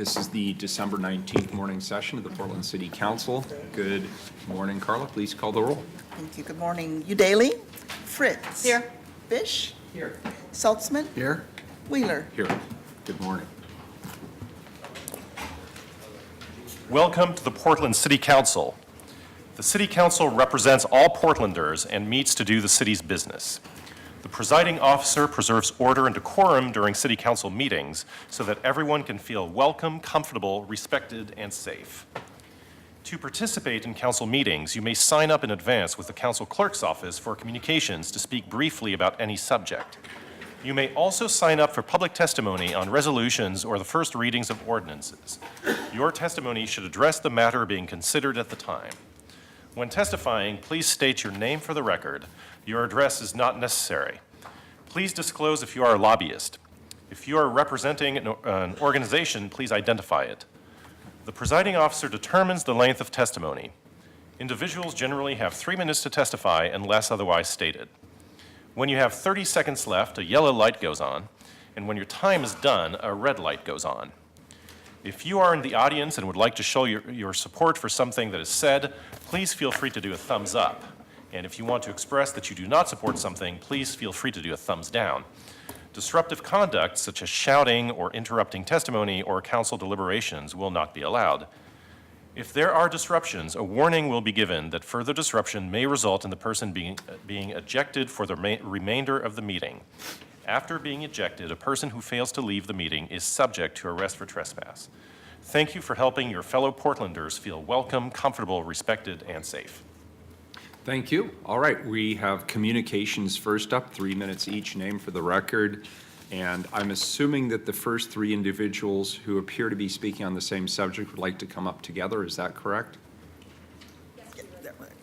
This is the December 19th morning session of the Portland City Council. Good morning, Carla. Please call the roll. Thank you. Good morning. Udaly? Fritz? Here. Fish? Here. Saltzman? Here. Wheeler? Here. Good morning. Welcome to the Portland City Council. The City Council represents all Portlanders and meets to do the city's business. The presiding officer preserves order and decorum during City Council meetings so that everyone can feel welcome, comfortable, respected, and safe. To participate in council meetings, you may sign up in advance with the council clerk's office for communications to speak briefly about any subject. You may also sign up for public testimony on resolutions or the first readings of ordinances. Your testimony should address the matter being considered at the time. When testifying, please state your name for the record. Your address is not necessary. Please disclose if you are a lobbyist. If you are representing an organization, please identify it. The presiding officer determines the length of testimony. Individuals generally have 3 minutes to testify unless otherwise stated. When you have 30 seconds left, a yellow light goes on, and when your time is done, a red light goes on. If you are in the audience and would like to show your support for something that is said, please feel free to do a thumbs up. And if you want to express that you do not support something, please feel free to do a thumbs down. Disruptive conduct, such as shouting or interrupting testimony or council deliberations, will not be allowed. If there are disruptions, a warning will be given that further disruption may result in the person being ejected for the remainder of the meeting. After being ejected, a person who fails to leave the meeting is subject to arrest for trespass. Thank you for helping your fellow Portlanders feel welcome, comfortable, respected, and safe. Thank you. All right, we have communications first up, 3 minutes each, name for the record. And I'm assuming that the first three individuals who appear to be speaking on the same subject would like to come up together. Is that correct? Yes.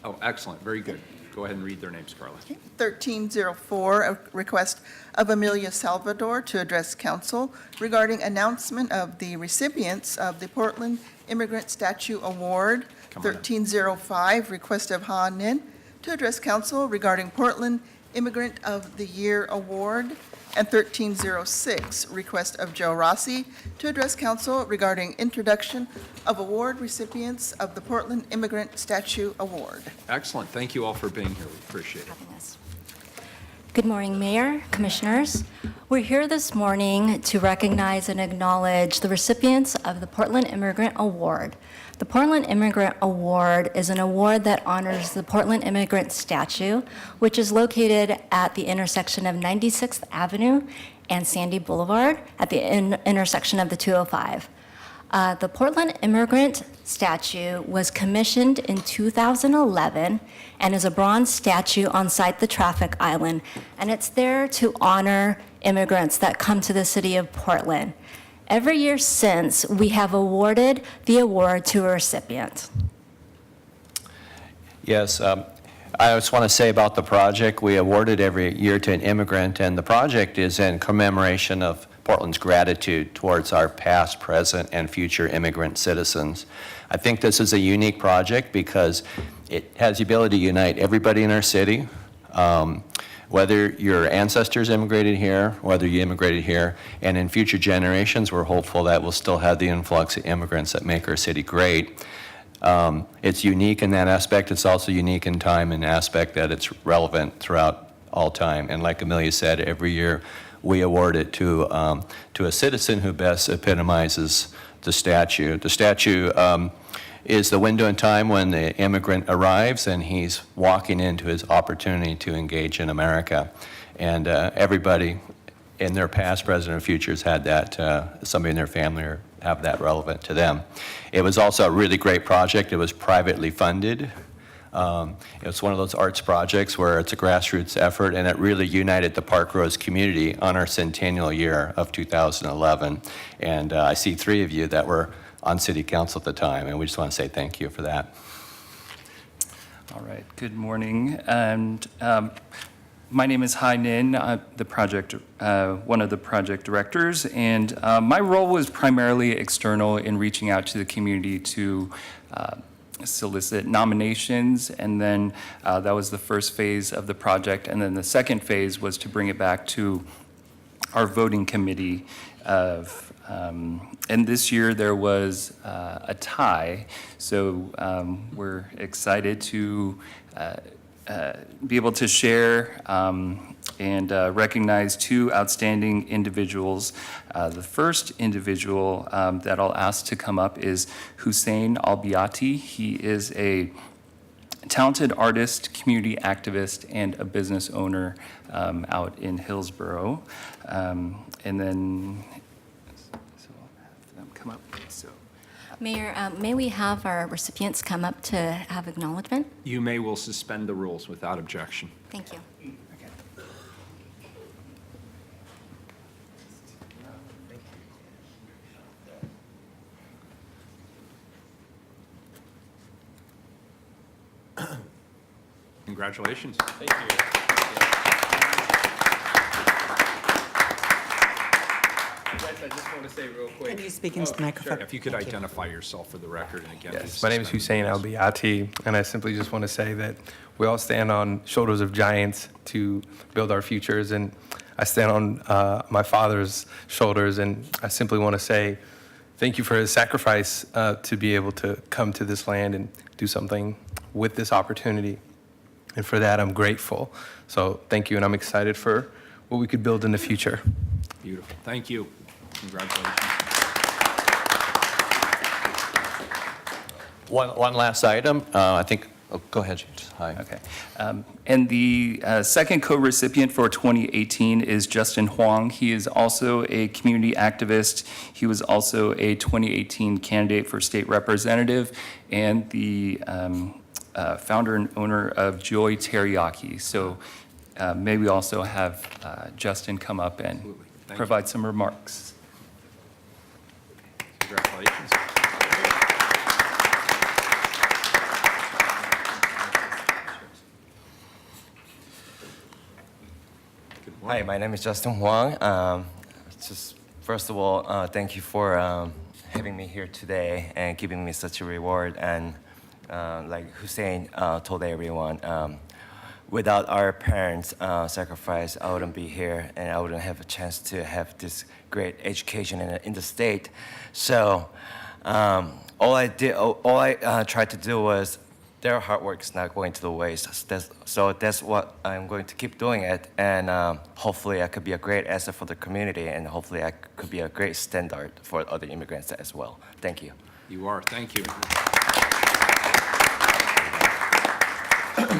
Oh, excellent. Very good. Go ahead and read their names, Carla. 1304, a request of Amelia Salvador to address council regarding announcement of the recipients of the Portland Immigrant Statue Award. 1305, request of Ha Nin to address council regarding Portland Immigrant of the Year Award. And 1306, request of Joe Rossi to address council regarding introduction of award recipients of the Portland Immigrant Statue Award. Excellent. Thank you all for being here. We appreciate it. Good morning, Mayor, Commissioners. We're here this morning to recognize and acknowledge the recipients of the Portland Immigrant Award. The Portland Immigrant Award is an award that honors the Portland Immigrant Statue, which is located at the intersection of 96th Avenue and Sandy Boulevard at the intersection of the 205. The Portland Immigrant Statue was commissioned in 2011 and is a bronze statue on site the traffic island, and it's there to honor immigrants that come to the city of Portland. Every year since, we have awarded the award to a recipient. Yes, I just want to say about the project, we award it every year to an immigrant, and the project is in commemoration of Portland's gratitude towards our past, present, and future immigrant citizens. I think this is a unique project because it has the ability to unite everybody in our city, whether your ancestors immigrated here, whether you immigrated here, and in future generations, we're hopeful that we'll still have the influx of immigrants that make our city great. It's unique in that aspect. It's also unique in time and aspect that it's relevant throughout all time. And like Amelia said, every year we award it to a citizen who best epitomizes the statue. The statue is the window in time when the immigrant arrives and he's walking into his opportunity to engage in America. And everybody in their past, present, or futures had that, somebody in their family or have that relevant to them. It was also a really great project. It was privately funded. It was one of those arts projects where it's a grassroots effort, and it really united the Park Rose community on our centennial year of 2011. And I see three of you that were on City Council at the time, and we just want to say thank you for that. All right, good morning. And my name is Hai Nin, the project, one of the project directors, and my role was primarily external in reaching out to the community to solicit nominations, and then that was the first phase of the project, and then the second phase was to bring it back to our voting committee and this year there was a tie, so we're excited to be able to share and recognize two outstanding individuals. The first individual that I'll ask to come up is Hussein Albiati. He is a talented artist, community activist, and a business owner out in Hillsborough. And then, so I'll have them come up. So. Mayor, may we have our recipients come up to have acknowledgement? You may will suspend the rules without objection. Thank you. Congratulations. I just want to say real quick. Can you speak into the microphone? If you could identify yourself for the record and again. Yes, please my name is suspend Hussein the rules. Albiati, and I simply just want to say that we all stand on shoulders of giants to build our futures, and I stand on my father's shoulders, and I simply want to say thank you for his sacrifice to be able to come to this land and do something with this opportunity, and for that I'm grateful. So thank you, and I'm excited for what we could build in the future. Beautiful. Thank you. Congratulations. One last item, I think, oh, go ahead, James. Hi. Okay. And the second co-recipient for 2018 is Justin Huang. He is also a community activist. He was also a 2018 candidate for state representative and the founder and owner of Joy Teriyaki. So may we also have Justin come up and Absolutely. Thank provide some remarks. Congratulations. Good Hi, morning. my name is Justin Huang. Just first of all, thank you for having me here today and giving me such a reward. And like Hussein told everyone, without our parents' sacrifice, I wouldn't be here, and I wouldn't have a chance to have this great education in the state. So all I tried to do was their hard work is not going to the waste. So that's what I'm going to keep doing it, and hopefully I could be a great asset for the community, and hopefully I could be a great standard for other immigrants as well. Thank you. You are. Thank you.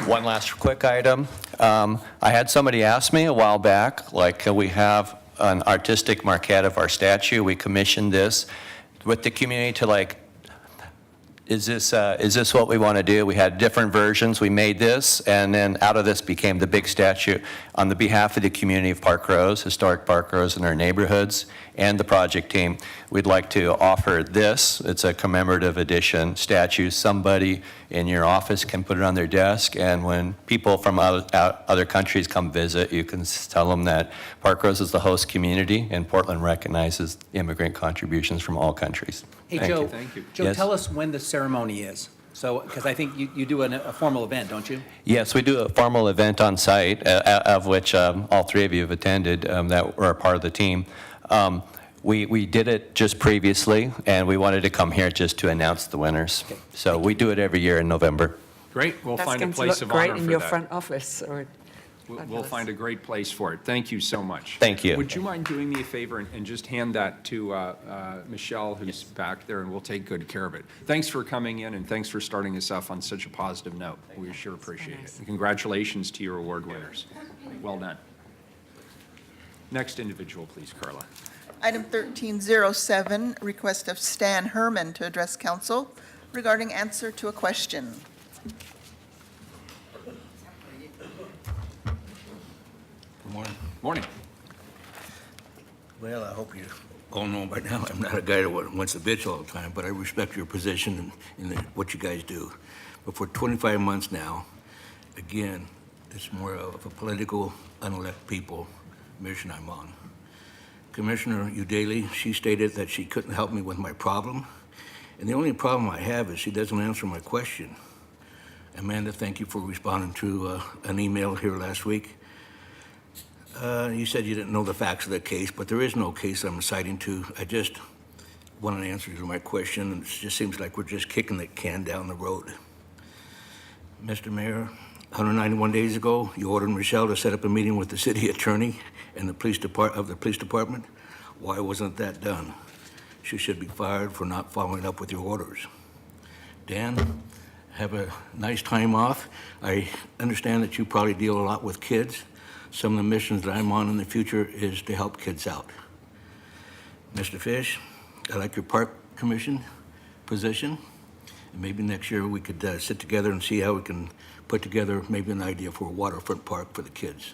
One last quick item. I had somebody ask me a while back, like, can we have an artistic maquette of our statue? We commissioned this with the community to like, is this what we want to do? We had different versions. We made this, and then out of this became the big statue. On the behalf of the community of Park Rose, historic Park Rose in our neighborhoods, and the project team, we'd like to offer this. It's a commemorative edition statue. Somebody in your office can put it on their desk, and when people from other countries come visit, you can tell them that Park Rose is the host community, and Portland recognizes immigrant contributions from all countries. Hey, Thank Joe. you. Thank you. Joe, Yes. tell us when the ceremony is. So, because I think you do a formal event, don't you? Yes, we do a formal event on site, of which all three of you have attended, that were a part of the team. We did it just previously, and we wanted to come here just to announce the winners. So we do it every year in November. Great. We'll That's find a going to place look of honor great in for your that. front office. Or We'll find a great place for it. Thank you so much. Thank you. Would you mind doing me a favor and just hand that to Michelle, who's back there, and we'll take good care of it. Thanks for coming in, and thanks for starting us off on such a positive note. We sure appreciate it. And congratulations to your award winners. Well done. Next individual, please, Carla. Item 1307, request of Stan Herman to address council regarding answer to a question. Good morning. Morning. Well, I hope you all know by now, I'm not a guy that wants to bitch all the time, but I respect your position in what you guys do. But for 25 months now, again, it's more of a political, unelected people mission I'm on. Commissioner Udaley, she stated that she couldn't help me with my problem. And the only problem I have is she doesn't answer my question. Amanda, thank you for responding to an email here last week. You said you didn't know the facts of the case, but there is no case I'm citing to. I just want an answer to my question, and it just seems like we're just kicking the can down the road. Mr. Mayor, 191 days ago, you ordered Michelle to set up a meeting with the city attorney and the police department. Why wasn't that done? She should be fired for not following up with your orders. Dan, have a nice time off. I understand that you probably deal a lot with kids. Some of the missions that I'm on in the future is to help kids out. Mr. Fish, I like your park commission position. And maybe next year we could sit together and see how we can put together maybe an idea for a waterfront park for the kids.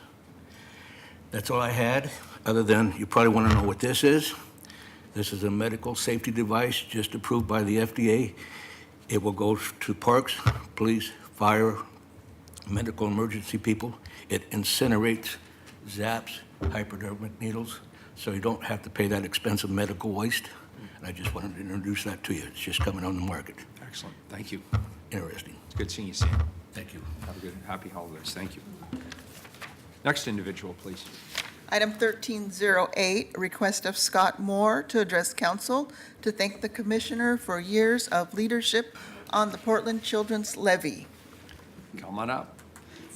That's all I had, other than you probably want to know what this is. This is a medical safety device just approved by the FDA. It will go to parks, police, fire, medical emergency people. It incinerates, zaps, hypodermic needles, so you don't have to pay that expensive medical waste. And I just wanted to introduce that to you. It's just coming on the market. Excellent. Thank you. Interesting. It's good seeing you, Sam. Thank you. Have a good, happy holidays. Thank you. Next individual, please. Item 1308, request of Scott Moore to address council to thank the commissioner for years of leadership on the Portland Children's Levy. Come on up.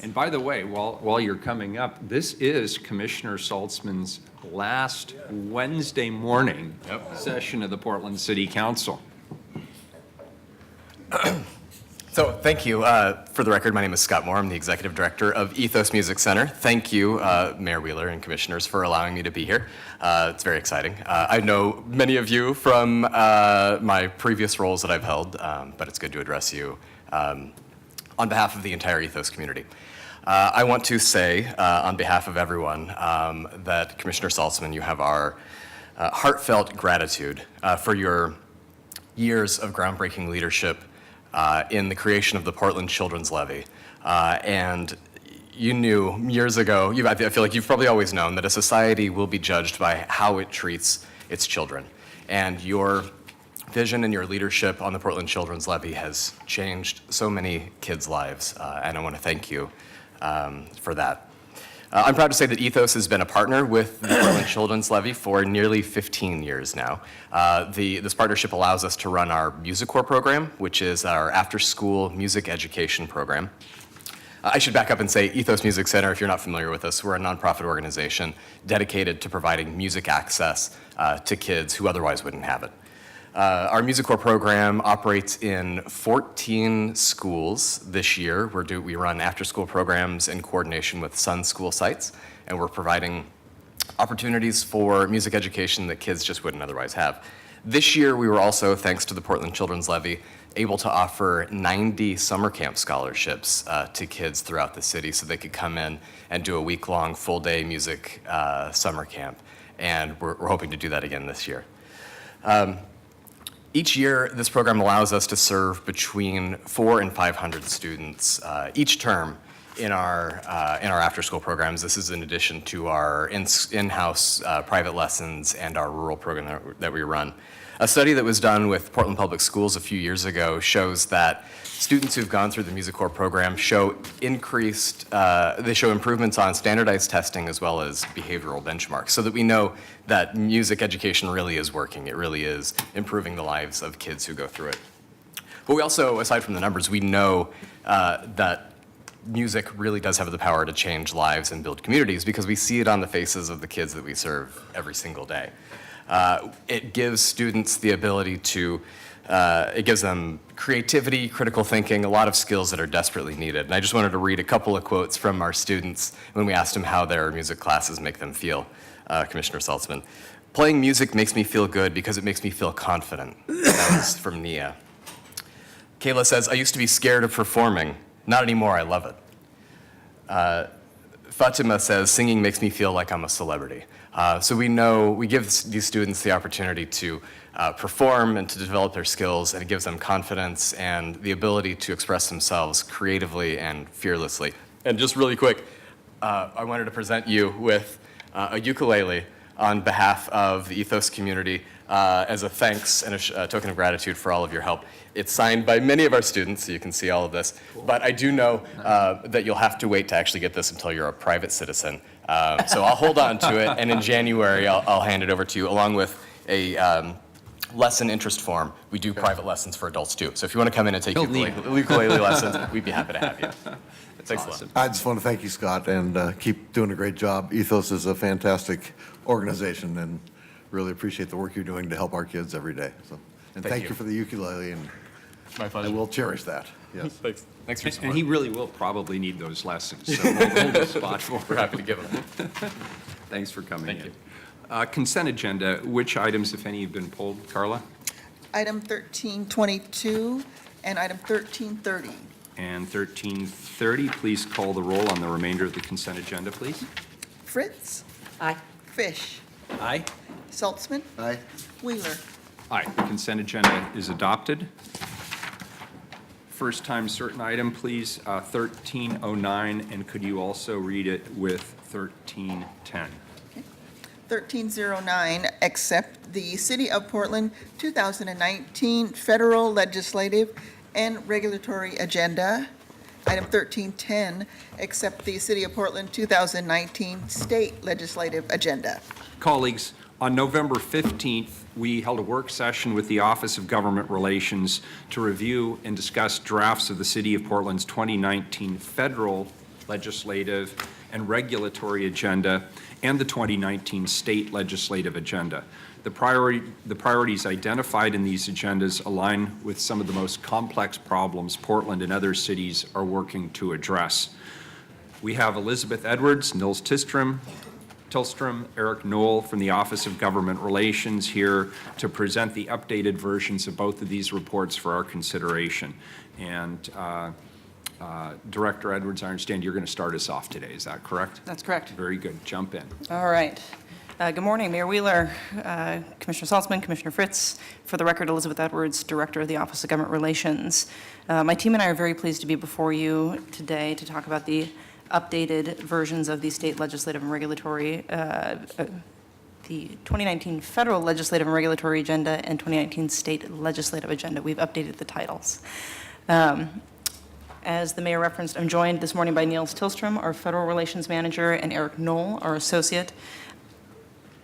And by the way, while you're coming up, this is Commissioner Saltzman's last Wednesday morning session of the Portland City Council. So thank you. For the record, my name is Scott Moore. I'm the Executive Director of Ethos Music Center. Thank you, Mayor Wheeler and Commissioners, for allowing me to be here. It's very exciting. I know many of you from my previous roles that I've held, but it's good to address you on behalf of the entire Ethos community. I want to say, on behalf of everyone, that Commissioner Saltzman, you have our heartfelt gratitude for your years of groundbreaking leadership in the creation of the Portland Children's Levy. And you knew years ago, I feel like you've probably always known that a society will be judged by how it treats its children. And your vision and your leadership on the Portland Children's Levy has changed so many kids' lives, and I want to thank you for that. I'm proud to say that Ethos has been a partner with the Portland Children's Levy for nearly 15 years now. This partnership allows us to run our Music Corps program, which is our after-school music education program. I should back up and say Ethos Music Center, if you're not familiar with us, we're a nonprofit organization dedicated to providing music access to kids who otherwise wouldn't have it. Our Music Corps program operates in 14 schools this year. We run after-school programs in coordination with Sun School sites, and we're providing opportunities for music education that kids just wouldn't otherwise have. This year, we were also, thanks to the Portland Children's Levy, able to offer 90 summer camp scholarships to kids throughout the city so they could come in and do a week-long, full-day music summer camp. And we're hoping to do that again this year. Each year, this program allows us to serve between 400 and 500 students each term in our after-school programs. This is in addition to our in-house private lessons and our rural program that we run. A study that was done with Portland Public Schools a few years ago shows that students who've gone through the Music Corps program show improvements on standardized testing as well as behavioral benchmarks, so that we know that music education really is working. It really is improving the lives of kids who go through it. But we also, aside from the numbers, we know that music really does have the power to change lives and build communities because we see it on the faces of the kids that we serve every single day. It gives students the ability to, it gives them creativity, critical thinking, a lot of skills that are desperately needed. And I just wanted to read a couple of quotes from our students when we asked them how their music classes make them feel. Commissioner Saltzman, "Playing music makes me feel good because it makes me feel confident." That was from Nia. Kayla says, "I used to be scared of performing. Not anymore, I love it." Fatima says, "Singing makes me feel like I'm a celebrity." So we give these students the opportunity to perform and to develop their skills, and it gives them confidence and the ability to express themselves creatively and fearlessly. And just really quick, I wanted to present you with a ukulele on behalf of the Ethos community as a thanks and a token of gratitude for all of your help. It's signed by many of our students, so you can see all of this. But I do know that you'll have to wait to actually get this until you're a private citizen. So I'll hold on to it, and in January, I'll hand it over to you, along with a lesson interest form. We do private lessons for adults, too. So if you want to come in and take ukulele lessons, we'd be happy to have you. Thanks a lot. I just want to thank you, Scott, and keep doing a great job. Ethos is a fantastic organization, and really appreciate the work you're doing to help our kids every day. So, and thank you for the ukulele, and My pleasure. I will cherish that. Yes. Thanks for your And support. he really will probably need those lessons, so we'll hold a spot for We're him. happy to give them. Thanks for coming Thank in. you. Consent agenda, which items, if any, have been pulled? Carla? Item 1322 and item 1330. And 1330, please call the roll on the remainder of the consent agenda, please. Fritz? Aye. Fish? Aye. Saltzman? Aye. Wheeler? Aye, the consent agenda is adopted. First time certain item, please, 1309, and could you also read it with 1310? 1309, accept the City of Portland 2019 federal legislative and regulatory agenda. Item 1310, accept the City of Portland 2019 state legislative agenda. Colleagues, on November 15th, we held a work session with the Office of Government Relations to review and discuss drafts of the City of Portland's 2019 federal legislative and regulatory agenda and the 2019 state legislative agenda. The priorities identified in these agendas align with some of the most complex problems Portland and other cities are working to address. We have Elizabeth Edwards, Nils Tillstrom, Eric Knoll from the Office of Government Relations here to present the updated versions of both of these reports for our consideration. And Director Edwards, I understand you're going to start us off today. Is that correct? That's correct. Very good. Jump in. All right. Good morning, Mayor Wheeler, Commissioner Saltzman, Commissioner Fritz. For the record, Elizabeth Edwards, Director of the Office of Government Relations. My team and I are very pleased to be before you today to talk about the updated versions of the state legislative and regulatory, the 2019 federal legislative and regulatory agenda and 2019 state legislative agenda. We've updated the titles. As the mayor referenced, I'm joined this morning by Nils Tillstrom, our federal relations manager, and Eric Knoll, our associate.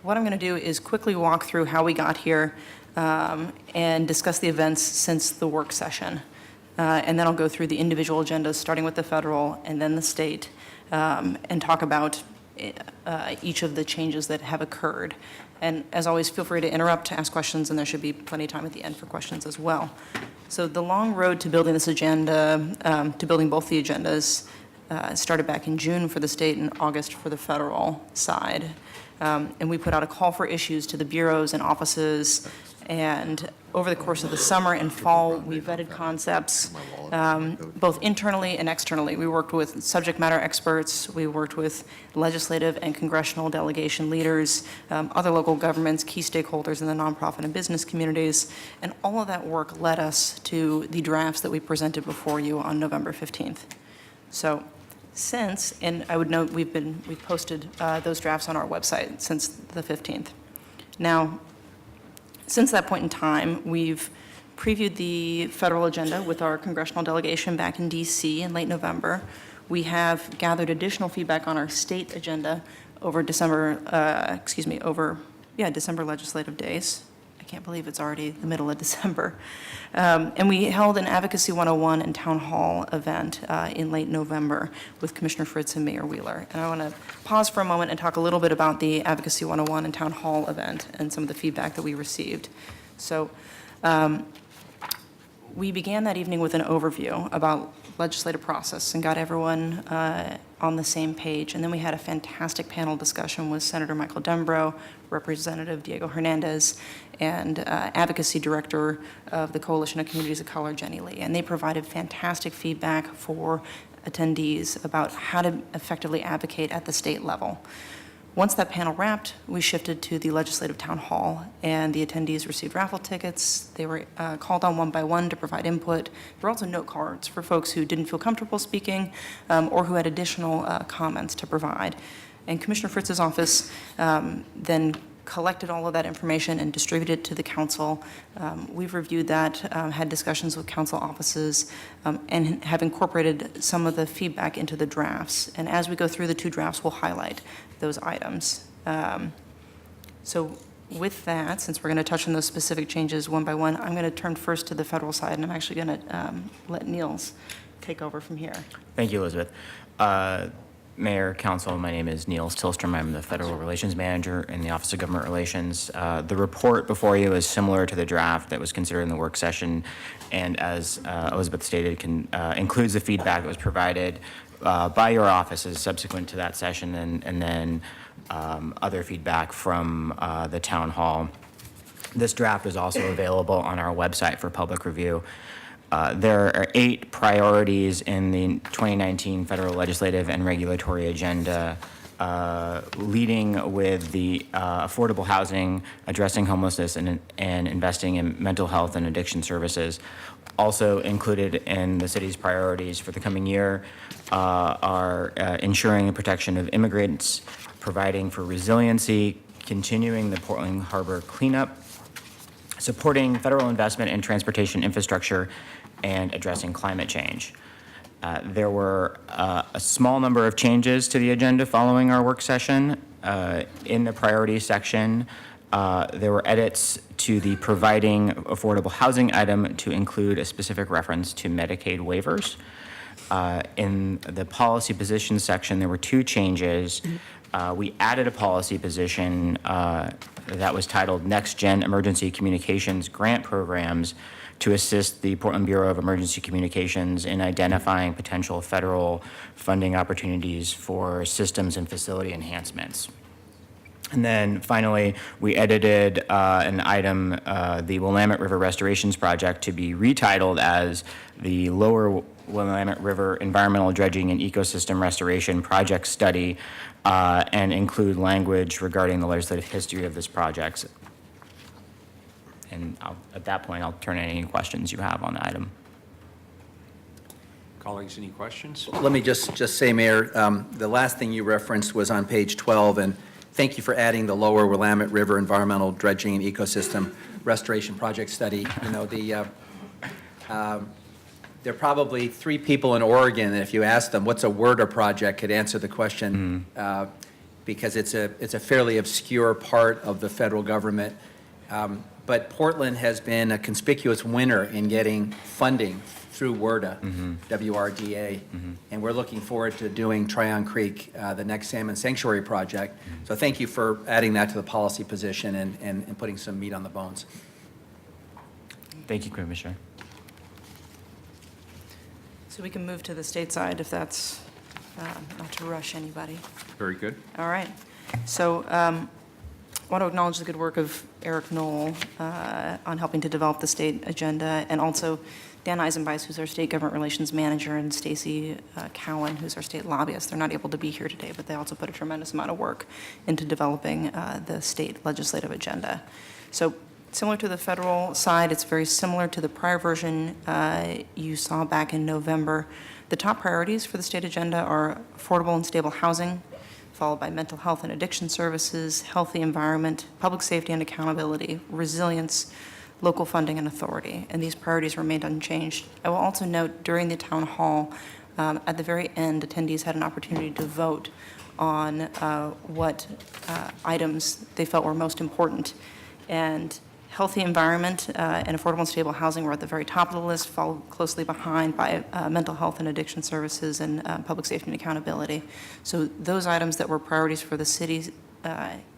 What I'm going to do is quickly walk through how we got here and discuss the events since the work session. And then I'll go through the individual agendas, starting with the federal and then the state, and talk about each of the changes that have occurred. And as always, feel free to interrupt, to ask questions, and there should be plenty of time at the end for questions as well. So the long road to building this agenda, to building both the agendas, started back in June for the state and August for the federal side. And we put out a call for issues to the bureaus and offices. And over the course of the summer and fall, we vetted concepts, both internally and externally. We worked with subject matter experts. We worked with legislative and congressional delegation leaders, other local governments, key stakeholders in the nonprofit and business communities. And all of that work led us to the drafts that we presented before you on November 15th. So since, and I would note we've posted those drafts on our website since the 15th. Now, since that point in time, we've previewed the federal agenda with our congressional delegation back in DC in late November. We have gathered additional feedback on our state agenda over December legislative days. I can't believe it's already the middle of December. And we held an Advocacy 101 and Town Hall event in late November with Commissioner Fritz and Mayor Wheeler. And I want to pause for a moment and talk a little bit about the Advocacy 101 and Town Hall event and some of the feedback that we received. So we began that evening with an overview about legislative process and got everyone on the same page. And then we had a fantastic panel discussion with Senator Michael Dembrow, Representative Diego Hernandez, and Advocacy Director of the Coalition of Communities of Color, Jenny Lee. And they provided fantastic feedback for attendees about how to effectively advocate at the state level. Once that panel wrapped, we shifted to the legislative town hall, and the attendees received raffle tickets. They were called on one by one to provide input. There were also note cards for folks who didn't feel comfortable speaking or who had additional comments to provide. And Commissioner Fritz's office then collected all of that information and distributed it to the council. We've reviewed that, had discussions with council offices, and have incorporated some of the feedback into the drafts. And as we go through the two drafts, we'll highlight those items. So with that, since we're going to touch on those specific changes one by one, I'm going to turn first to the federal side, and I'm actually going to let Niels take over from here. Thank you, Elizabeth. Mayor, Council, my name is Niels Tillstrom. I'm the Federal Relations Manager in the Office of Government Relations. The report before you is similar to the draft that was considered in the work session, and as Elizabeth stated, includes the feedback that was provided by your offices subsequent to that session, and then other feedback from the town hall. This draft is also available on our website for public review. There are 8 priorities in the 2019 federal legislative and regulatory agenda, leading with the affordable housing, addressing homelessness, and investing in mental health and addiction services. Also included in the city's priorities for the coming year are ensuring the protection of immigrants, providing for resiliency, continuing the Portland Harbor cleanup, supporting federal investment in transportation infrastructure, and addressing climate change. There were a small number of changes to the agenda following our work session. In the priority section, there were edits to the providing affordable housing item to include a specific reference to Medicaid waivers. In the policy position section, there were 2 changes. We added a policy position that was titled Next Gen Emergency Communications Grant Programs to assist the Portland Bureau of Emergency Communications in identifying potential federal funding opportunities for systems and facility enhancements. And then finally, we edited an item, the Willamette River Restorations Project, to be retitled as the Lower Willamette River Environmental Dredging and Ecosystem Restoration Project Study, and include language regarding the legislative history of this project. And at that point, I'll turn any questions you have on the item. Colleagues, any questions? Let me just say, Mayor, the last thing you referenced was on page 12, and thank you for adding the Lower Willamette River Environmental Dredging and Ecosystem Restoration Project Study. You know, there are probably 3 people in Oregon that if you ask them what's a WRDA project could answer the question, because it's a fairly obscure part of the federal government. But Portland has been a conspicuous winner in getting funding through WRDA, WRDA, and we're looking forward to doing Tryon Creek, the next salmon sanctuary project. So thank you for adding that to the policy position and putting some meat on the bones. Thank you, Commissioner. So we can move to the state side if that's not to rush anybody. Very good. All right. So I want to acknowledge the good work of Eric Knoll on helping to develop the state agenda, and also Dan Eisenbeis, who's our State Government Relations Manager, and Stacy Cowan, who's our state lobbyist. They're not able to be here today, but they also put a tremendous amount of work into developing the state legislative agenda. So similar to the federal side, it's very similar to the prior version you saw back in November. The top priorities for the state agenda are affordable and stable housing, followed by mental health and addiction services, healthy environment, public safety and accountability, resilience, local funding and authority. And these priorities remained unchanged. I will also note during the town hall, at the very end, attendees had an opportunity to vote on what items they felt were most important. And healthy environment and affordable and stable housing were at the very top of the list, followed closely behind by mental health and addiction services and public safety and accountability. So those items that were priorities for the city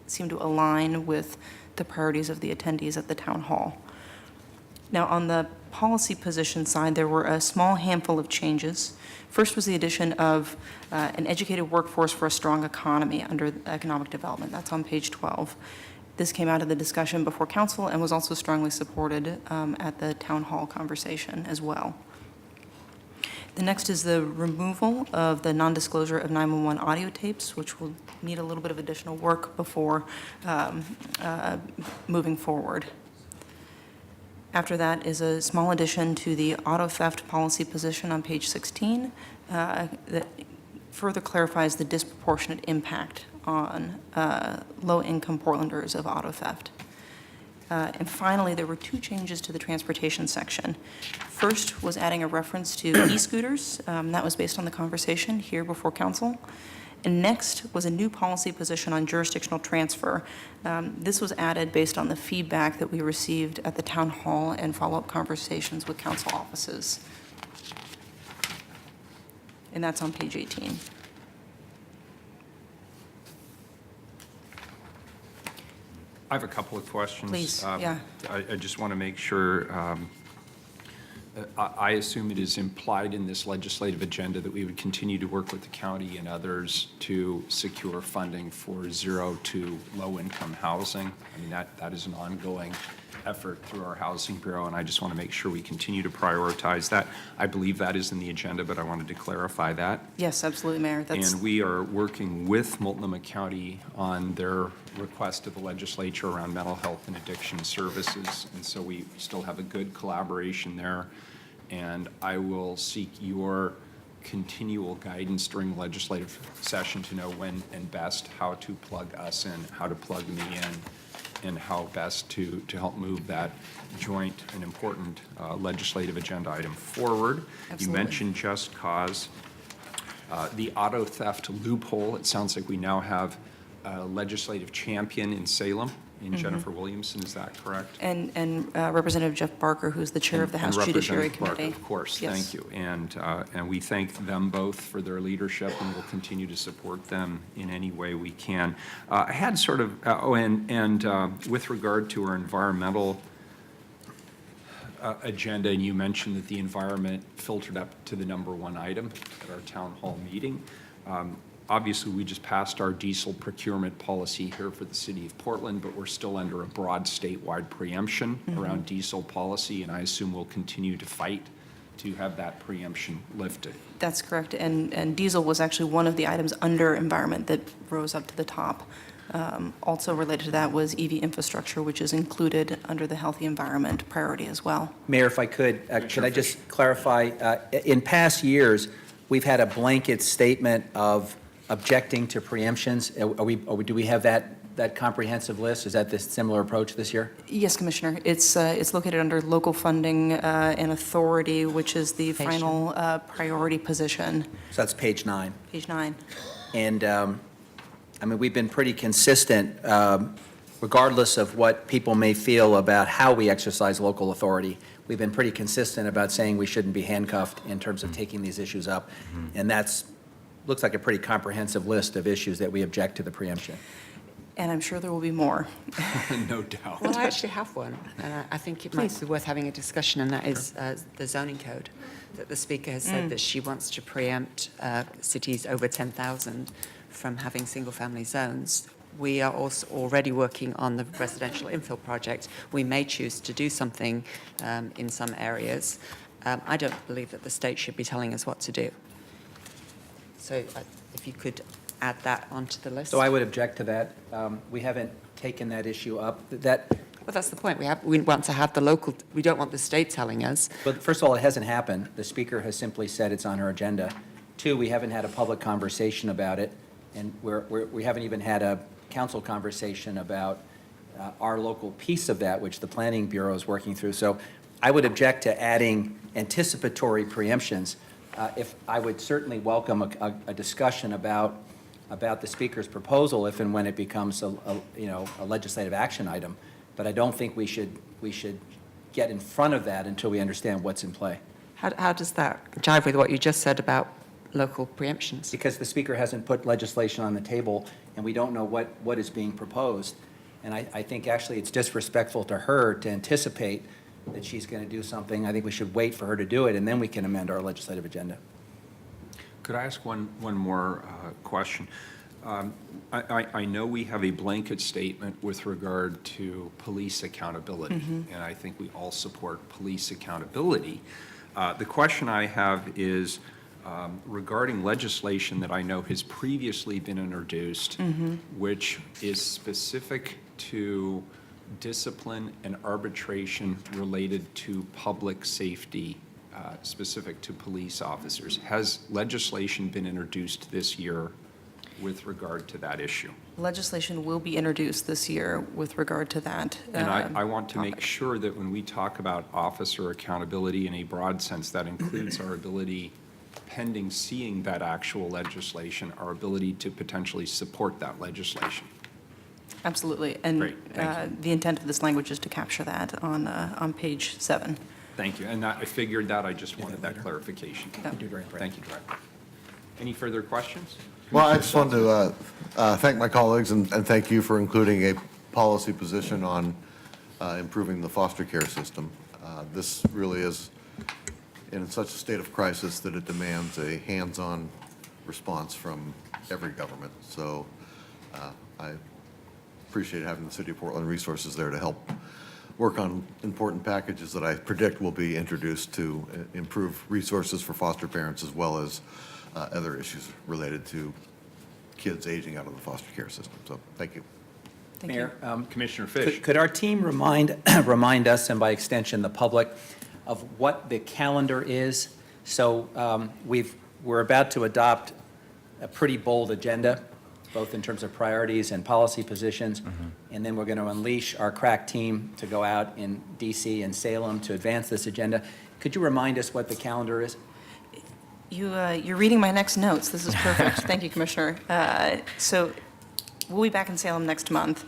seem to align with the priorities of the attendees at the town hall. Now, on the policy position side, there were a small handful of changes. First was the addition of an educated workforce for a strong economy under economic development. That's on page 12. This came out of the discussion before council and was also strongly supported at the town hall conversation as well. The next is the removal of the non-disclosure of 911 audio tapes, which will need a little bit of additional work before moving forward. After that is a small addition to the auto theft policy position on page 16 that further clarifies the disproportionate impact on low-income Portlanders of auto theft. And finally, there were 2 changes to the transportation section. First was adding a reference to e-scooters. That was based on the conversation here before council. And next was a new policy position on jurisdictional transfer. This was added based on the feedback that we received at the town hall and follow-up conversations with council offices. And that's on page 18. I have a couple of questions. Please, yeah. I just want to make sure, I assume it is implied in this legislative agenda that we would continue to work with the county and others to secure funding for 0 to low-income housing. I mean, that is an ongoing effort through our Housing Bureau, and I just want to make sure we continue to prioritize that. I believe that is in the agenda, but I wanted to clarify that. Yes, absolutely, Mayor. That's, And we are working with Multnomah County on their request to the legislature around mental health and addiction services. And so we still have a good collaboration there. And I will seek your continual guidance during legislative session to know when and best how to plug us in, how to plug me in, and how best to help move that joint and important legislative agenda item forward. Absolutely. You mentioned Just Cause. The auto theft loophole, it sounds like we now have a legislative champion in Salem, in Jennifer Williamson, is that correct? and Representative Jeff Barker, who's the chair of the House And Judiciary Representative Barker, Committee. of course, Yes. thank you. And we thank them both for their leadership, and we'll continue to support them in any way we can. I had sort of, with regard to our environmental agenda, and you mentioned that the environment filtered up to the #1 item at our town hall meeting. Obviously, we just passed our diesel procurement policy here for the city of Portland, but we're still under a broad statewide preemption around diesel policy, and I assume we'll continue to fight to have that preemption lifted. That's correct. And diesel was actually one of the items under environment that rose up to the top. Also related to that was EV infrastructure, which is included under the healthy environment priority as well. Mayor, if I could I just clarify? In past years, we've had a blanket statement of objecting to preemptions. Do we have that comprehensive list? Is that the similar approach this year? Yes, Commissioner. It's located under local funding and authority, which is the final priority position, So that's page 9. page 9. And, I mean, we've been pretty consistent, regardless of what people may feel about how we exercise local authority. We've been pretty consistent about saying we shouldn't be handcuffed in terms of taking these issues up. And looks like a pretty comprehensive list of issues that we object to the preemption. And I'm sure there will be more. No doubt. Well, I actually have one, and I think it might be worth having a discussion, and that is the zoning code, that the Speaker has said that she wants to preempt cities over 10,000 from having single-family zones. We are also already working on the residential infill project. We may choose to do something in some areas. I don't believe that the state should be telling us what to do. So if you could add that onto the list. So I would object to that. We haven't taken that issue up. Well, that's the point. We want to have the local, we don't want the state telling us. But first of all, it hasn't happened. The Speaker has simply said it's on her agenda. 2, we haven't had a public conversation about it, and we haven't even had a council conversation about our local piece of that, which the Planning Bureau is working through. So I would object to adding anticipatory preemptions. If I would certainly welcome a discussion about the Speaker's proposal if and when it becomes a legislative action item, but I don't think we should get in front of that until we understand what's in play. How does that jive with what you just said about local preemptions? Because the Speaker hasn't put legislation on the table, and we don't know what is being proposed. And I think actually it's disrespectful to her to anticipate that she's going to do something. I think we should wait for her to do it, and then we can amend our legislative agenda. Could I ask one more question? I know we have a blanket statement with regard to police accountability, and I think we all support police accountability. The question I have is regarding legislation that I know has previously been introduced, which is specific to discipline and arbitration related to public safety specific to police officers. Has legislation been introduced this year with regard to that issue? Legislation will be introduced this year with regard to that. And I want to make topic. sure that when we talk about officer accountability in a broad sense, that includes our ability, pending seeing that actual legislation, our ability to potentially support that legislation. Absolutely. And Great, thank you. the intent of this language is to capture that on page 7. Thank you. And I figured that, I just wanted that clarification. Thank you, Director. Any further questions? Well, I just wanted to thank my colleagues and thank you for including a policy position on improving the foster care system. This really is in such a state of crisis that it demands a hands-on response from every government. So I appreciate having the City of Portland resources there to help work on important packages that I predict will be introduced to improve resources for foster parents as well as other issues related to kids aging out of the foster care system. So thank you. Thank Mayor, Commissioner Fish. could our team remind us, and by extension, the public, of what the calendar is? So we're about to adopt a pretty bold agenda, both in terms of priorities and policy positions. And then we're going to unleash our crack team to go out in DC and Salem to advance this agenda. Could you remind us what the calendar is? You're reading my next notes. This is perfect. Thank you, Commissioner. So we'll be back in Salem next month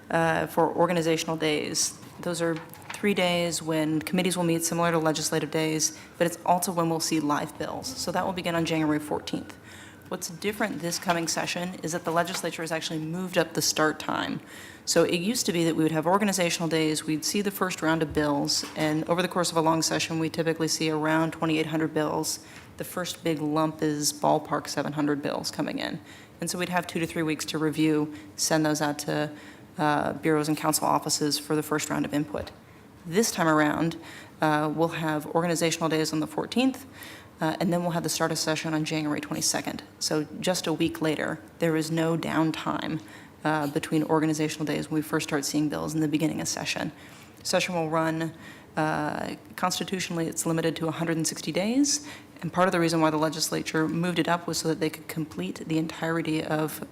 for organizational days. Those are 3 days when committees will meet similar to legislative days, but it's also when we'll see live bills. So that will begin on January 14th. What's different this coming session is that the legislature has actually moved up the start time. So it used to be that we would have organizational days, we'd see the first round of bills, and over the course of a long session, we typically see around 2,800 bills. The first big lump is ballpark 700 bills coming in. And so we'd have 2 to 3 weeks to review, send those out to bureaus and council offices for the first round of input. This time around, we'll have organizational days on the 14th, and then we'll have the start of session on January 22nd. So just a week later, there is no downtime between organizational days when we first start seeing bills in the beginning of session. Session will run, constitutionally, it's limited to 160 days, and part of the reason why the legislature moved it up was so that they could complete the entirety of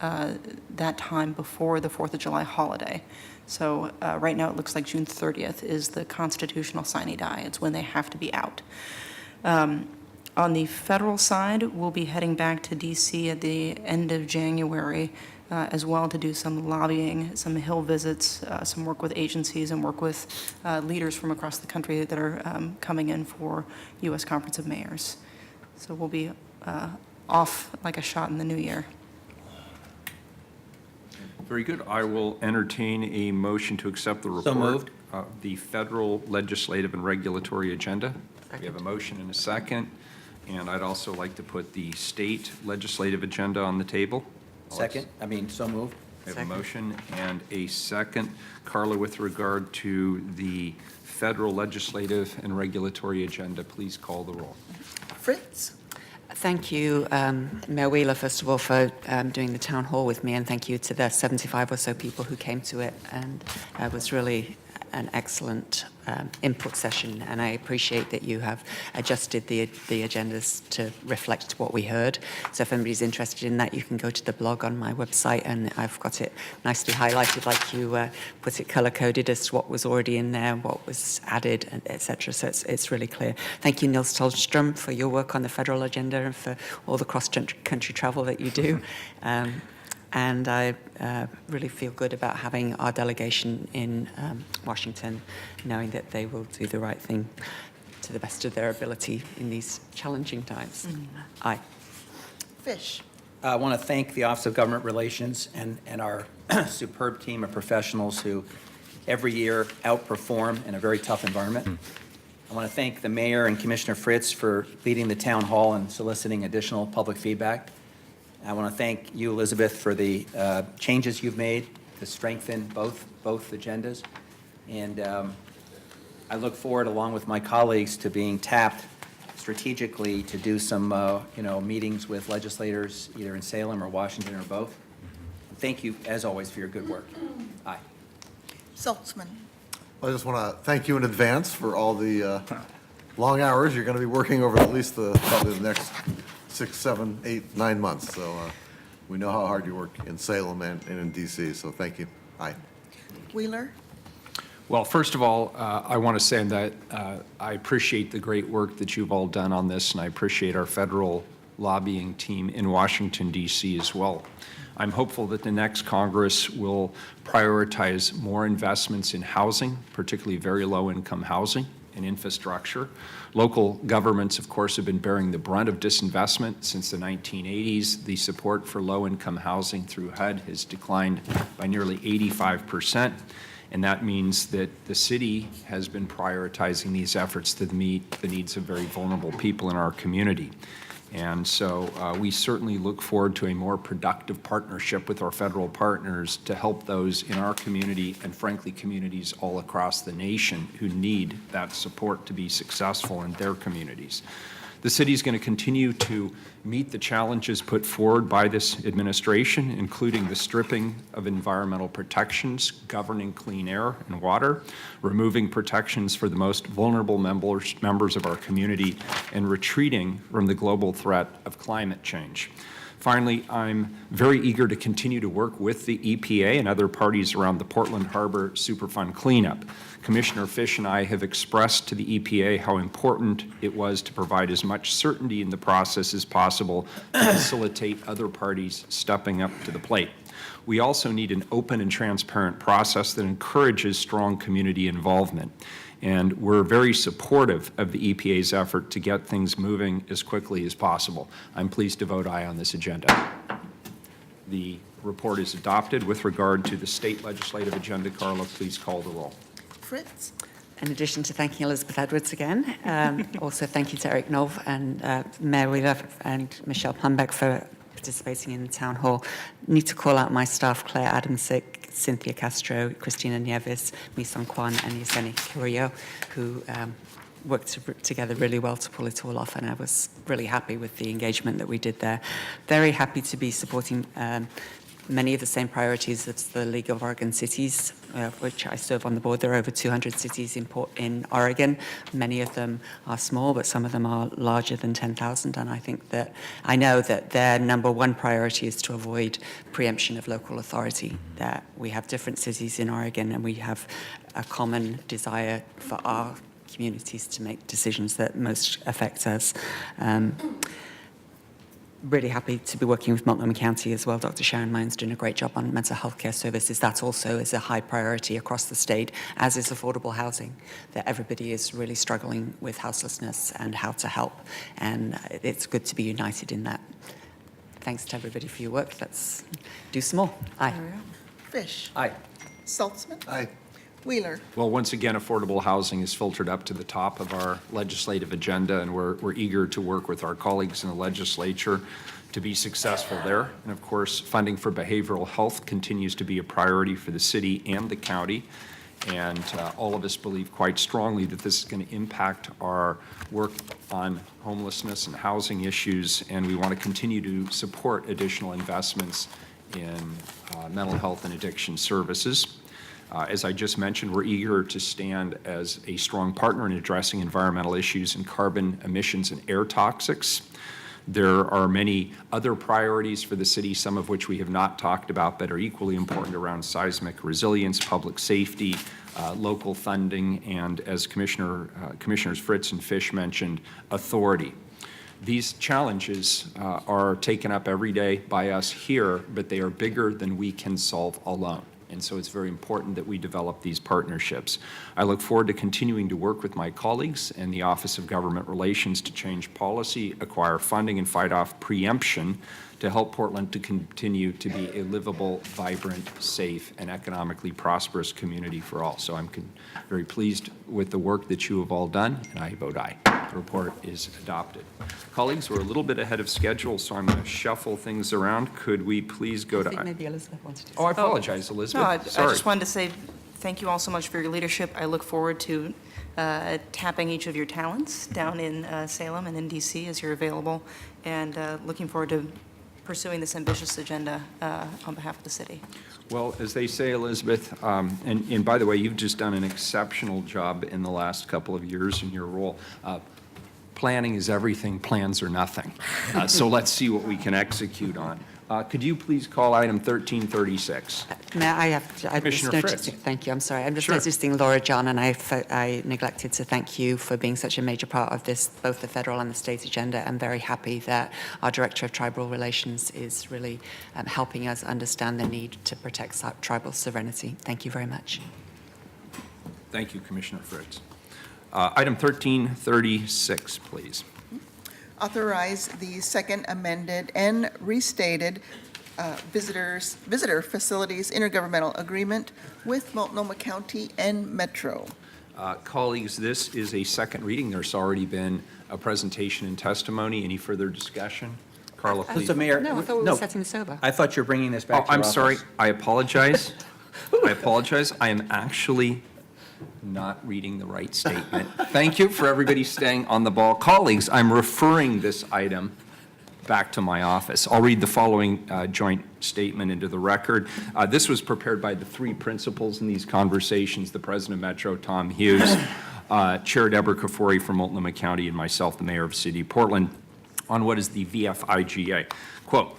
that time before the 4th of July holiday. So right now, it looks like June 30th is the constitutional sine die. It's when they have to be out. On the federal side, we'll be heading back to DC at the end of January as well to do some lobbying, some Hill visits, some work with agencies and work with leaders from across the country that are coming in for U.S. Conference of Mayors. So we'll be off like a shot in the new year. Very good. I will entertain a motion to accept the report. So moved. Of the federal legislative and regulatory agenda. We have a motion and a second. And I'd also like to put the state legislative agenda on the table. So moved. We have a motion and a second. Carla, with regard to the federal legislative and regulatory agenda, please call the roll. Fritz? Thank you, Mayor Wheeler, first of all, for doing the town hall with me, and thank you to the 75 or so people who came to it. And it was really an excellent input session, and I appreciate that you have adjusted the agendas to reflect what we heard. So if anybody's interested in that, you can go to the blog on my website, and I've got it nicely highlighted, like you put it color-coded as to what was already in there, what was added, etc. So it's really clear. Thank you, Niels Tolstrom, for your work on the federal agenda and for all the cross-country travel that you do. And I really feel good about having our delegation in Washington, knowing that they will do the right thing to the best of their ability in these challenging times. Aye. Fish? I want to thank the Office of Government Relations and our superb team of professionals who every year outperform in a very tough environment. I want to thank the mayor and Commissioner Fritz for leading the town hall and soliciting additional public feedback. I want to thank you, Elizabeth, for the changes you've made to strengthen both agendas. And I look forward, along with my colleagues, to being tapped strategically to do some meetings with legislators either in Salem or Washington or both. Thank you, as always, for your good work. Aye. Saltzman? I just want to thank you in advance for all the long hours. You're going to be working over at least probably the next 6, 7, 8, 9 months. So we know how hard you work in Salem and in DC, so thank you. Aye. Wheeler? Well, first of all, I want to say that I appreciate the great work that you've all done on this, and I appreciate our federal lobbying team in Washington, D.C. as well. I'm hopeful that the next Congress will prioritize more investments in housing, particularly very low-income housing and infrastructure. Local governments, of course, have been bearing the brunt of disinvestment since the 1980s. The support for low-income housing through HUD has declined by nearly 85%. And that means that the city has been prioritizing these efforts to meet the needs of very vulnerable people in our community. And so we certainly look forward to a more productive partnership with our federal partners to help those in our community and frankly communities all across the nation who need that support to be successful in their communities. The city is going to continue to meet the challenges put forward by this administration, including the stripping of environmental protections, governing clean air and water, removing protections for the most vulnerable members of our community, and retreating from the global threat of climate change. Finally, I'm very eager to continue to work with the EPA and other parties around the Portland Harbor Superfund cleanup. Commissioner Fish and I have expressed to the EPA how important it was to provide as much certainty in the process as possible to facilitate other parties stepping up to the plate. We also need an open and transparent process that encourages strong community involvement. And we're very supportive of the EPA's effort to get things moving as quickly as possible. I'm pleased to vote aye on this agenda. The report is adopted. With regard to the state legislative agenda, Carla, please call the roll. Fritz? In addition to thanking Elizabeth Edwards again, also thank you to Eric Knoll and Mayor Wheeler and Michelle Plumbeck for participating in the town hall. Need to call out my staff, Claire Adamsick, Cynthia Castro, Christina Nieves, Misan Kwan, and Yeseni Carrillo, who worked together really well to pull it all off, and I was really happy with the engagement that we did there. Very happy to be supporting many of the same priorities as the League of Oregon Cities, which I serve on the board. There are over 200 cities in Oregon. Many of them are small, but some of them are larger than 10,000. And I know that their number one priority is to avoid preemption of local authority. That we have different cities in Oregon, and we have a common desire for our communities to make decisions that most affect us. Really happy to be working with Multnomah County as well. Dr. Sharon Mines doing a great job on mental health care services. That also is a high priority across the state, as is affordable housing, that everybody is really struggling with houselessness and how to help. And it's good to be united in that. Thanks to everybody for your work. Let's do some more. Aye. Fish? Aye. Saltzman? Aye. Wheeler? Well, once again, affordable housing is filtered up to the top of our legislative agenda, and we're eager to work with our colleagues in the legislature to be successful there. And of course, funding for behavioral health continues to be a priority for the city and the county. And all of us believe quite strongly that this is going to impact our work on homelessness and housing issues, and we want to continue to support additional investments in mental health and addiction services. As I just mentioned, we're eager to stand as a strong partner in addressing environmental issues in carbon emissions and air toxics. There are many other priorities for the city, some of which we have not talked about, but are equally important around seismic resilience, public safety, local funding, and as Commissioners Fritz and Fish mentioned, authority. These challenges are taken up every day by us here, but they are bigger than we can solve alone. And so it's very important that we develop these partnerships. I look forward to continuing to work with my colleagues and the Office of Government Relations to change policy, acquire funding, and fight off preemption to help Portland to continue to be a livable, vibrant, safe, and economically prosperous community for all. So I'm very pleased with the work that you have all done, and I vote aye. The report is adopted. Colleagues, we're a little bit ahead of schedule, so I'm going to shuffle things around. Could we please go I to... think maybe Elizabeth wanted to. Oh, I apologize, Elizabeth. No, I Sorry. just wanted to say thank you all so much for your leadership. I look forward to tapping each of your talents down in Salem and in DC as you're available, and looking forward to pursuing this ambitious agenda on behalf of the city. Well, as they say, Elizabeth, and by the way, you've just done an exceptional job in the last couple of years in your role. Planning is everything, plans are nothing. So let's see what we can execute on. Could you please call item 1336? Mayor, I just Commissioner noticed, Fritz. thank you, I'm sorry. I'm just Sure. noticing Laura John, and I neglected to thank you for being such a major part of this, both the federal and the state agenda. I'm very happy that our Director of Tribal Relations is really helping us understand the need to protect tribal sovereignty. Thank you very much. Thank you, Commissioner Fritz. Item 1336, please. Authorize the second amended and restated visitor facilities intergovernmental agreement with Multnomah County and Metro. Colleagues, this is a second reading. There's already been a presentation and testimony. Any further discussion? Carla, please. So, Mayor. No, I thought we were setting this over. I thought you were bringing this back Oh, to your I'm sorry. office. I apologize. I apologize. I am actually not reading the right statement. Thank you for everybody staying on the ball. Colleagues, I'm referring this item back to my office. I'll read the following joint statement into the record. This was prepared by the three principals in these conversations, the President of Metro, Tom Hughes, Chair Deborah Kafoury from Multnomah County, and myself, the Mayor of the City of Portland, on what is the VFIGA. Quote,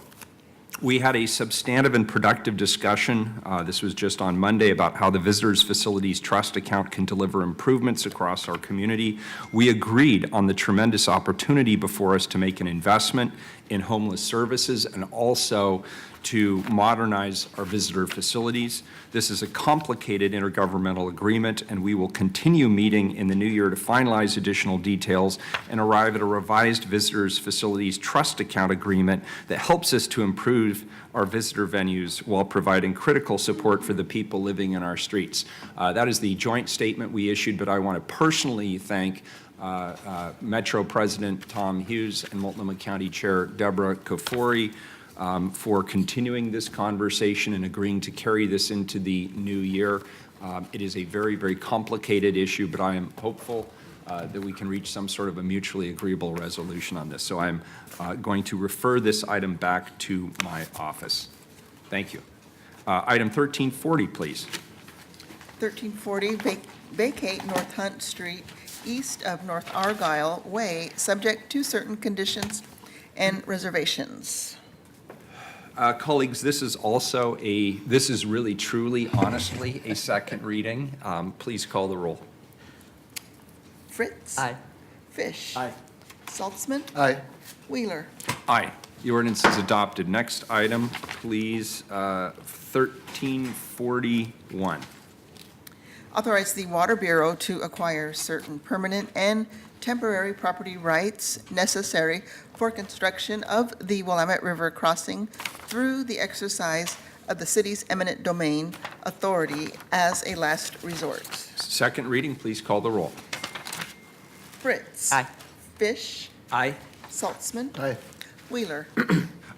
we had a substantive and productive discussion, this was just on Monday, about how the Visitors Facilities Trust account can deliver improvements across our community. We agreed on the tremendous opportunity before us to make an investment in homeless services and also to modernize our visitor facilities. This is a complicated intergovernmental agreement, and we will continue meeting in the new year to finalize additional details and arrive at a revised Visitors Facilities Trust account agreement that helps us to improve our visitor venues while providing critical support for the people living in our streets. That is the joint statement we issued, but I want to personally thank Metro President Tom Hughes and Multnomah County Chair Deborah Kafoury for continuing this conversation and agreeing to carry this into the new year. It is a very, very complicated issue, but I am hopeful that we can reach some sort of a mutually agreeable resolution on this. So I'm going to refer this item back to my office. Thank you. Item 1340, please. 1340, vacate North Hunt Street east of North Argyle Way, subject to certain conditions and reservations. Colleagues, this is also this is really, truly, honestly, a second reading. Please call the roll. Fritz. Aye. Fish. Aye. Saltzman. Aye. Wheeler. Aye. The ordinance is adopted. Next item, please, 1341. Authorize the Water Bureau to acquire certain permanent and temporary property rights necessary for construction of the Willamette River crossing through the exercise of the city's eminent domain authority as a last resort. Second reading, please call the roll. Fritz. Aye. Fish. Aye. Saltzman. Aye. Wheeler.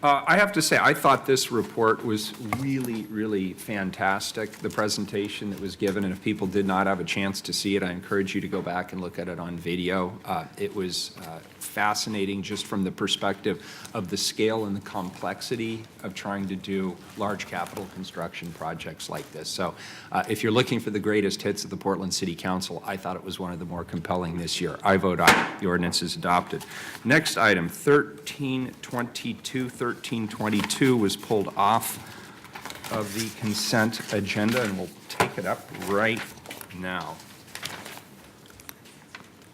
I have to say, I thought this report was really, really fantastic, the presentation that was given, and if people did not have a chance to see it, I encourage you to go back and look at it on video. It was fascinating just from the perspective of the scale and the complexity of trying to do large capital construction projects like this. So if you're looking for the greatest hits of the Portland City Council, I thought it was one of the more compelling this year. I vote aye. The ordinance is adopted. Next item, 1322 was pulled off of the consent agenda, and we'll take it up right now.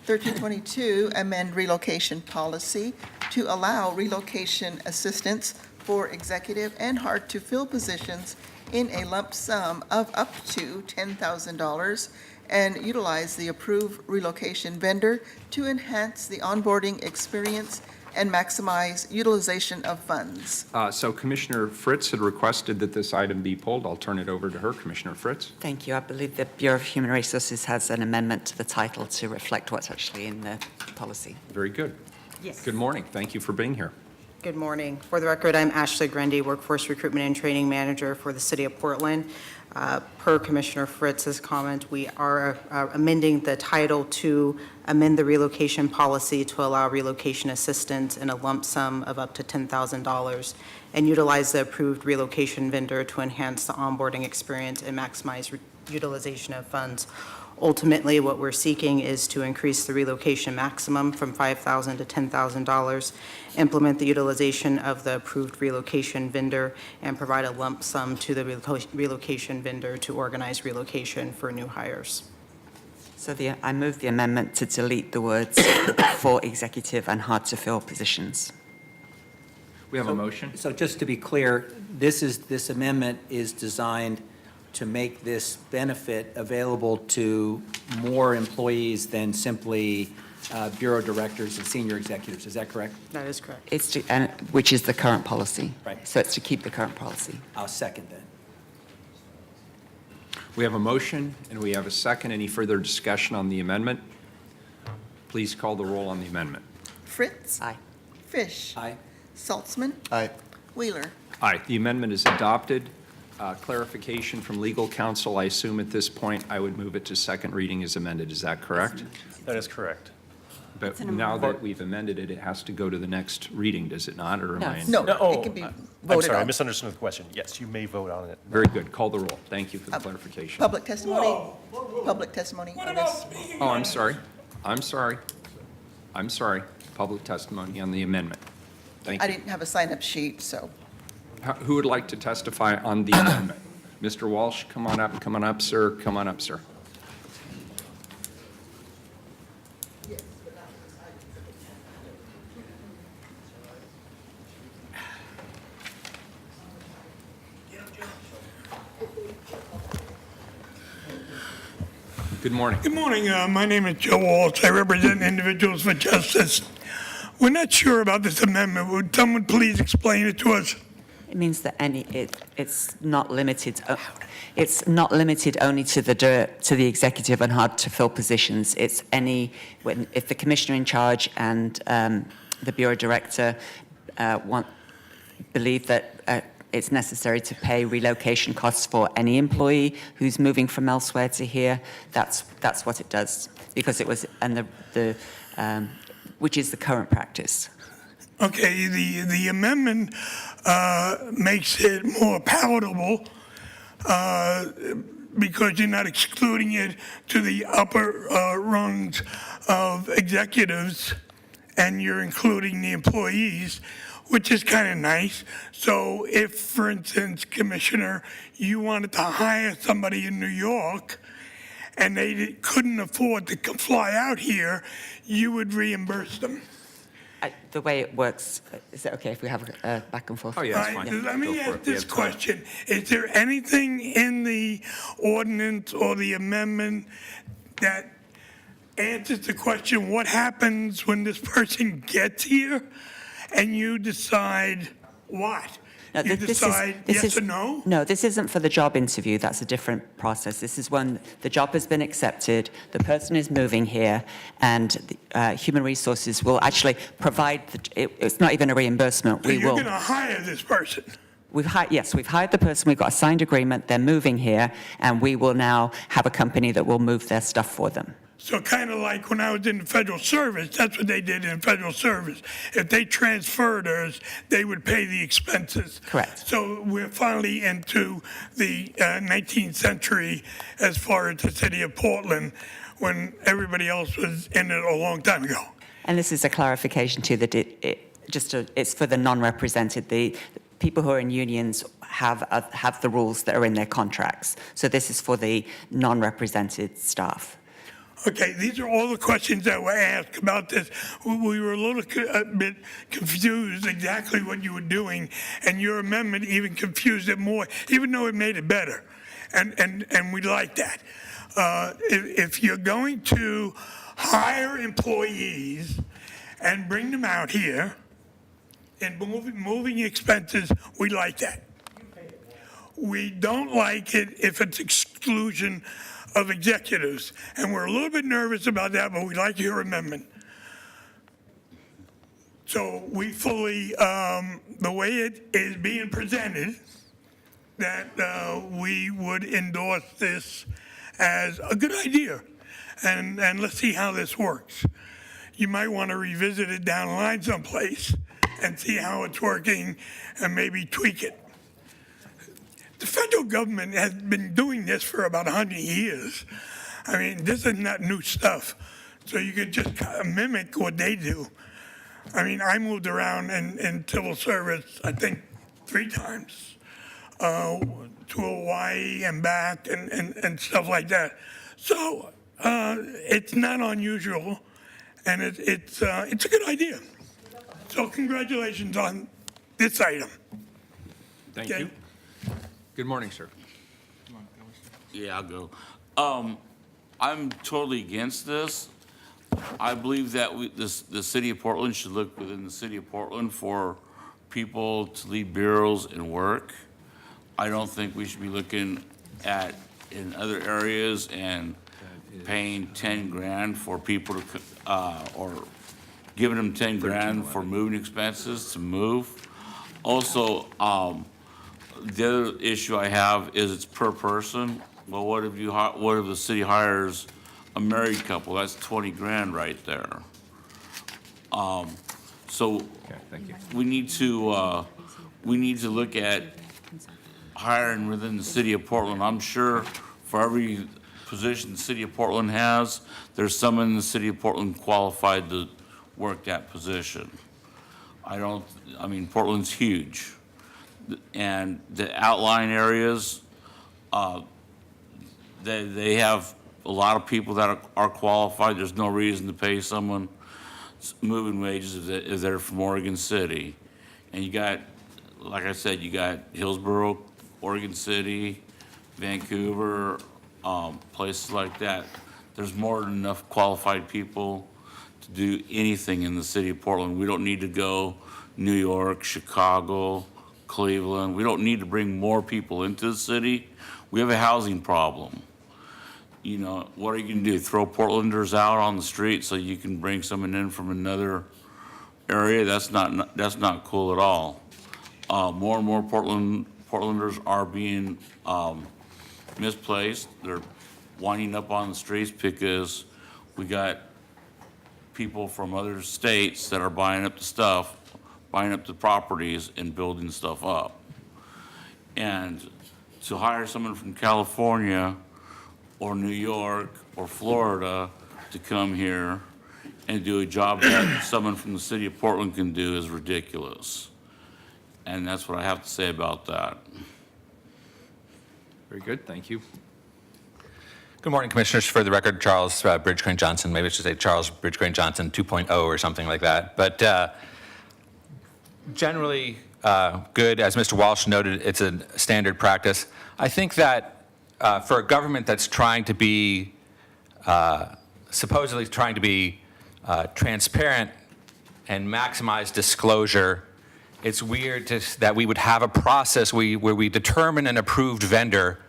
1322, amend relocation policy to allow relocation assistance for executive and hard-to-fill positions in a lump sum of up to $10,000 and utilize the approved relocation vendor to enhance the onboarding experience and maximize utilization of funds. So Commissioner Fritz had requested that this item be pulled. I'll turn it over to her. Commissioner Fritz. Thank you. I believe the Bureau of Human Resources has an amendment to the title to reflect what's actually in the policy. Very good. Yes. Good morning. Thank you for being here. Good morning. For the record, I'm Ashley Grundy, Workforce Recruitment and Training Manager for the City of Portland. Per Commissioner Fritz's comment, we are amending the title to amend the relocation policy to allow relocation assistance in a lump sum of up to $10,000 and utilize the approved relocation vendor to enhance the onboarding experience and maximize utilization of funds. Ultimately, what we're seeking is to increase the relocation maximum from $5,000 to $10,000, implement the utilization of the approved relocation vendor, and provide a lump sum to the relocation vendor to organize relocation for new hires. So I move the amendment to delete the words for executive and hard-to-fill positions. We have a motion? So just to be clear, this amendment is designed to make this benefit available to more employees than simply bureau directors and senior executives. Is that correct? That is correct. It's to, and, which is the current policy. Right. So it's to keep the current policy. I'll second that. We have a motion and we have a second. Any further discussion on the amendment? Please call the roll on the amendment. Fritz. Aye. Fish. Aye. Saltzman. Aye. Wheeler. Aye. The amendment is adopted. Clarification from legal counsel, I assume at this point I would move it to second reading as amended. Is that correct? That is correct. But now that we've amended it, it has to go to the next reading, does it not? Or am I? No, Oh, it can be I'm voted sorry, I on. misunderstood the question. Yes, you may vote on it. Very good. Call the roll. Thank you for the clarification. Public testimony? Public testimony on this? Oh, I'm sorry. I'm sorry. I'm sorry. Public testimony on the amendment. Thank I you. didn't have a sign-up sheet, so. Who would like to testify on the amendment? Mr. Walsh, come on up, sir. Come on up, sir. Good morning. Good morning. My name is Joe Walsh. I represent Individuals for Justice. We're not sure about this amendment. Would someone please explain it to us? It means that it's not limited. It's not limited only to the executive and hard-to-fill positions. It's if the commissioner in charge and the bureau director believe that it's necessary to pay relocation costs for any employee who's moving from elsewhere to here. That's what it does, because it was which is the current practice. Okay, the amendment makes it more palatable because you're not excluding it to the upper rungs of executives, and you're including the employees, which is kind of nice. So if, for instance, Commissioner, you wanted to hire somebody in New York and they couldn't afford to fly out here, you would reimburse them. The way it works, is it okay if we have a back and forth? Oh, yeah, it's fine. Let me Go for ask it. We this have time. question. Is there anything in the ordinance or the amendment that answers the question, what happens when this person gets here and you decide what? No, You decide yes or no? No, this isn't for the job interview. That's a different process. This is when the job has been accepted, the person is moving here, and Human Resources will actually provide, it's not even a reimbursement. So you're going to hire this person? We've hired the person, we've got a signed agreement, they're moving here, and we will now have a company that will move their stuff for them. So kind of like when I was in the federal service, that's what they did in federal service. If they transferred us, they would pay the expenses. Correct. So we're finally into the 19th century as far as the city of Portland, when everybody else was in it a long time ago. And this is a clarification too, that it's for the non-represented. The people who are in unions have the rules that are in their contracts. So this is for the non-represented staff. Okay, these are all the questions that were asked about this. We were a bit confused exactly what you were doing, and your amendment even confused it more, even though it made it better. And we like that. If you're going to hire employees and bring them out here and moving expenses, we like that. We don't like it if it's exclusion of executives, and we're a little bit nervous about that, but we like your amendment. So we fully, the way it is being presented, that we would endorse this as a good idea. And let's see how this works. You might want to revisit it down the line someplace and see how it's working and maybe tweak it. The federal government has been doing this for about 100 years. I mean, this is not new stuff. So you could just kind of mimic what they do. I mean, I moved around in civil service, I think, 3 times to Hawaii and back and stuff like that. So it's not unusual, and it's a good idea. So congratulations on this item. Thank you. Good morning, sir. Yeah, I'll go. I'm totally against this. I believe that the city of Portland should look within the city of Portland for people to lead bureaus and work. I don't think we should be looking at in other areas and paying 10 grand for people to, or giving them 10 grand for moving expenses to move. Also, the other issue I have is it's per person. Well, what if the city hires a married couple? That's 20 grand right there. So thank you. we need to look at hiring within the city of Portland. I'm sure for every position the city of Portland has, there's someone in the city of Portland qualified to work that position. I mean, Portland's huge. And the outlying areas, they have a lot of people that are qualified. There's no reason to pay someone moving wages if they're from Oregon City. And you got, like I said, you got Hillsborough, Oregon City, Vancouver, places like that. There's more than enough qualified people to do anything in the city of Portland. We don't need to go New York, Chicago, Cleveland. We don't need to bring more people into the city. We have a housing problem. You know, what are you gonna do? Throw Portlanders out on the street so you can bring someone in from another area? That's not cool at all. More and more Portlanders are being misplaced. They're winding up on the streets because we got people from other states that are buying up the stuff, buying up the properties and building stuff up. And to hire someone from California or New York or Florida to come here and do a job that someone from the city of Portland can do is ridiculous. And that's what I have to say about that. Very good, thank you. Good morning, Commissioners. For the record, Charles Bridge Crane Johnson. Maybe I should say Charles Bridge Crane Johnson 2.0 or something like that. But generally good. As Mr. Walsh noted, it's a standard practice. I think that for a government that's trying to be, supposedly trying to be transparent and maximize disclosure, it's weird that we would have a process where we determine an approved vendor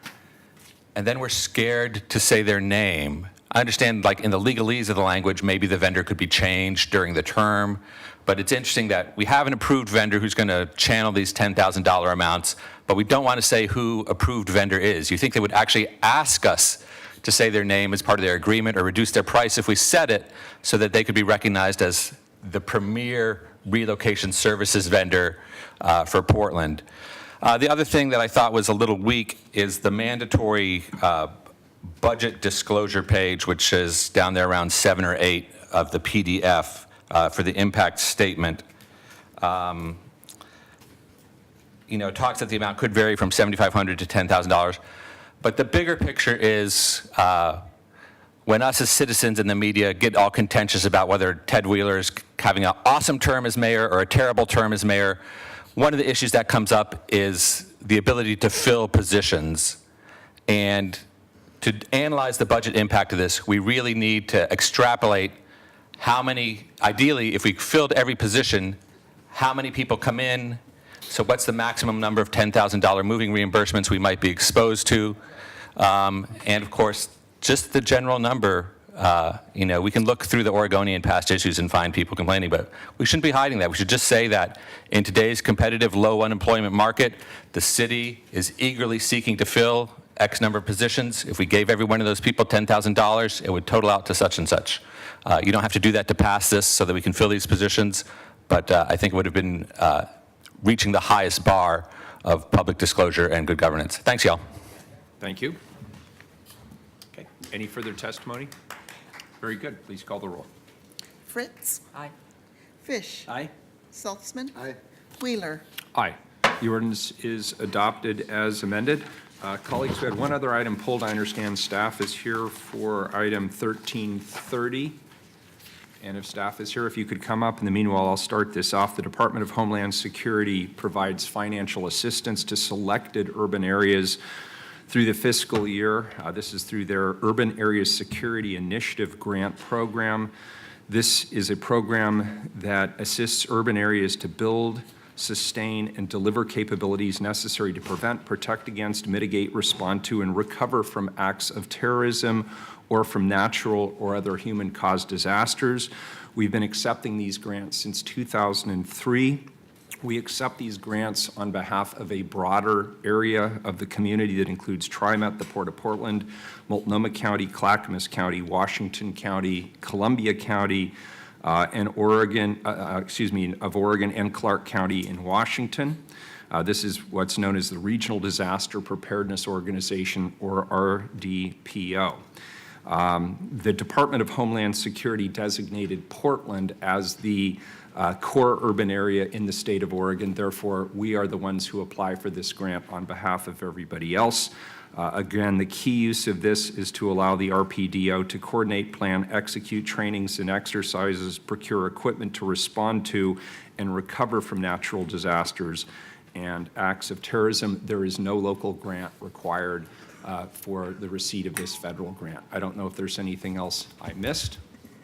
and then we're scared to say their name. I understand, like, in the legalese of the language, maybe the vendor could be changed during the term, but it's interesting that we have an approved vendor who's going to channel these $10,000 amounts, but we don't want to say who approved vendor is. You think they would actually ask us to say their name as part of their agreement or reduce their price if we said it so that they could be recognized as the premier relocation services vendor for Portland. The other thing that I thought was a little weak is the mandatory budget disclosure page, which is down there around 7 or 8 of the PDF for the impact statement. You know, it talks that the amount could vary from $7,500 to $10,000. But the bigger picture is when us as citizens in the media get all contentious about whether Ted Wheeler is having an awesome term as mayor or a terrible term as mayor, one of the issues that comes up is the ability to fill positions. And to analyze the budget impact of this, we really need to extrapolate how many, ideally, if we filled every position, how many people come in, so what's the maximum number of $10,000 moving reimbursements we might be exposed to, and of course, just the general number We can look through the Oregonian past issues and find people complaining, but we shouldn't be hiding that. We should just say that in today's competitive, low unemployment market, the city is eagerly seeking to fill X number of positions. If we gave every one of those people $10,000, it would total out to such and such. You don't have to do that to pass this so that we can fill these positions, but I think it would have been reaching the highest bar of public disclosure and good governance. Thanks, y'all. Thank you. Okay, any further testimony? Very good. Please call the roll. Fritz. Aye. Fish. Aye. Saltzman. Aye. Wheeler. Aye. The ordinance is adopted as amended. Colleagues, we had one other item pulled. I understand staff is here for item 1330. And if staff is here, if you could come up. In the meanwhile, I'll start this off. The Department of Homeland Security provides financial assistance to selected urban areas through the fiscal year. This is through their Urban Areas Security Initiative grant program. This is a program that assists urban areas to build, sustain, and deliver capabilities necessary to prevent, protect against, mitigate, respond to, and recover from acts of terrorism or from natural or other human-caused disasters. We've been accepting these grants since 2003. We accept these grants on behalf of a broader area of the community that includes TriMet, the Port of Portland, Multnomah County, Clackamas County, Washington County, Columbia County, and Oregon and Clark County in Washington. This is what's known as the Regional Disaster Preparedness Organization, or RDPO. The Department of Homeland Security designated Portland as the core urban area in the state of Oregon. Therefore, we are the ones who apply for this grant on behalf of everybody else. Again, the key use of this is to allow the RPDO to coordinate, plan, execute trainings and exercises, procure equipment to respond to and recover from natural disasters and acts of terrorism. There is no local grant required for the receipt of this federal grant. I don't know if there's anything else I missed.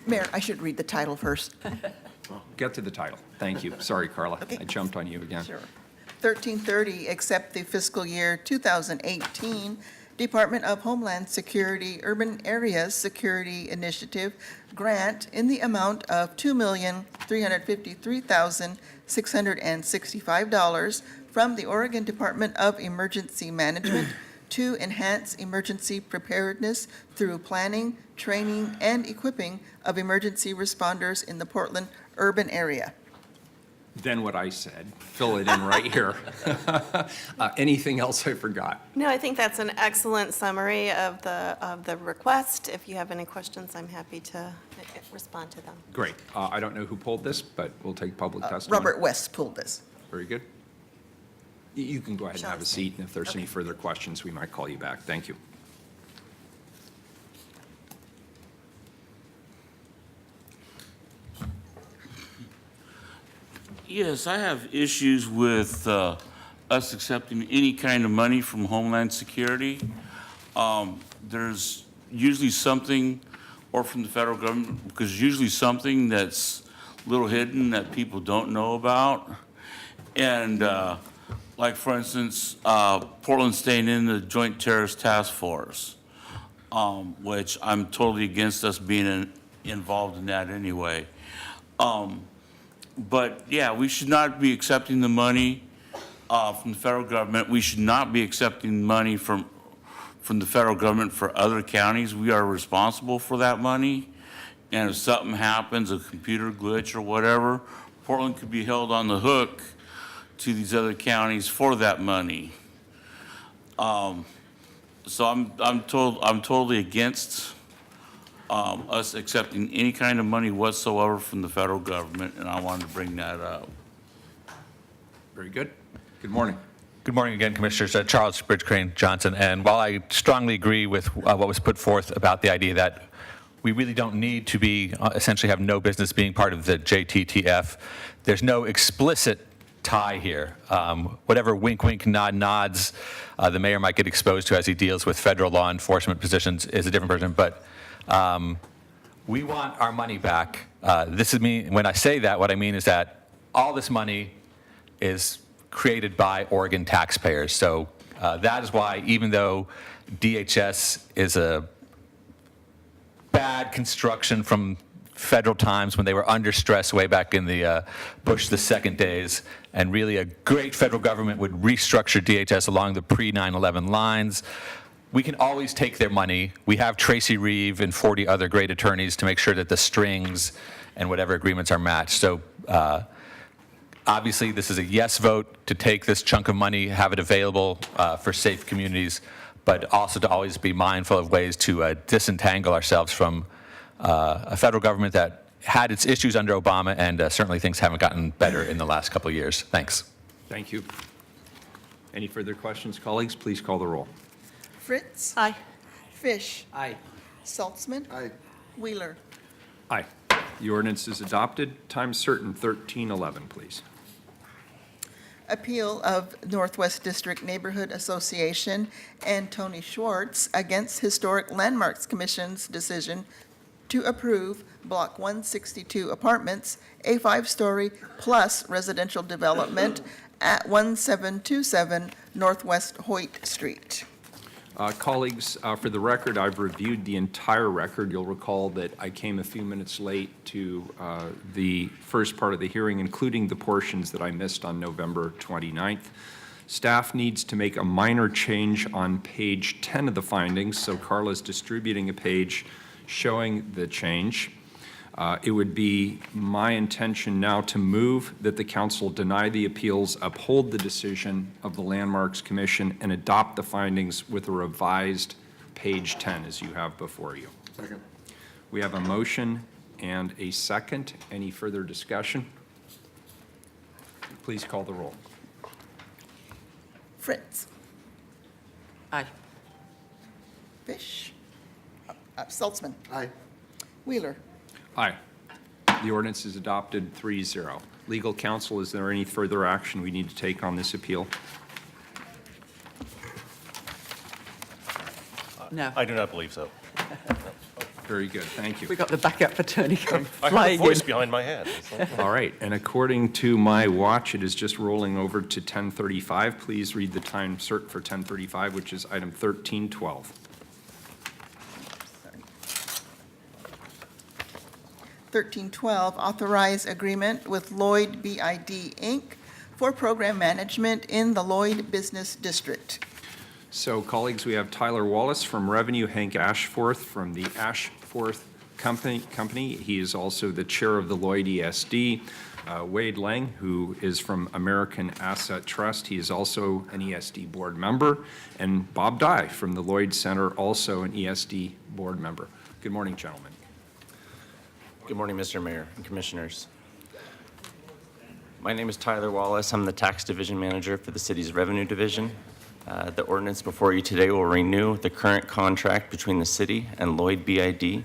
Mayor, I should read the title first. Get to the title. Thank you. Sorry, Carla. Okay. I jumped on you again. Sure. 1330, accept the fiscal year 2018 Department of Homeland Security Urban Areas Security Initiative grant in the amount of $2,353,665 from the Oregon Department of Emergency Management to enhance emergency preparedness through planning, training, and equipping of emergency responders in the Portland urban area. Then what I said, fill it in right here. Anything else I forgot? No, I think that's an excellent summary of the request. If you have any questions, I'm happy to respond to them. Great. I don't know who pulled this, but we'll take public testimony. Robert West pulled this. Very good. You can go ahead and have a seat, and if there's any further questions, we might call you back. Thank you. Yes, I have issues with us accepting any kind of money from Homeland Security. There's usually something, or from the federal government, because usually something that's a little hidden that people don't know about. And like, for instance, Portland staying in the Joint Terrorist Task Force, which I'm totally against us being involved in that anyway. But yeah, we should not be accepting the money from the federal government. We should not be accepting money from the federal government for other counties. We are responsible for that money. And if something happens, a computer glitch or whatever, Portland could be held on the hook to these other counties for that money. So I'm totally against us accepting any kind of money whatsoever from the federal government, and I wanted to bring that up. Very good. Good morning. Good morning again, Commissioners. Charles Bridge Crane Johnson. And while I strongly agree with what was put forth about the idea that we really don't need to be, essentially have no business being part of the JTTF, there's no explicit tie here. Whatever wink, wink, nod, nods the mayor might get exposed to as he deals with federal law enforcement positions is a different person. But we want our money back. This is me. When I say that, what I mean is that all this money is created by Oregon taxpayers. So that is why, even though DHS is a bad construction from federal times when they were under stress way back in the Bush the second days, and really a great federal government would restructure DHS along the pre-9/11 lines. We can always take their money. We have Tracy Reeve and 40 other great attorneys to make sure that the strings and whatever agreements are matched. So obviously, this is a yes vote to take this chunk of money, have it available for safe communities, but also to always be mindful of ways to disentangle ourselves from a federal government that had its issues under Obama, and certainly things haven't gotten better in the last couple of years. Thanks. Thank you. Any further questions, colleagues? Please call the roll. Fritz. Aye. Fish. Aye. Saltzman. Aye. Wheeler. Aye. The ordinance is adopted. Time certain 1311, please. Appeal of Northwest District Neighborhood Association and Tony Schwartz against Historic Landmarks Commission's decision to approve Block 162 Apartments, a 5-story plus residential development at 1727 Northwest Hoyt Street. Colleagues, for the record, I've reviewed the entire record. You'll recall that I came a few minutes late to the first part of the hearing, including the portions that I missed on November 29th. Staff needs to make a minor change on page 10 of the findings, so Carla's distributing a page showing the change. It would be my intention now to move that the council deny the appeals, uphold the decision of the Landmarks Commission, and adopt the findings with a revised page 10 as you have before you. Second. We have a motion and a second. Any further discussion? Please call the roll. Fritz. Aye. Fish. Saltzman. Aye. Wheeler. Aye. The ordinance is adopted 3-0. Legal counsel, is there any further action we need to take on this appeal? No. I do not believe so. Very good, thank you. We got the backup attorney come I heard a flying voice in. behind my head. It's like, All right, and according to my watch, it is just rolling over to 10:35. Please read the time cert for 10:35, which is item 1312. 1312, authorize agreement with Lloyd BID, Inc. for program management in the Lloyd Business District. So colleagues, we have Tyler Wallace from Revenue, Hank Ashforth from the Ashforth Company. He is also the chair of the Lloyd ESD. Wade Lang, who is from American Asset Trust. He is also an ESD board member. And Bob Dye from the Lloyd Center, also an ESD board member. Good morning, gentlemen. Good morning, Mr. Mayor and Commissioners. My name is Tyler Wallace. I'm the Tax Division Manager for the city's Revenue Division. The ordinance before you today will renew the current contract between the city and Lloyd BID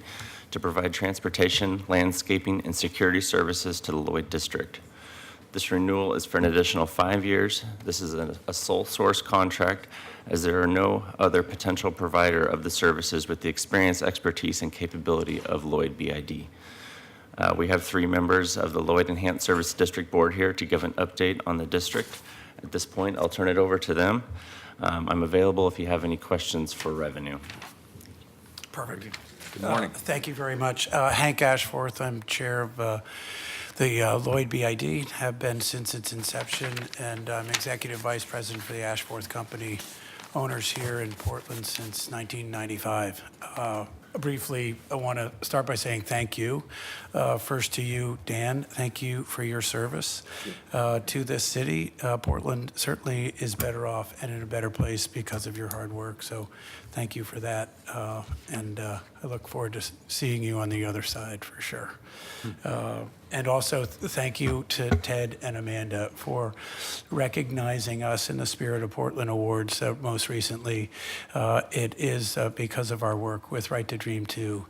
to provide transportation, landscaping, and security services to the Lloyd District. This renewal is for an additional 5 years. This is a sole source contract, as there are no other potential provider of the services with the experience, expertise, and capability of Lloyd BID. We have 3 members of the Lloyd Enhanced Service District Board here to give an update on the district. At this point, I'll turn it over to them. I'm available if you have any questions for Revenue. Perfect. Good morning. Thank you very much. Hank Ashforth, I'm chair of the Lloyd BID, have been since its inception, and I'm executive vice president for the Ashforth Company, owners here in Portland since 1995. Briefly, I want to start by saying thank you. First to you, Dan, thank you for your service to this city. Portland certainly is better off and in a better place because of your hard work, so thank you for that. And I look forward to seeing you on the other side for sure. And also thank you to Ted and Amanda for recognizing us in the Spirit of Portland Awards most recently. It is because of our work with Right to Dream 2.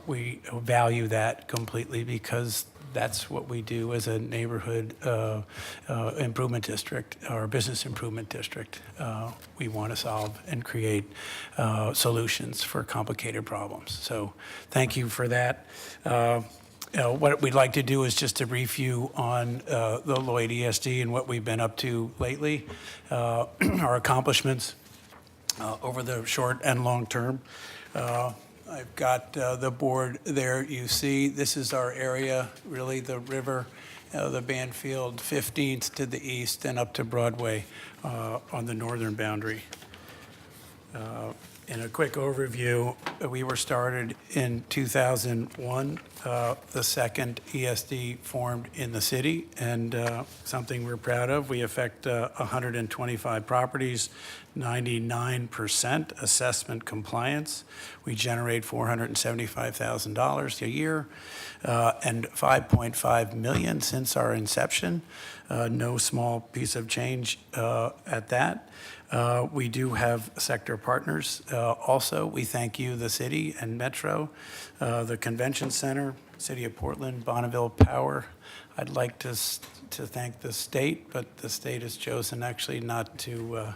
We value that completely because that's what we do as a neighborhood improvement district or business improvement district. We want to solve and create solutions for complicated problems. So thank you for that. What we'd like to do is just to brief you on the Lloyd ESD and what we've been up to lately, our accomplishments over the short and long term. I've got the board there. You see, this is our area, really the river, the Banfield, 15th to the east and up to Broadway on the northern boundary. In a quick overview, we were started in 2001, the second ESD formed in the city, and something we're proud of. We affect 125 properties, 99% assessment compliance. We generate $475,000 a year and $5.5 million since our inception. No small piece of change at that. We do have sector partners. Also, we thank you, the city and Metro, the Convention Center, City of Portland, Bonneville Power. I'd like to thank the state, but the state has chosen actually not to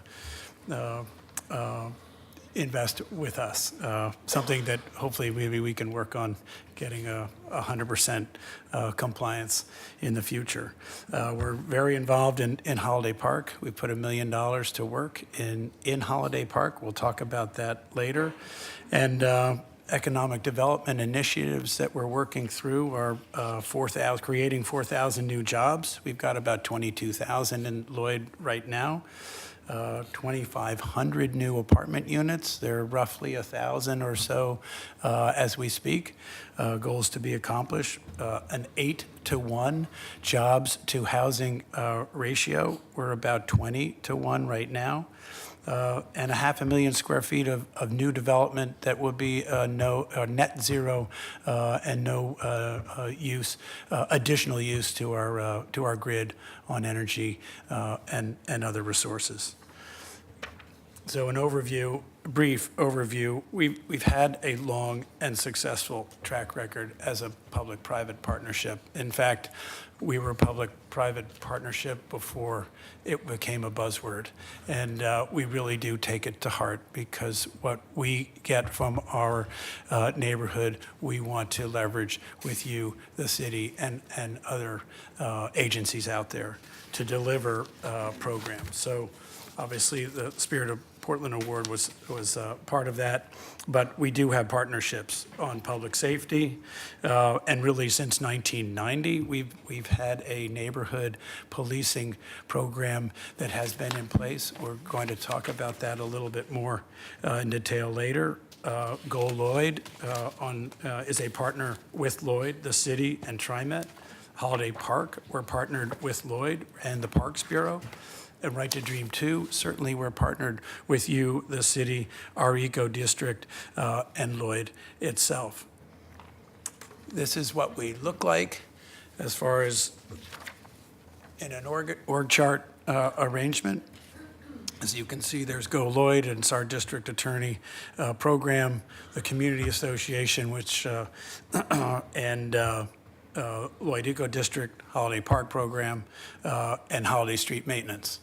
invest with us, something that hopefully maybe we can work on getting 100% compliance in the future. We're very involved in Holiday Park. We put $1 million to work in Holiday Park. We'll talk about that later. And economic development initiatives that we're working through are creating 4,000 new jobs. We've got about 22,000 in Lloyd right now. 2,500 new apartment units. There are roughly 1,000 or so as we speak. Goals to be accomplished. An 8-to-1 jobs to housing ratio. We're about 20-to-1 right now. And 500,000 square feet of new development that will be net zero and no additional use to our grid on energy and other resources. So brief overview, we've had a long and successful track record as a public-private partnership. In fact, we were a public-private partnership before it became a buzzword. And we really do take it to heart, because what we get from our neighborhood, we want to leverage with you, the city, and other agencies out there to deliver programs. So obviously, the Spirit of Portland Award was part of that, but we do have partnerships on public safety, and really since 1990, we've had a neighborhood policing program that has been in place. We're going to talk about that a little bit more in detail later. Go Lloyd is a partner with Lloyd, the city, and TriMet. Holiday Park, we're partnered with Lloyd and the Parks Bureau. And Right to Dream 2, certainly we're partnered with you, the city, our eco district, and Lloyd itself. This is what we look like as far as in an org chart arrangement. As you can see, there's Go Lloyd, and it's our district attorney program, the community association, which and Lloyd Eco District, Holiday Park program, and Holiday Street maintenance.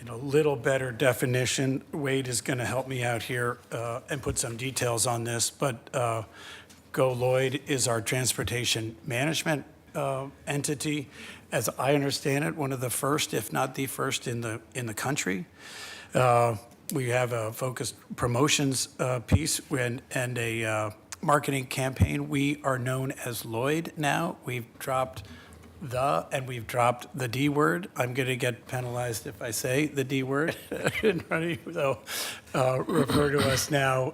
In a little better definition, Wade is going to help me out here and put some details on this, but Go Lloyd is our transportation management entity. As I understand it, one of the first, if not the first in the country. We have a focused promotions piece and a marketing campaign. We are known as Lloyd now. We've dropped and we've dropped the D word. I'm going to get penalized if I say the D word. So refer to us now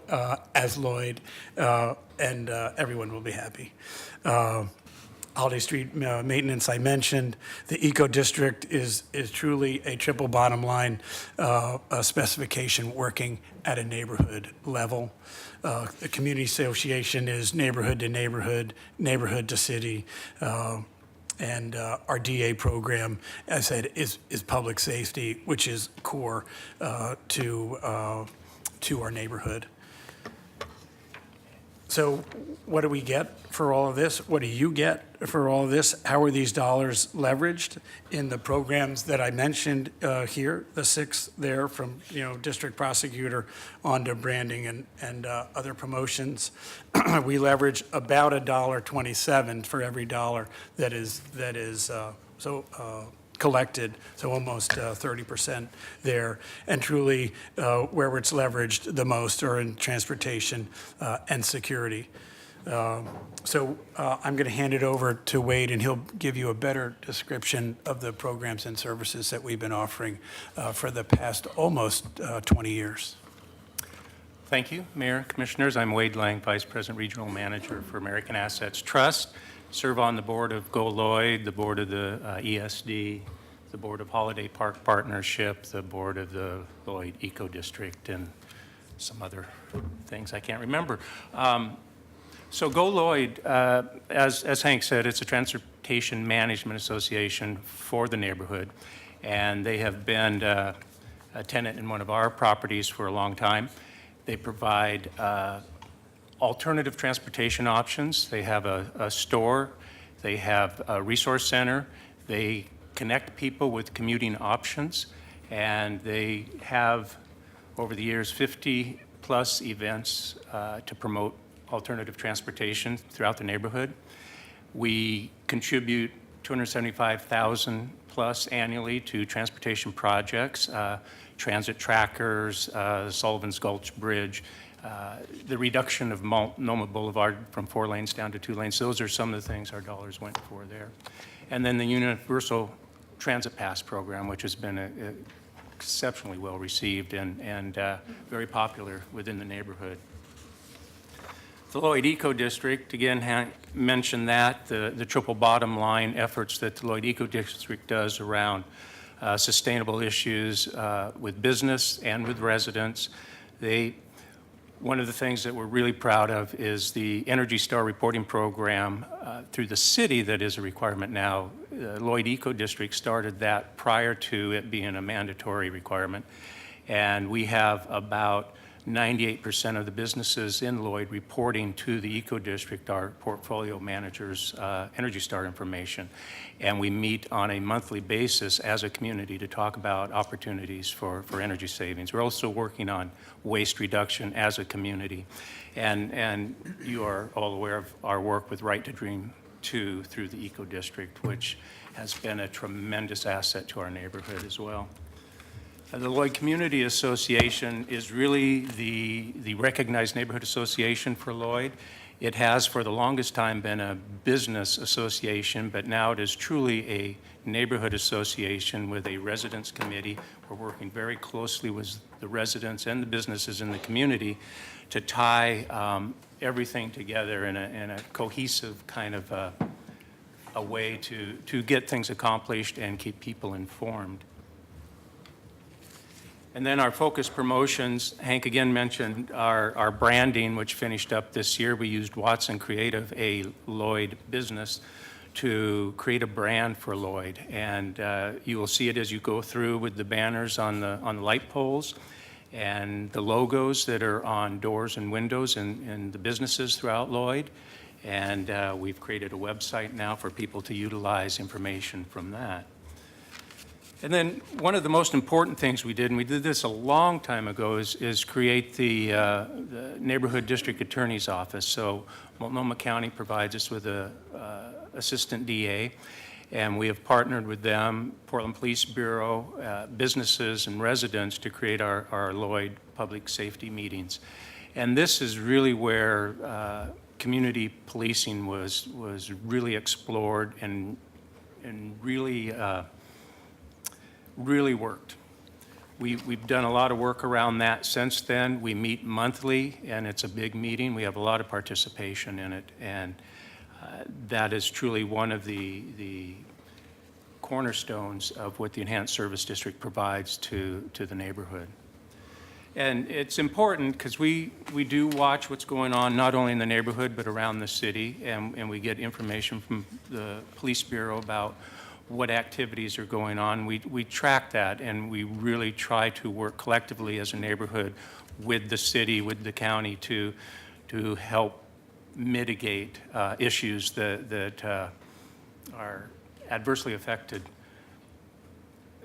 as Lloyd, and everyone will be happy. Holiday Street maintenance, I mentioned. The Eco District is truly a triple bottom line specification working at a neighborhood level. The Community Association is neighborhood to neighborhood, neighborhood to city. And our DA program, as I said, is public safety, which is core to our neighborhood. So what do we get for all of this? What do you get for all of this? How are these dollars leveraged in the programs that I mentioned here, the 6 there from district prosecutor on to branding and other promotions? We leverage about $1.27 for every dollar that is collected, so almost 30% there. And truly, where it's leveraged the most are in transportation and security. So I'm going to hand it over to Wade, and he'll give you a better description of the programs and services that we've been offering for the past almost 20 years. Thank you, Mayor, Commissioners. I'm Wade Lang, Vice President Regional Manager for American Assets Trust. Serve on the board of Go Lloyd, the board of the ESD, the board of Holiday Park Partnership, the board of the Lloyd Eco District, and some other things I can't remember. So Go Lloyd, as Hank said, it's a transportation management association for the neighborhood, and they have been a tenant in one of our properties for a long time. They provide alternative transportation options. They have a store. They have a resource center. They connect people with commuting options, and they have, over the years, 50-plus events to promote alternative transportation throughout the neighborhood. We contribute $275,000 plus annually to transportation projects, transit trackers, Sullivan's Gulch Bridge, the reduction of Multnomah Boulevard from 4 lanes down to 2 lanes. Those are some of the things our dollars went for there. And then the Universal Transit Pass program, which has been exceptionally well received and very popular within the neighborhood. The Lloyd Eco District, again, Hank mentioned that, the triple bottom line efforts that the Lloyd Eco District does around sustainable issues with business and with residents. One of the things that we're really proud of is the Energy Star reporting program through the city that is a requirement now. Lloyd Eco District started that prior to it being a mandatory requirement. And we have about 98% of the businesses in Lloyd reporting to the Eco District, our portfolio managers, Energy Star information. And we meet on a monthly basis as a community to talk about opportunities for energy savings. We're also working on waste reduction as a community. And you are all aware of our work with Right to Dream 2 through the Eco District, which has been a tremendous asset to our neighborhood as well. The Lloyd Community Association is really the recognized neighborhood association for Lloyd. It has for the longest time been a business association, but now it is truly a neighborhood association with a residents committee. We're working very closely with the residents and the businesses in the community to tie everything together in a cohesive kind of a way to get things accomplished and keep people informed. And then our focus promotions, Hank again mentioned our branding, which finished up this year. We used Watson Creative, a Lloyd business, to create a brand for Lloyd. And you will see it as you go through with the banners on the light poles and the logos that are on doors and windows in the businesses throughout Lloyd. And we've created a website now for people to utilize information from that. And then one of the most important things we did, and we did this a long time ago, is create the Neighborhood District Attorney's Office. So Multnomah County provides us with an assistant DA, and we have partnered with them, Portland Police Bureau, businesses and residents to create our Lloyd public safety meetings. And this is really where community policing was really explored and really really worked. We've done a lot of work around that since then. We meet monthly, and it's a big meeting. We have a lot of participation in it, and that is truly one of the cornerstones of what the Enhanced Service District provides to the neighborhood. And it's important because we do watch what's going on not only in the neighborhood but around the city, and we get information from the Police Bureau about what activities are going on. We track that, and we really try to work collectively as a neighborhood with the city, with the county to help mitigate issues that are adversely affected.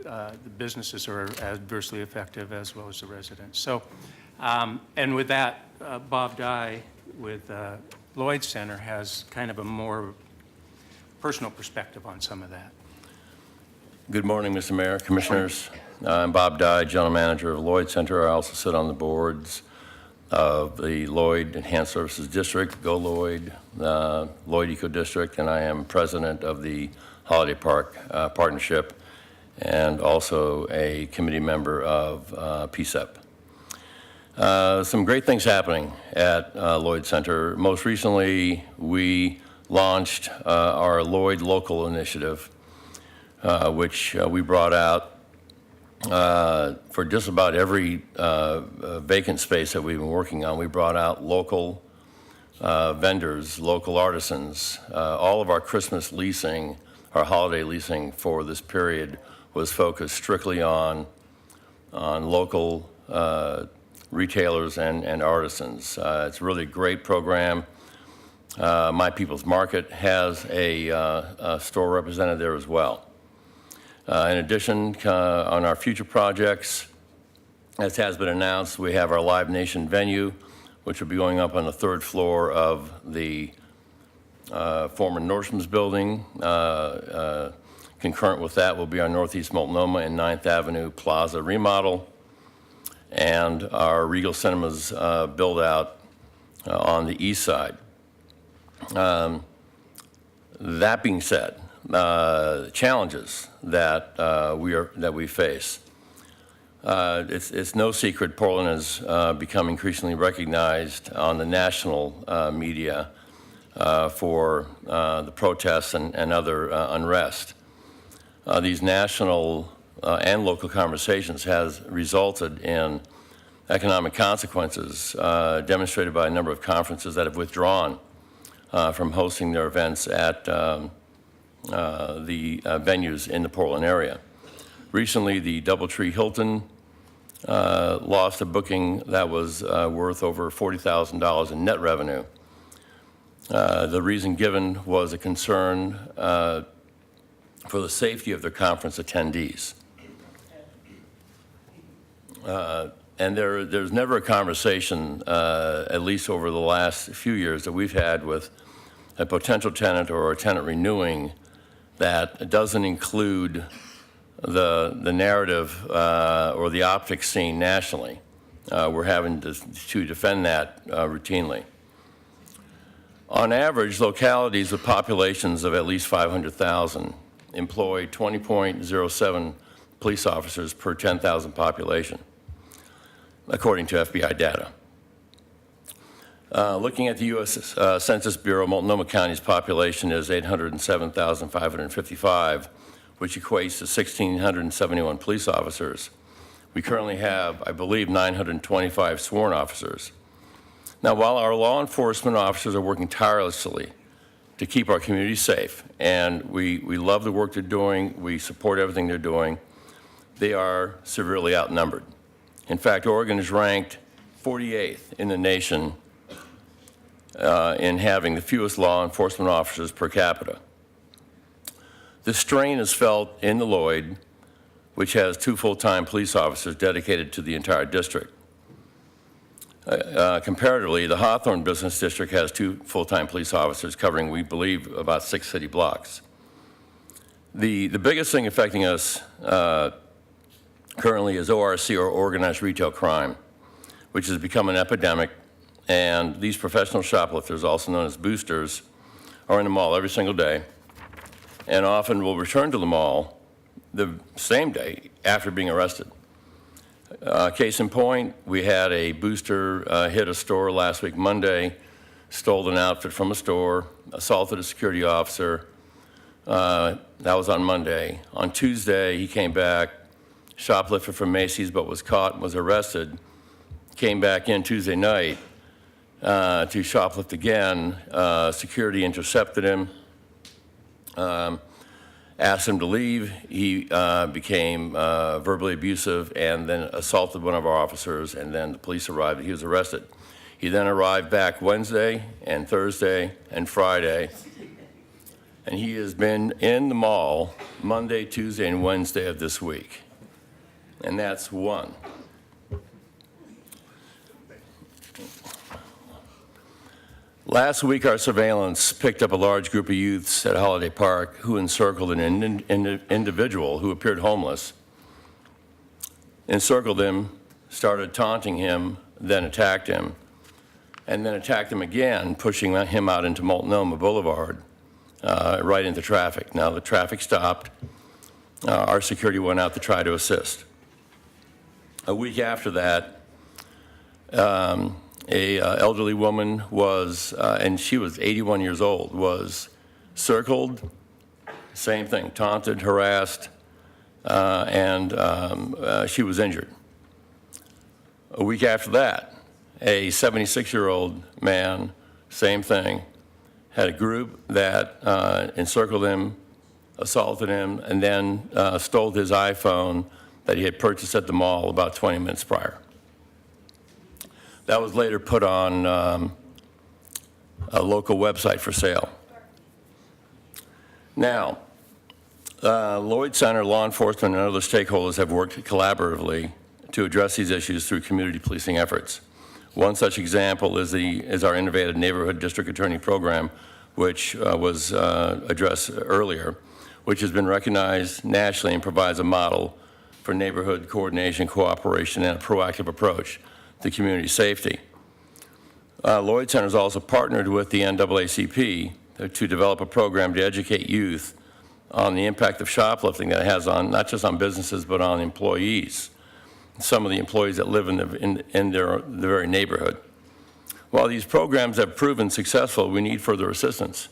The businesses are adversely affected as well as the residents. So, and with that, Bob Dye with Lloyd Center has kind of a more personal perspective on some of that. Good morning, Mr. Mayor, Commissioners. I'm Bob Dye, General Manager of Lloyd Center. I also sit on the boards of the Lloyd Enhanced Services District, Go Lloyd, Lloyd Eco District, and I am President of the Holiday Park Partnership and also a committee member of PSEP. Some great things happening at Lloyd Center. Most recently, we launched our Lloyd Local Initiative, which we brought out for just about every vacant space that we've been working on. We brought out local vendors, local artisans. All of our Christmas leasing, our holiday leasing for this period was focused strictly on local retailers and artisans. It's a really great program. My People's Market has a store represented there as well. In addition, on our future projects, as has been announced, we have our Live Nation venue, which will be going up on the 3rd floor of the former Nordstrom's building. Concurrent with that will be our Northeast Multnomah and 9th Avenue Plaza remodel and our Regal Cinemas build out on the east side. That being said, challenges that we face. It's no secret Portland has become increasingly recognized on the national media for the protests and other unrest. These national and local conversations has resulted in economic consequences demonstrated by a number of conferences that have withdrawn from hosting their events at the venues in the Portland area. Recently, the DoubleTree Hilton lost a booking that was worth over $40,000 in net revenue. The reason given was a concern for the safety of their conference attendees. And there's never a conversation, at least over the last few years, that we've had with a potential tenant or a tenant renewing that doesn't include the narrative or the optics seen nationally. We're having to defend that routinely. On average, localities with populations of at least 500,000 employ 20.07 police officers per 10,000 population, according to FBI data. Looking at the U.S. Census Bureau, Multnomah County's population is 807,555, which equates to 1,671 police officers. We currently have, I believe, 925 sworn officers. Now, while our law enforcement officers are working tirelessly to keep our community safe, and we love the work they're doing, we support everything they're doing, they are severely outnumbered. In fact, Oregon is ranked 48th in the nation in having the fewest law enforcement officers per capita. This strain is felt in the Lloyd, which has 2 full-time police officers dedicated to the entire district. Comparatively, the Hawthorne Business District has 2 full-time police officers covering, we believe, about 6 city blocks. The biggest thing affecting us currently is ORC, or organized retail crime, which has become an epidemic, and these professional shoplifters, also known as boosters, are in the mall every single day and often will return to the mall the same day after being arrested. Case in point, we had a booster hit a store last week Monday, stole an outfit from a store, assaulted a security officer. That was on Monday. On Tuesday, he came back, shoplifted from Macy's, but was caught and was arrested. Came back in Tuesday night to shoplift again. Security intercepted him, asked him to leave. He became verbally abusive and then assaulted one of our officers, and then the police arrived. He was arrested. He then arrived back Wednesday and Thursday and Friday, and he has been in the mall Monday, Tuesday, and Wednesday of this week. And that's one. Last week, our surveillance picked up a large group of youths at Holiday Park who encircled an individual who appeared homeless, encircled him, started taunting him, then attacked him, and then attacked him again, pushing him out into Multnomah Boulevard, right into traffic. Now, the traffic stopped. Our security went out to try to assist. A week after that, a elderly woman was, and she was 81 years old, was circled, same thing, taunted, harassed, and she was injured. A week after that, a 76-year-old man, same thing, had a group that encircled him, assaulted him, and then stole his iPhone that he had purchased at the mall about 20 minutes prior. That was later put on a local website for sale. Now, Lloyd Center, law enforcement, and other stakeholders have worked collaboratively to address these issues through community policing efforts. One such example is our innovative neighborhood district attorney program, which was addressed earlier, which has been recognized nationally and provides a model for neighborhood coordination, cooperation, and a proactive approach to community safety. Lloyd Center has also partnered with the NAACP to develop a program to educate youth on the impact of shoplifting that it has on not just on businesses but on employees, some of the employees that live in their very neighborhood. While these programs have proven successful, we need further assistance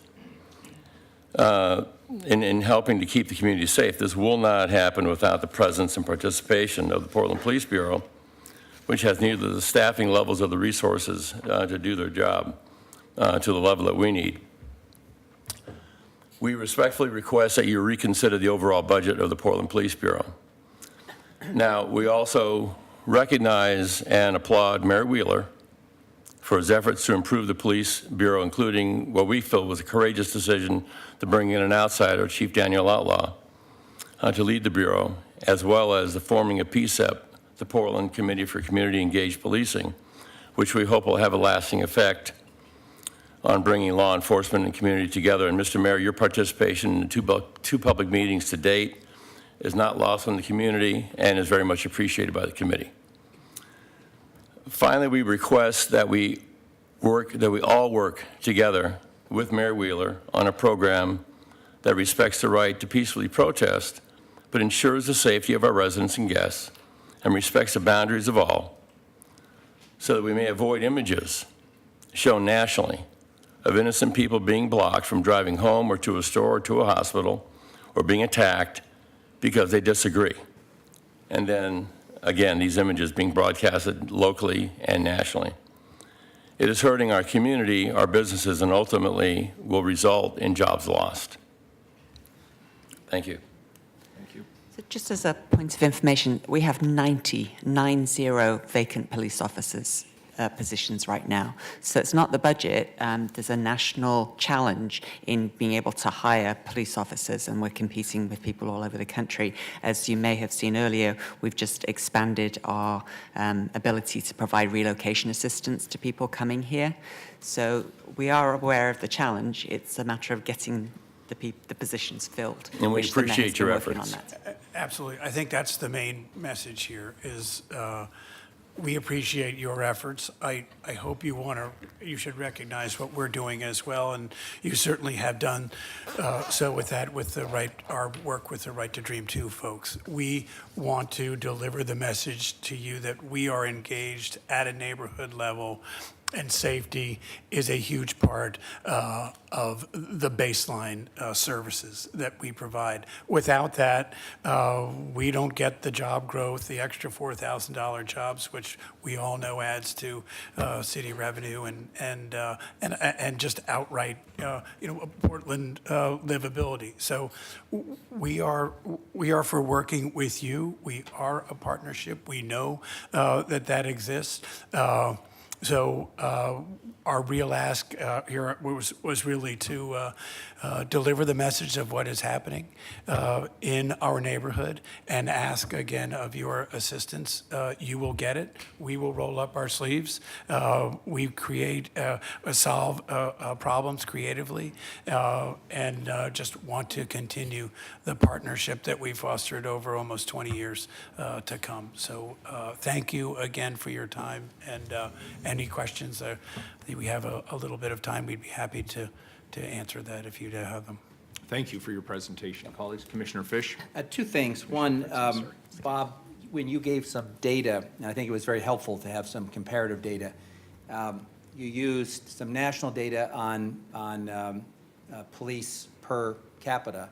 in helping to keep the community safe. This will not happen without the presence and participation of the Portland Police Bureau, which has neither the staffing levels or the resources to do their job to the level that we need. We respectfully request that you reconsider the overall budget of the Portland Police Bureau. Now, we also recognize and applaud Mayor Wheeler for his efforts to improve the police bureau, including what we feel was a courageous decision to bring in an outsider, Chief Daniel Outlaw, to lead the bureau, as well as the forming of PCEP, the Portland Committee for Community Engaged Policing, which we hope will have a lasting effect on bringing law enforcement and community together. And Mr. Mayor, your participation in the two public meetings to date is not lost on the community and is very much appreciated by the committee. Finally, we request that we all work together with Mayor Wheeler on a program that respects the right to peacefully protest, but ensures the safety of our residents and guests and respects the boundaries of all, so that we may avoid images shown nationally of innocent people being blocked from driving home or to a store or to a hospital or being attacked because they disagree. And then, again, these images being broadcasted locally and nationally. It is hurting our community, our businesses, and ultimately will result in jobs lost. Thank you. So just as a point of information, we have 90 vacant police officers positions right now. So it's not the budget. There's a national challenge in being able to hire police officers, and we're competing with people all over the country. As you may have seen earlier, we've just expanded our ability to provide relocation assistance to people coming here. So we are aware of the challenge. It's a matter of getting the positions filled. And we which the mayor's appreciate your been working efforts. on that. Absolutely. I think that's the main message here is we appreciate your efforts. I hope you should recognize what we're doing as well, and you certainly have done so with that, with our work with the Right to Dream 2 folks. We want to deliver the message to you that we are engaged at a neighborhood level, and safety is a huge part of the baseline services that we provide. Without that, we don't get the job growth, the extra $4,000 jobs, which we all know adds to city revenue and just outright, Portland livability. So we are for working with you. We are a partnership. We know that exists. So our real ask here was really to deliver the message of what is happening in our neighborhood and ask again of your assistance. You will get it. We will roll up our sleeves. We create, solve problems creatively, and just want to continue the partnership that we fostered over almost 20 years to come. So thank you again for your time, and any questions, we have a little bit of time. We'd be happy to answer that if you have them. Thank you for your presentation, colleagues. Commissioner Fish? Two things. One, Bob, when you gave some data, and I think it was very helpful to have some comparative data, you used some national data on police per capita,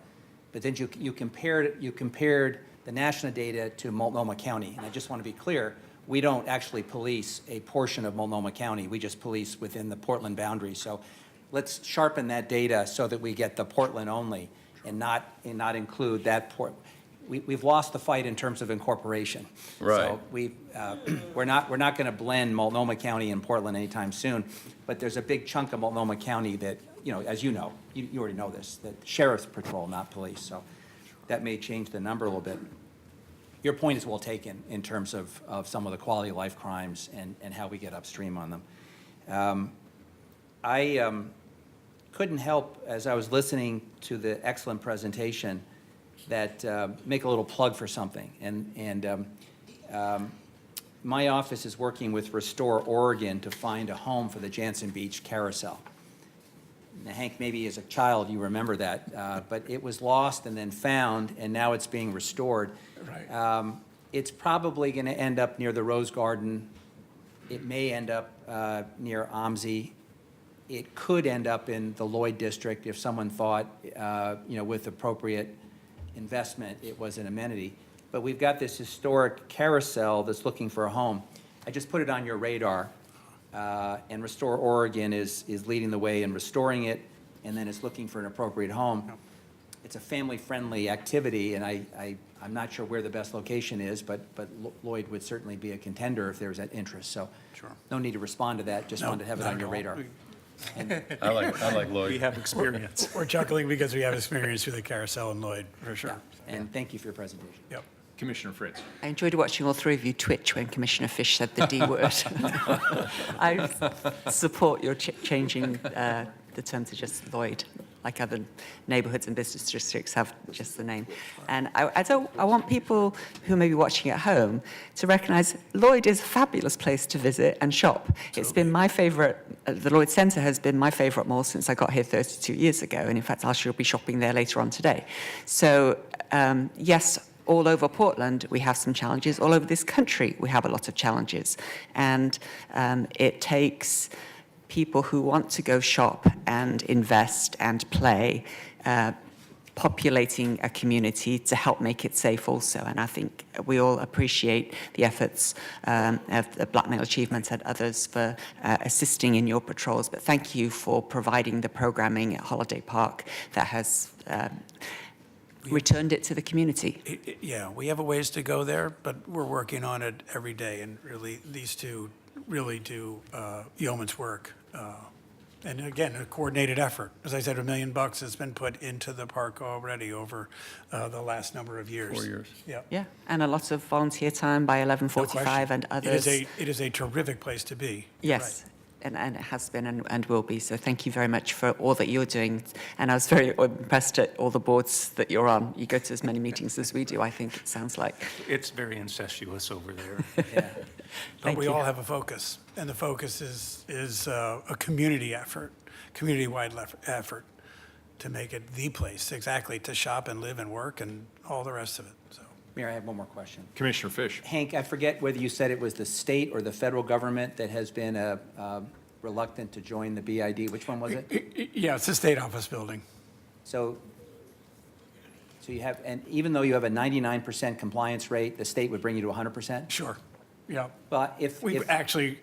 but then you compared the national data to Multnomah County. And I just want to be clear, we don't actually police a portion of Multnomah County. We just police within the Portland boundary. So let's sharpen that data so that we get the Portland only and not include that port. We've lost the fight in terms of incorporation. Right. So we're not going to blend Multnomah County and Portland anytime soon. But there's a big chunk of Multnomah County that, as you know, you already know this, that sheriff's patrol, not police. So that may change the number a little bit. Your point is well taken in terms of some of the quality of life crimes and how we get upstream on them. I couldn't help, as I was listening to the excellent presentation, that make a little plug for something. And my office is working with Restore Oregon to find a home for the Jansen Beach Carousel. Now, Hank, maybe as a child you remember that, but it was lost and then found, and now it's being restored. Right. It's probably going to end up near the Rose Garden. It may end up near OMSI. It could end up in the Lloyd District if someone thought, with appropriate investment, it was an amenity. But we've got this historic carousel that's looking for a home. I just put it on your radar. And Restore Oregon is leading the way in restoring it, and then is looking for an appropriate home. It's a family-friendly activity, and I'm not sure where the best location is, but Lloyd would certainly be a contender if there was that interest. So Sure. no need to respond to that, just wanted to have it not on at your all. radar. I like Lloyd. We have experience. We're chuckling because we have experience with the carousel and Lloyd, for sure. And thank you for your presentation. Yep. Commissioner Fritz? I enjoyed watching all three of you twitch when Commissioner Fish said the D word. I support your changing the term to just Lloyd, like other neighborhoods and business districts have just the name. And I want people who may be watching at home to recognize Lloyd is a fabulous place to visit and shop. It's been my favorite, the Lloyd Center has been my favorite mall since I got here 32 years ago. And in fact, I shall be shopping there later on today. So yes, all over Portland, we have some challenges. All over this country, we have a lot of challenges. And it takes people who want to go shop and invest and play, populating a community to help make it safe also. And I think we all appreciate the efforts of the Black Male Achievement and others for assisting in your patrols. But thank you for providing the programming at Holiday Park that has returned it to the community. Yeah, we have a ways to go there, but we're working on it every day, and really, these two really do yeoman's work. And again, a coordinated effort. As I said, $1 million has been put into the park already over the last number of years. 4 years. Yeah. Yeah, and a lot of volunteer time by No 11:45 question. and others. It is a terrific place to be. You're Yes, and it has been and will be. So thank you very much for all that you're doing. And I was very impressed at all the boards that you're on. You go to as many meetings as we do, I think it sounds like. It's very incestuous over there. But Thank we you. all have a focus, and the focus is a community effort, community-wide effort to make it the place, exactly, to shop and live and work and all the rest of it, so. Mayor, I have one more question. Commissioner Fish? Hank, I forget whether you said it was the state or the federal government that has been reluctant to join the BID. Which one was it? Yeah, it's a state office building. So you have, and even though you have a 99% compliance rate, the state would bring you to 100%? Sure. Yeah. Well, if, We've if, actually,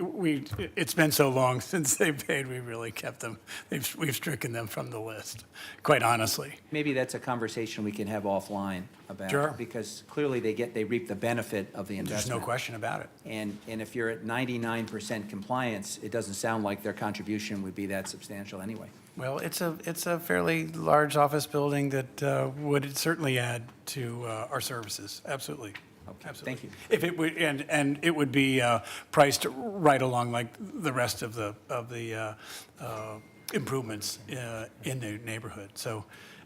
it's been so long since they paid, we really kept them, we've stricken them from the list, quite honestly. maybe that's a conversation we can have offline about. Sure. Because clearly they reap the benefit of the investment. There's no question about it. And if you're at 99% compliance, it doesn't sound like their contribution would be that substantial anyway. Well, it's a fairly large office building that would certainly add to our services, absolutely. Okay, Absolutely. thank you. If it would, and it would be priced right along like the rest of the improvements in the neighborhood. So,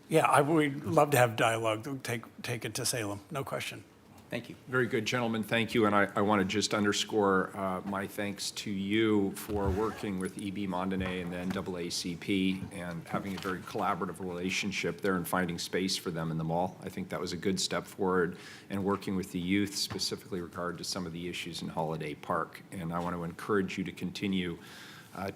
yeah, I would love to have dialogue, take it to Salem, no question. Thank you. Very good, gentlemen, thank you. And I want to just underscore my thanks to you for working with E.B. Mondonay and the NAACP and having a very collaborative relationship there and finding space for them in the mall. I think that was a good step forward, and working with the youth specifically regard to some of the issues in Holiday Park. And I want to encourage you to continue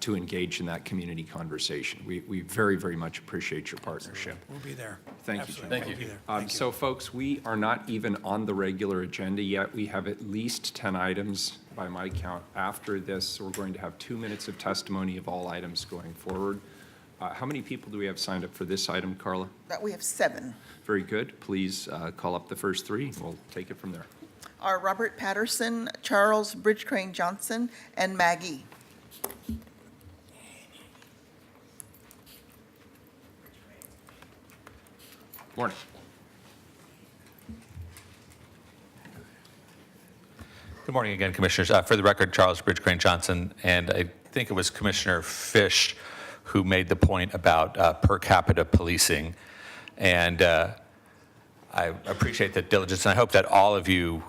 to engage in that community conversation. We very, very much appreciate your partnership. We'll be there. Thank you, Absolutely. Jim. We'll be there. Thank you. So, folks, we are not even on the regular agenda yet. We have at least 10 items by my count. After this, we're going to have 2 minutes of testimony of all items going forward. How many people do we have signed up for this item, Carla? That we have 7. Very good. Please call up the first 3. We'll take it from there. Are Robert Patterson, Charles Bridgecrane Johnson, and Maggie. Morning. Good morning again, Commissioners. For the record, Charles Bridgecrane Johnson, and I think it was Commissioner Fish who made the point about per capita policing. And I appreciate the diligence, and I hope that all of you,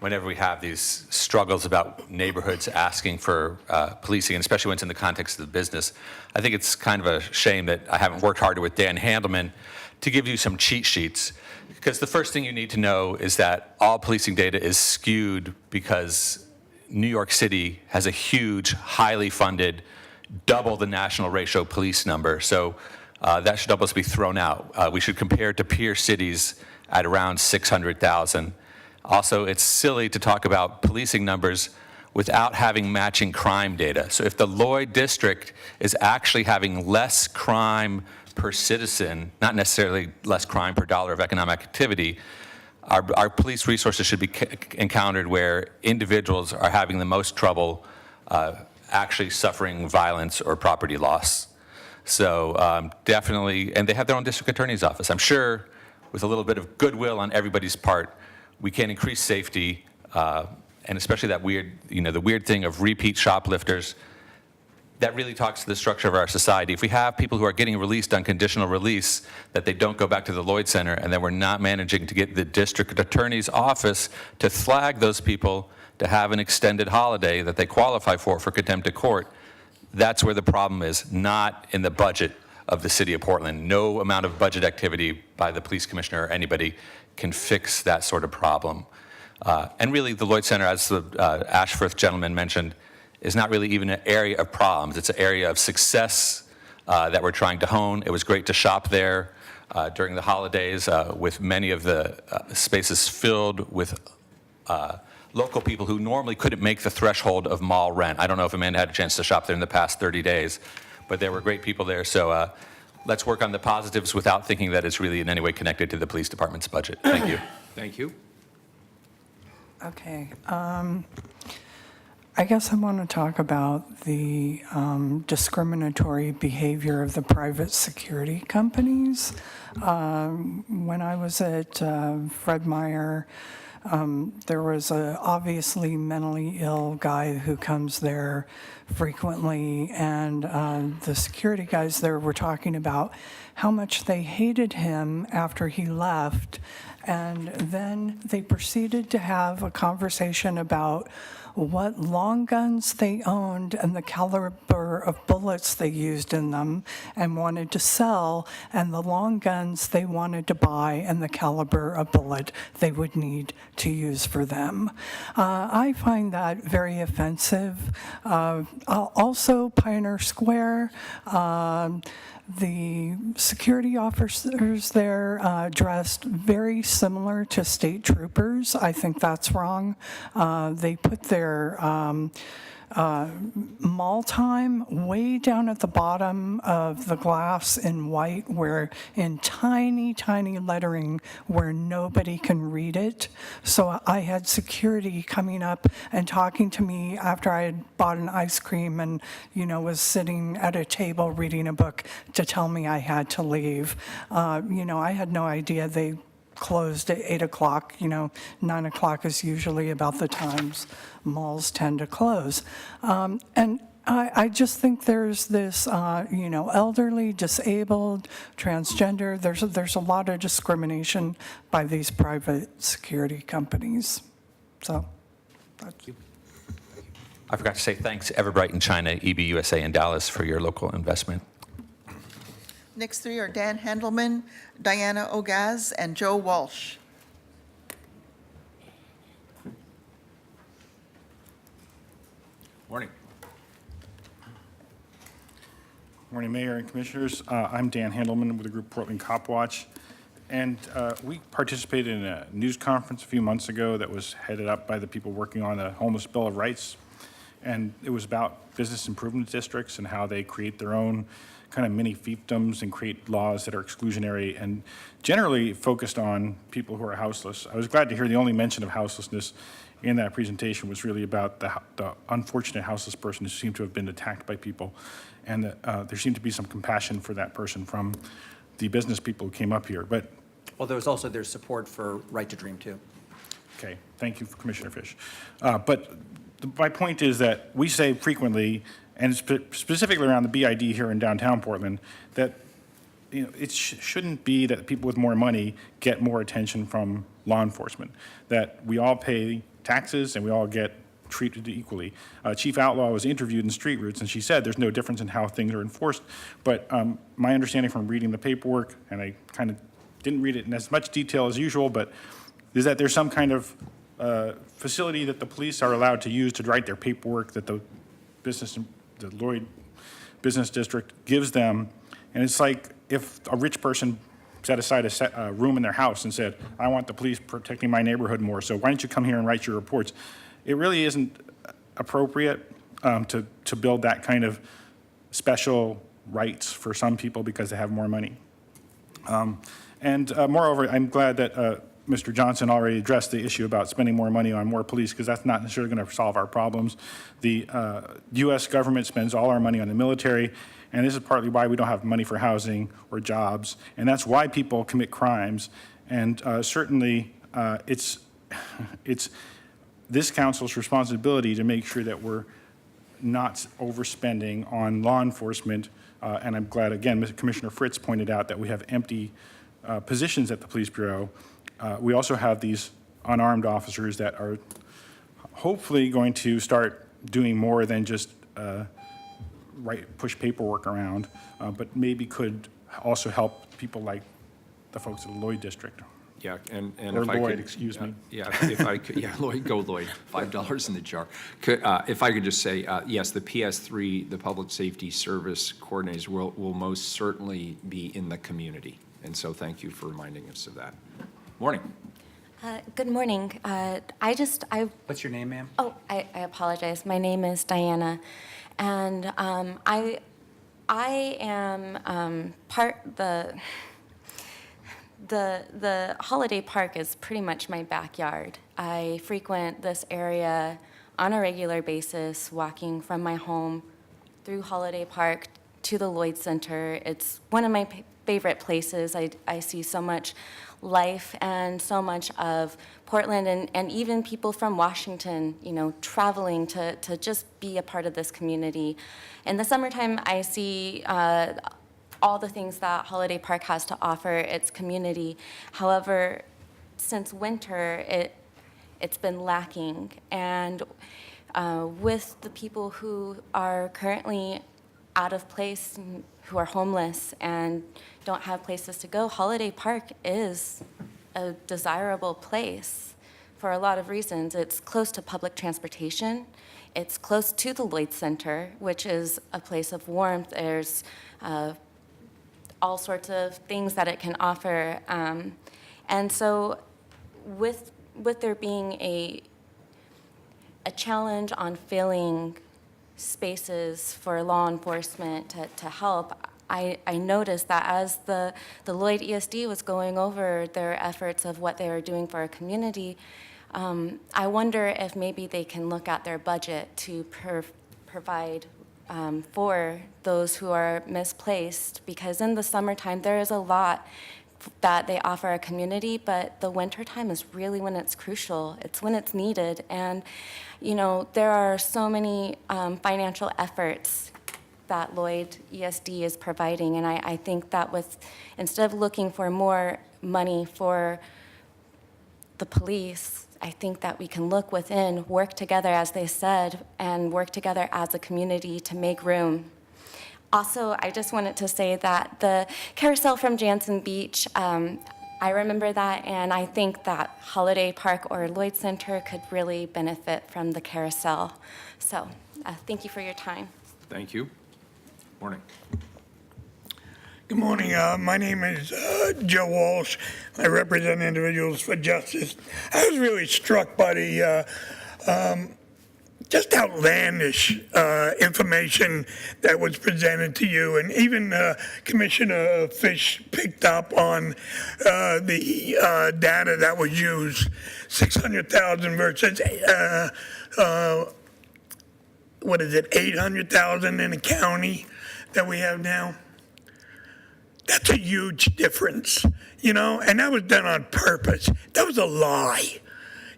whenever we have these struggles about neighborhoods asking for policing, and especially when it's in the context of the business, I think it's kind of a shame that I haven't worked harder with Dan Handelman to give you some cheat sheets. Because the first thing you need to know is that all policing data is skewed because New York City has a huge, highly funded, double the national ratio police number. So that should almost be thrown out. We should compare to peer cities at around 600,000. Also, it's silly to talk about policing numbers without having matching crime data. So if the Lloyd District is actually having less crime per citizen, not necessarily less crime per dollar of economic activity, our police resources should be encountered where individuals are having the most trouble actually suffering violence or property loss. So definitely, and they have their own district attorney's office. I'm sure with a little bit of goodwill on everybody's part, we can increase safety, and especially that weird, the weird thing of repeat shoplifters. That really talks to the structure of our society. If we have people who are getting released on conditional release, that they don't go back to the Lloyd Center, and then we're not managing to get the district attorney's office to flag those people to have an extended holiday that they qualify for contempt of court, that's where the problem is, not in the budget of the city of Portland. No amount of budget activity by the police commissioner or anybody can fix that sort of problem. And really, the Lloyd Center, as the Ashforth gentleman mentioned, is not really even an area of problems. It's an area of success that we're trying to hone. It was great to shop there during the holidays with many of the spaces filled with local people who normally couldn't make the threshold of mall rent. I don't know if Amanda had a chance to shop there in the past 30 days, but there were great people there. So let's work on the positives without thinking that it's really in any way connected to the police department's budget. Thank you. Thank you. Okay. I guess I want to talk about the discriminatory behavior of the private security companies. When I was at Fred Meyer, there was a obviously mentally ill guy who comes there frequently, and the security guys there were talking about how much they hated him after he left, and then they proceeded to have a conversation about what long guns they owned and the caliber of bullets they used in them and wanted to sell, and the long guns they wanted to buy and the caliber of bullet they would need to use for them. I find that very offensive. Also, Pioneer Square, The security officers there dressed very similar to state troopers. I think that's wrong. They put their mall time way down at the bottom of the glass in white, where in tiny, tiny lettering where nobody can read it. So I had security coming up and talking to me after I had bought an ice cream and, was sitting at a table reading a book to tell me I had to leave. I had no idea they closed at 8 o'clock. 9 o'clock is usually about the times malls tend to close. And I just think there's this, elderly, disabled, transgender, there's a lot of discrimination by these private security companies. So, thank you. I forgot to say thanks, Everbright in China, EB USA in Dallas, for your local investment. Next three are Dan Handelman, Diana Ogaz, and Joe Walsh. Morning. Morning, Mayor and Commissioners. I'm Dan Handelman with the group Portland Cop Watch. And we participated in a news conference a few months ago that was headed up by the people working on the Homeless Bill of Rights. And it was about business improvement districts and how they create their own kind of mini fiefdoms and create laws that are exclusionary and generally focused on people who are houseless. I was glad to hear the only mention of houselessness in that presentation was really about the unfortunate houseless person who seemed to have been attacked by people. And there seemed to be some compassion for that person from the business people who came up here. But Well, there's support for Right to Dream, too. okay, thank you, Commissioner Fish. But my point is that we say frequently, and specifically around the BID here in downtown Portland, that it shouldn't be that people with more money get more attention from law enforcement, that we all pay taxes and we all get treated equally. Chief Outlaw was interviewed in Street Roots, and she said there's no difference in how things are enforced. But my understanding from reading the paperwork, and I kind of didn't read it in as much detail as usual, but is that there's some kind of facility that the police are allowed to use to write their paperwork that the Lloyd Business District gives them. And it's like if a rich person set aside a room in their house and said, I want the police protecting my neighborhood more, so why don't you come here and write your reports? It really isn't appropriate to build that kind of special rights for some people because they have more money. Moreover, I'm glad that Mr. Johnson already addressed the issue about spending more money on more police, because that's not necessarily going to solve our problems. The U.S. government spends all our money on the military, and this is partly why we don't have money for housing or jobs, and that's why people commit crimes. And certainly, it's this council's responsibility to make sure that we're not overspending on law enforcement. And I'm glad, again, Commissioner Fritz pointed out that we have empty positions at the Police Bureau. We also have these unarmed officers that are hopefully going to start doing more than just push paperwork around, but maybe could also help people like the folks at the Lloyd District. Yeah, and Or if I Lloyd, could, excuse me. Yeah, if I could, yeah, Lloyd, go Lloyd, $5 in the jar. If I could just say, yes, the PS3, the Public Safety Service Coordinators will most certainly be in the community. And so thank you for reminding us of that. Morning. Good morning. What's your name, ma'am? Oh, I apologize. My name is Diana, and I am the Holiday Park is pretty much my backyard. I frequent this area on a regular basis, walking from my home through Holiday Park to the Lloyd Center. It's one of my favorite places. I see so much life and so much of Portland and even people from Washington, traveling to just be a part of this community. In the summertime, I see all the things that Holiday Park has to offer its community. However, since winter, it's been lacking. And with the people who are currently out of place, who are homeless and don't have places to go, Holiday Park is a desirable place for a lot of reasons. It's close to public transportation. It's close to the Lloyd Center, which is a place of warmth. There's all sorts of things that it can offer. And so with there being a challenge on filling spaces for law enforcement to help, I noticed that as the Lloyd ESD was going over their efforts of what they were doing for our community, I wonder if maybe they can look at their budget to provide for those who are misplaced, because in the summertime, there is a lot that they offer our community, but the wintertime is really when it's crucial. It's when it's needed. And, you know, there are so many financial efforts that Lloyd ESD is providing, and I think that instead of looking for more money for the police, I think that we can look within, work together, as they said, and work together as a community to make room. Also, I just wanted to say that the carousel from Jansen Beach, I remember that, and I think that Holiday Park or Lloyd Center could really benefit from the carousel. So, thank you for your time. Thank you. Morning. Good morning. My name is Joe Walsh. I represent Individuals for Justice. I was really struck by the just outlandish information that was presented to you, and even Commissioner Fish picked up on the data that was used, 600,000 versus, what is it, 800,000 in a county that we have now. That's a huge difference, you know, and that was done on purpose. That was a lie.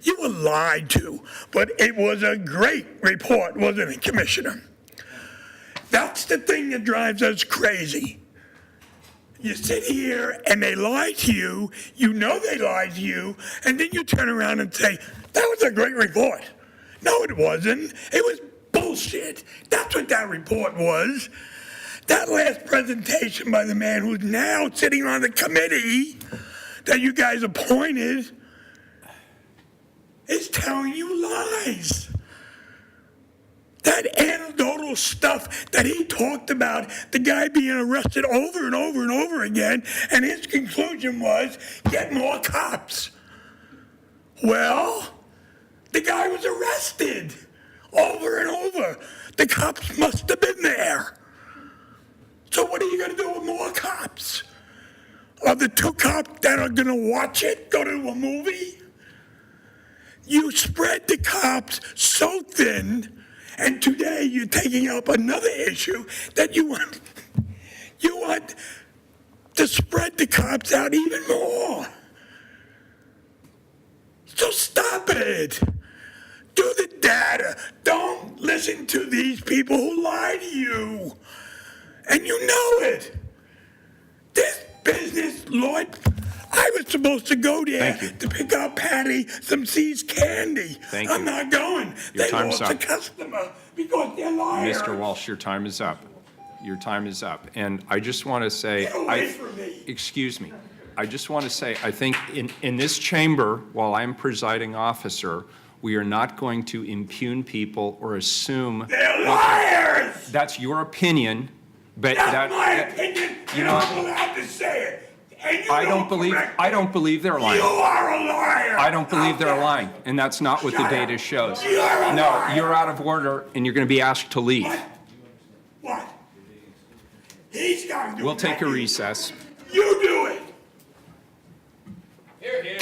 You were lied to, but it was a great report, wasn't it, Commissioner? That's the thing that drives us crazy. You sit here and they lie to you, you know they lied to you, and then you turn around and say, that was a great report. No, it wasn't. It was bullshit. That's what that report was. That last presentation by the man who's now sitting on the committee that you guys appointed is telling you lies. That anecdotal stuff that he talked about, the guy being arrested over and over and over again, and his conclusion was, get more cops. Well, the guy was arrested over and over. The cops must have been there. So what are you going to do with more cops? Are the 2 cops that are going to watch it go to a movie? You spread the cops so thin, and today you're taking up another issue that you want to spread the cops out even more. So stop it. Do the data. Don't listen to these people who lie to you. And you know it. This business, Lloyd, I was supposed to go there to pick up Patty some See's candy. Thank you. I'm not going. Your They time's lost a up. customer because they're liars. Mr. Walsh, your time is up. Your time is up. And I just want to say, Get away from me. excuse me. I just want to say, I think in this chamber, while I'm presiding officer, we are not going to impugn people or assume. They're liars! That's your opinion, but That's my opinion, you and know, I'm allowed to say it. And you I don't believe they're lying. You are a liar. I don't believe they're lying, and that's not what the data shows. You're a No, liar. you're out of order, and you're going to be asked to leave. What? He's got to do We'll take a nothing. recess. You do it. Here, here.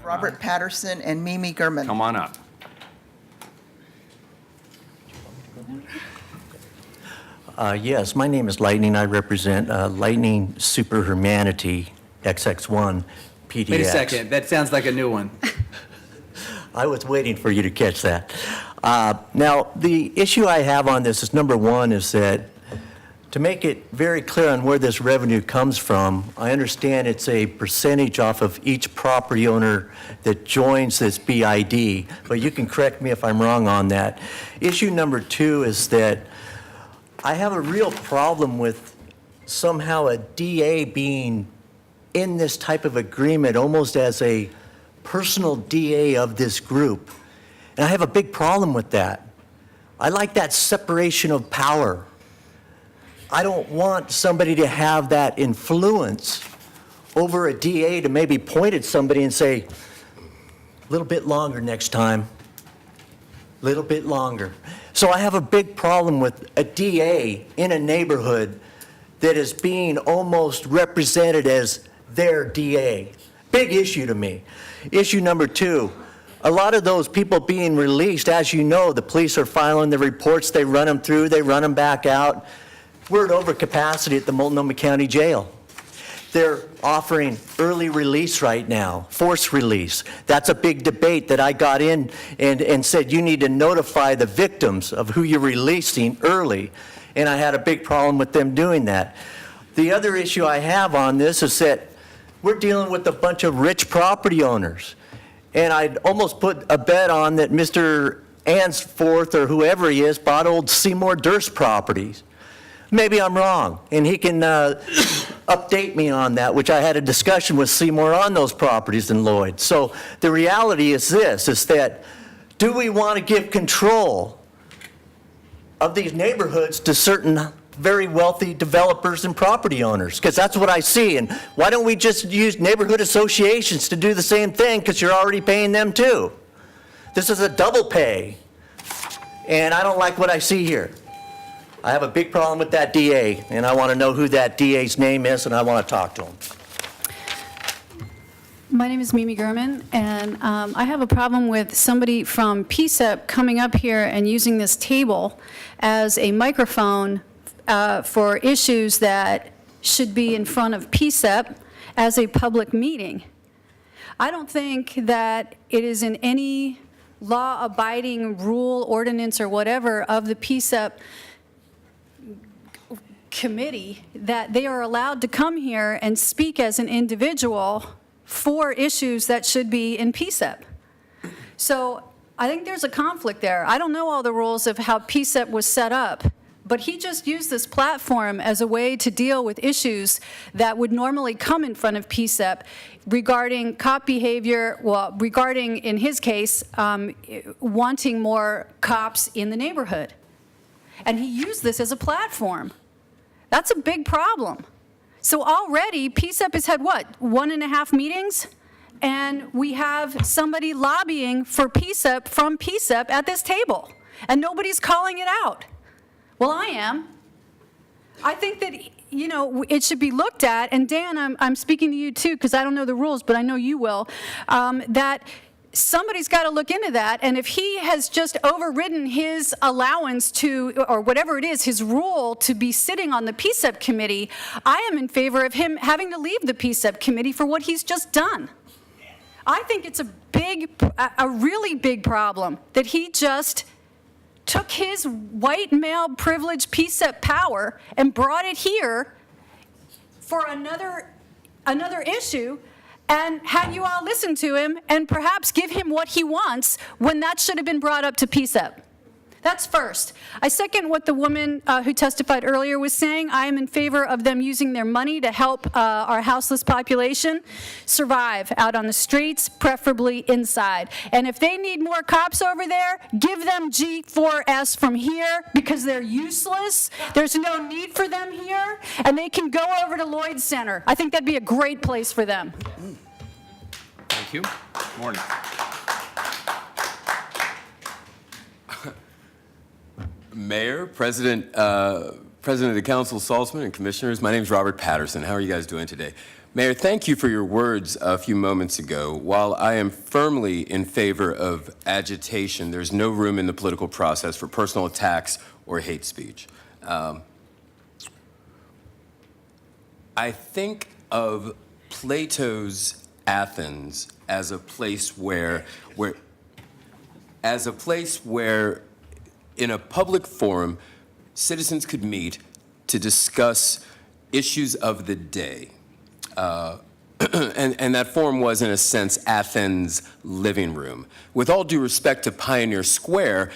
Robert Patterson and Mimi Gurman. Come on up. Yes, my name is Lightning. I represent Lightning Superhumanity XX1 PDX. Wait a second, that sounds like a new one. I was waiting for you to catch that. Now, the issue I have on this is, number one, is that to make it very clear on where this revenue comes from, I understand it's a percentage off of each property owner that joins this BID, but you can correct me if I'm wrong on that. Issue number two is that I have a real problem with somehow a DA being in this type of agreement almost as a personal DA of this group. And I have a big problem with that. I like that separation of power. I don't want somebody to have that influence over a DA to maybe point at somebody and say, a little bit longer next time, a little bit longer. So I have a big problem with a DA in a neighborhood that is being almost represented as their DA. Big issue to me. Issue number two, a lot of those people being released, as you know, the police are filing the reports, they run them through, they run them back out. We're at overcapacity at the Multnomah County Jail. They're offering early release right now, forced release. That's a big debate that I got in and said you need to notify the victims of who you're releasing early. And I had a big problem with them doing that. The other issue I have on this is that we're dealing with a bunch of rich property owners. And I'd almost put a bet on that Mr. Ansforth or whoever he is bought old Seymour Durst properties. Maybe I'm wrong, and he can update me on that, which I had a discussion with Seymour on those properties in Lloyd. So the reality is this, is that do we want to give control of these neighborhoods to certain very wealthy developers and property owners? Because that's what I see. And why don't we just use neighborhood associations to do the same thing, because you're already paying them too? This is a double pay, and I don't like what I see here. I have a big problem with that DA, and I want to know who that DA's name is, and I want to talk to him. My name is Mimi Gurman, and I have a problem with somebody from PSEP coming up here and using this table as a microphone for issues that should be in front of PSEP as a public meeting. I don't think that it is in any law-abiding rule, ordinance, or whatever of the PSEP committee that they are allowed to come here and speak as an individual for issues that should be in PSEP. So I think there's a conflict there. I don't know all the rules of how PSEP was set up, but he just used this platform as a way to deal with issues that would normally come in front of PSEP regarding cop behavior, well, regarding, in his case, wanting more cops in the neighborhood. And he used this as a platform. That's a big problem. So already, PSEP has had, what, 1.5 meetings? And we have somebody lobbying for PSEP from PSEP at this table. And nobody's calling it out. Well, I am. I think that, you know, it should be looked at, and Dan, I'm speaking to you too, because I don't know the rules, but I know you will, that somebody's got to look into that, and if he has just overridden his allowance to, or whatever it is, his rule to be sitting on the PSEP committee, I am in favor of him having to leave the PSEP committee for what he's just done. I think it's a really big problem that he just took his white male privilege PSEP power and brought it here for another issue, and had you all listen to him and perhaps give him what he wants when that should have been brought up to PSEP. That's first. I second what the woman who testified earlier was saying. I am in favor of them using their money to help our houseless population survive out on the streets, preferably inside. And if they need more cops over there, give them G4S from here because they're useless. There's no need for them here, and they can go over to Lloyd Center. I think that'd be a great place for them. Thank you. Morning. Mayor, President of the Council, Saltzman, and Commissioners, my name is Robert Patterson. How are you guys doing today? Mayor, thank you for your words a few moments ago. While I am firmly in favor of agitation, there's no room in the political process for personal attacks or hate speech. I think of Plato's Athens as a place where in a public forum, citizens could meet to discuss issues of the day. And that forum was, in a sense, Athens' living room. With all due respect to Pioneer Square,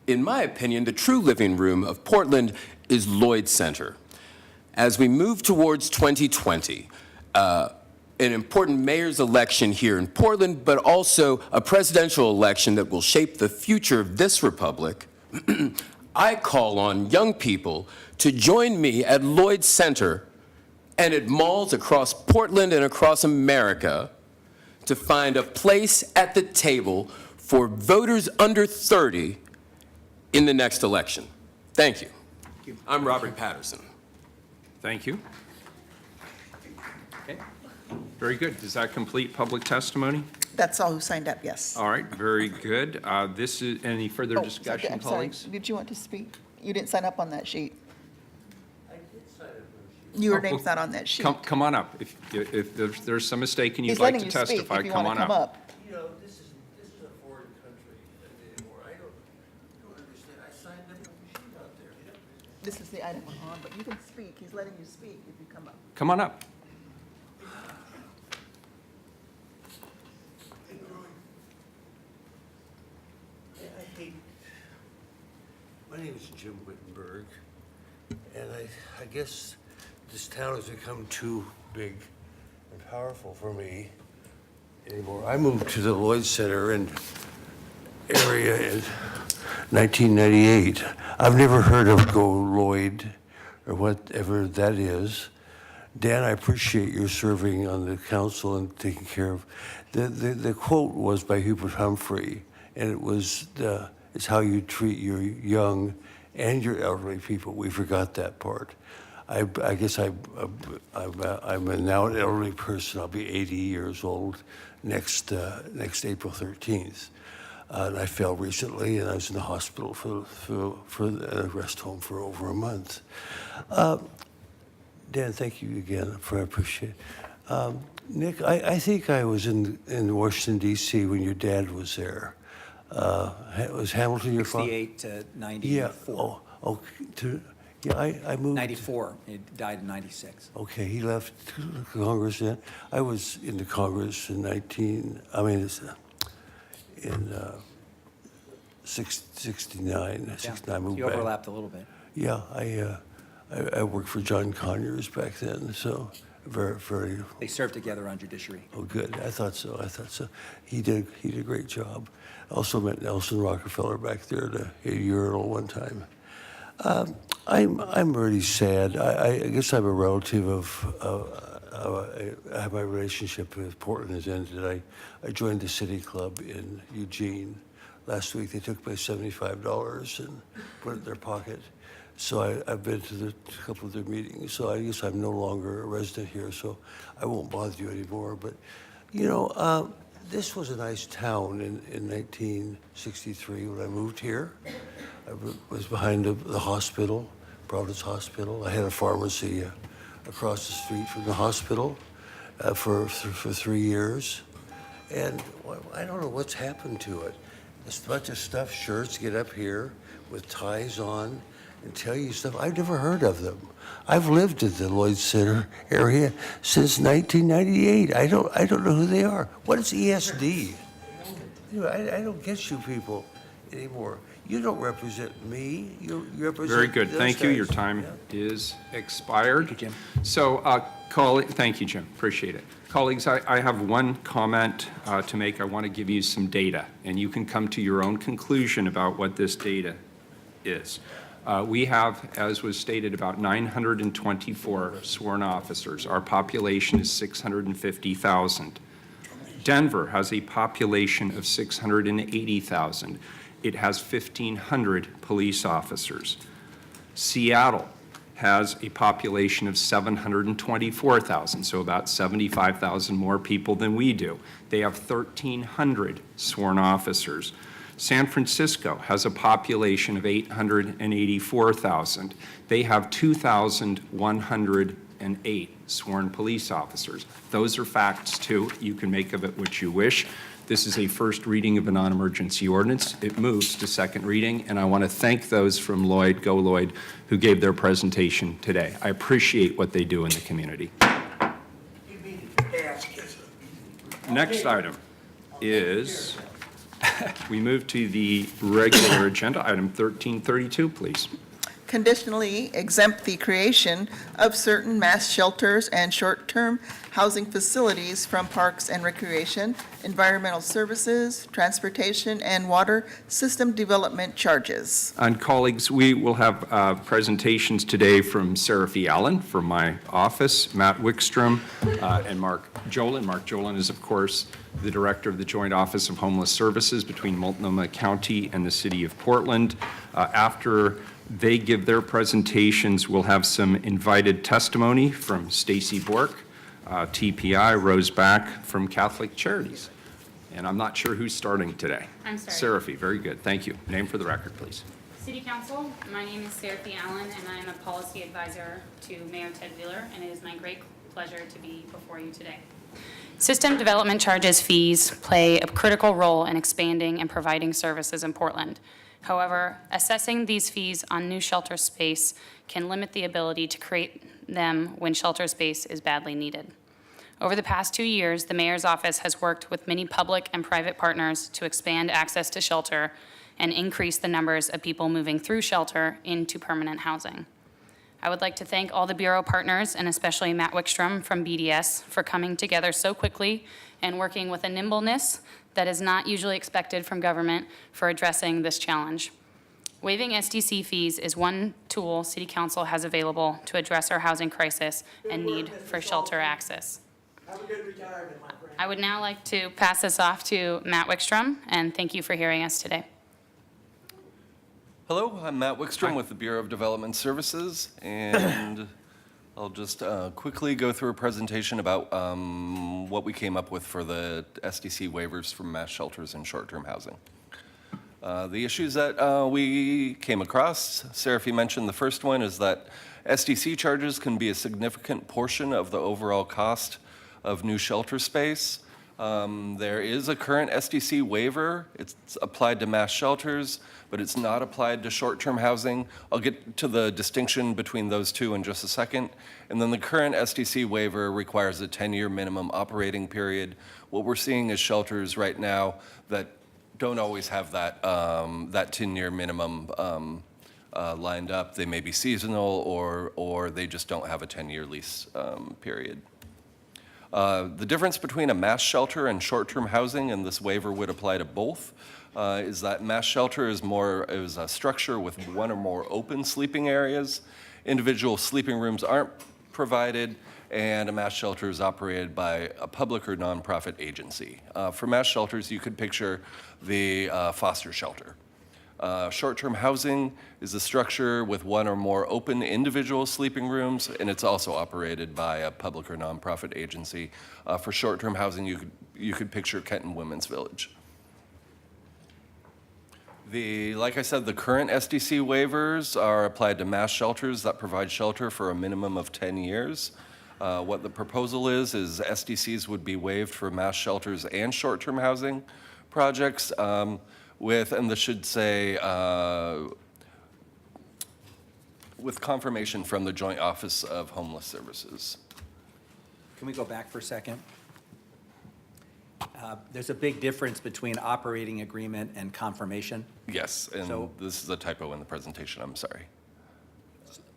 in my opinion, the true living room of Portland is Lloyd Center. As we move towards 2020, an important mayor's election here in Portland, but also a presidential election that will shape the future of this republic, I call on young people to join me at Lloyd Center and at malls across Portland and across America to find a place at the table for voters under 30 in the next election. Thank you. I'm Robert Patterson. Thank you. Okay. Very good. Does that complete public testimony? That's all who signed up, yes. All right, very good. This is, any further Oh, discussion, I'm sorry. colleagues? Did you want to speak? You didn't sign up on that sheet. Your name's not on that sheet. Come on up. If there's some mistake and you'd He's like letting to you speak testify, if you come want on to come up. up. You know, this is a foreign country anymore. I don't understand. I signed up on the sheet out there. This is the item we're on, but you can speak. He's letting you speak if you come up. Come on up. I hate, my name is Jim Wittenberg, and I guess this town has become too big and powerful for me anymore. I moved to the Lloyd Center area in 1998. I've never heard of Go Lloyd or whatever that is. Dan, I appreciate your serving on the council and taking care of. The quote was by Hubert Humphrey, and it was, it's how you treat your young and your elderly people. We forgot that part. I guess I'm now an elderly person. I'll be 80 years old next April 13th. And I fell recently, and I was in the hospital for a rest home for over a month. Dan, thank you again, I appreciate it. Nick, I think I was in Washington, D.C. when your dad was there. Was Hamilton your father? 68 to 94. Yeah, I moved. 94. He died in 96. Okay, he left Congress then. I was in the Congress in 69. I moved You back. overlapped a little bit. Yeah, I worked for John Conyers back then, so very. They served together on judiciary. Oh, good. I thought so. He did a great job. I also met Nelson Rockefeller back there at a urinal one time. I'm really sad. I guess I'm a relative of my relationship with Portland has ended. I joined the City Club in Eugene. Last week they took my $75 and put it in their pocket. So I've been to a couple of their meetings. So I guess I'm no longer a resident here, so I won't bother you anymore. But, you know, this was a nice town in 1963 when I moved here. I was behind the hospital, Providence Hospital. I had a pharmacy across the street from the hospital for 3 years. And I don't know what's happened to it. There's a bunch of stuffed shirts get up here with ties on and tell you stuff. I've never heard of them. I've lived at the Lloyd Center area since 1998. I don't know who they are. What is ESD? You know, I don't get you people anymore. You don't represent me. You represent Very good. those Thank you. Your guys. time is expired. Thank you, Jim. So, thank you, Jim. Appreciate it. Colleagues, I have one comment to make. I want to give you some data, and you can come to your own conclusion about what this data is. We have, as was stated, about 924 sworn officers. Our population is 650,000. Denver has a population of 680,000. It has 1,500 police officers. Seattle has a population of 724,000, so about 75,000 more people than we do. They have 1,300 sworn officers. San Francisco has a population of 884,000. They have 2,108 sworn police officers. Those are facts, too. You can make of it what you wish. This is a first reading of a non-emergency ordinance. It moves to second reading, and I want to thank those from Lloyd, Go Lloyd, who gave their presentation today. I appreciate what they do in the community. Next item is, we move to the regular agenda, item 1332, please. Conditionally exempt the creation of certain mass shelters and short-term housing facilities from parks and recreation, environmental services, transportation, and water system development charges. And colleagues, we will have presentations today from Seraphy Allen from my office, Matt Wickstrom, and Mark Jolin. Mark Jolin is, of course, the director of the Joint Office of Homeless Services between Multnomah County and the City of Portland. After they give their presentations, we'll have some invited testimony from Stacy Bork, TPI, Rose Back from Catholic Charities. And I'm not sure who's starting today. I'm sorry. Seraphy, very good. Thank you. Name for the record, please. City Council, my name is Seraphy Allen, and I am a policy advisor to Mayor Ted Wheeler, and it is my great pleasure to be before you today. System development charges fees play a critical role in expanding and providing services in Portland. However, assessing these fees on new shelter space can limit the ability to create them when shelter space is badly needed. Over the past 2 years, the Mayor's office has worked with many public and private partners to expand access to shelter and increase the numbers of people moving through shelter into permanent housing. I would like to thank all the Bureau partners, and especially Matt Wickstrom from BDS, for coming together so quickly and working with a nimbleness that is not usually expected from government for addressing this challenge. Waiving SDC fees is one tool City Council has available to address our housing crisis and need for shelter access. Have a good retirement, my friend. I would now like to pass this off to Matt Wickstrom, and thank you for hearing us today. Hello, I'm Matt Wickstrom with the Bureau of Development Services, and I'll just quickly go through a presentation about what we came up with for the SDC waivers for mass shelters and short-term housing. The issues that we came across, Seraphy mentioned the first one, is that SDC charges can be a significant portion of the overall cost of new shelter space. There is a current SDC waiver. It's applied to mass shelters, but it's not applied to short-term housing. I'll get to the distinction between those two in just a second. And then the current SDC waiver requires a 10-year minimum operating period. What we're seeing is shelters right now that don't always have that, that 10-year minimum lined up. They may be seasonal, or they just don't have a 10-year lease period. The difference between a mass shelter and short-term housing, and this waiver would apply to both, is that mass shelter is a structure with one or more open sleeping areas. Individual sleeping rooms aren't provided, and a mass shelter is operated by a public or nonprofit agency. For mass shelters, you could picture the foster shelter. Short-term housing is a structure with one or more open individual sleeping rooms, and it's also operated by a public or nonprofit agency. For short-term housing, you could picture Kenton Women's Village. Like I said, the current SDC waivers are applied to mass shelters that provide shelter for a minimum of 10 years. What the proposal is SDCs would be waived for mass shelters and short-term housing projects, and this should say, with confirmation from the Joint Office of Homeless Services. Can we go back for a second? There's a big difference between operating agreement and confirmation. Yes, and this is a typo in the presentation, I'm sorry.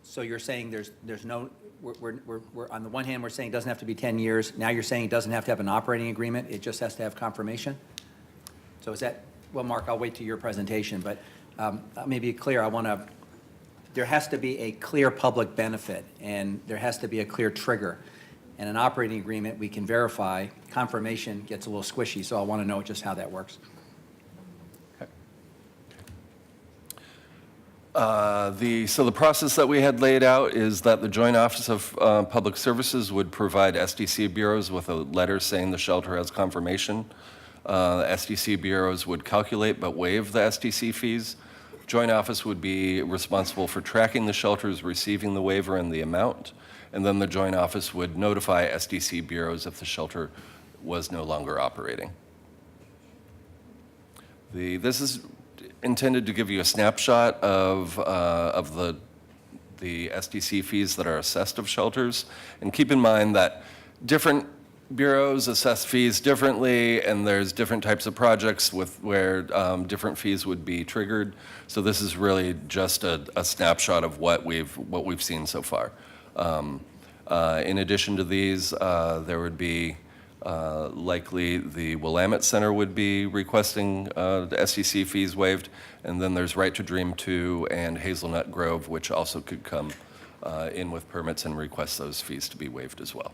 So you're saying there's no, we're on the one hand, we're saying it doesn't have to be 10 years. Now you're saying it doesn't have to have an operating agreement, it just has to have confirmation? So is that, well, Mark, I'll wait to your presentation, but let me be clear. There has to be a clear public benefit, and there has to be a clear trigger. And an operating agreement, we can verify. Confirmation gets a little squishy, so I want to know just how that works. So the process that we had laid out is that the Joint Office of Public Services would provide SDC bureaus with a letter saying the shelter has confirmation. SDC bureaus would calculate but waive the SDC fees. Joint Office would be responsible for tracking the shelters receiving the waiver and the amount. And then the Joint Office would notify SDC bureaus if the shelter was no longer operating. This is intended to give you a snapshot of the SDC fees that are assessed of shelters. And keep in mind that different bureaus assess fees differently, and there's different types of projects where different fees would be triggered. So this is really just a snapshot of what we've seen so far. In addition to these, there would be likely the Willamette Center would be requesting the SDC fees waived, and then there's Right to Dream 2 and Hazelnut Grove, which also could come in with permits and request those fees to be waived as well.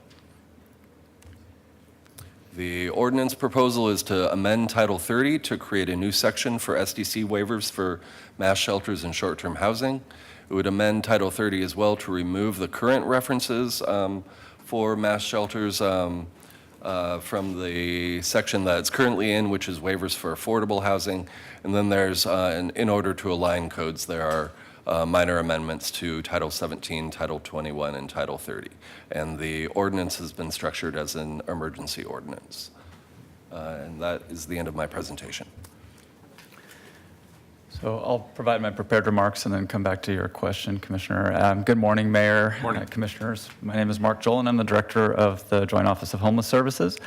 The ordinance proposal is to amend Title 30 to create a new section for SDC waivers for mass shelters and short-term housing. It would amend Title 30 as well to remove the current references for mass shelters from the section that it's currently in, which is waivers for affordable housing. And then there's, in order to align codes, there are minor amendments to Title 17, Title 21, and Title 30. And the ordinance has been structured as an emergency ordinance. And that is the end of my presentation. So I'll provide my prepared remarks and then come back to your question, Commissioner. Good morning, Mayor, Commissioners. My name is Mark Joel, and I'm the Director of the Joint Office of Homeless Services.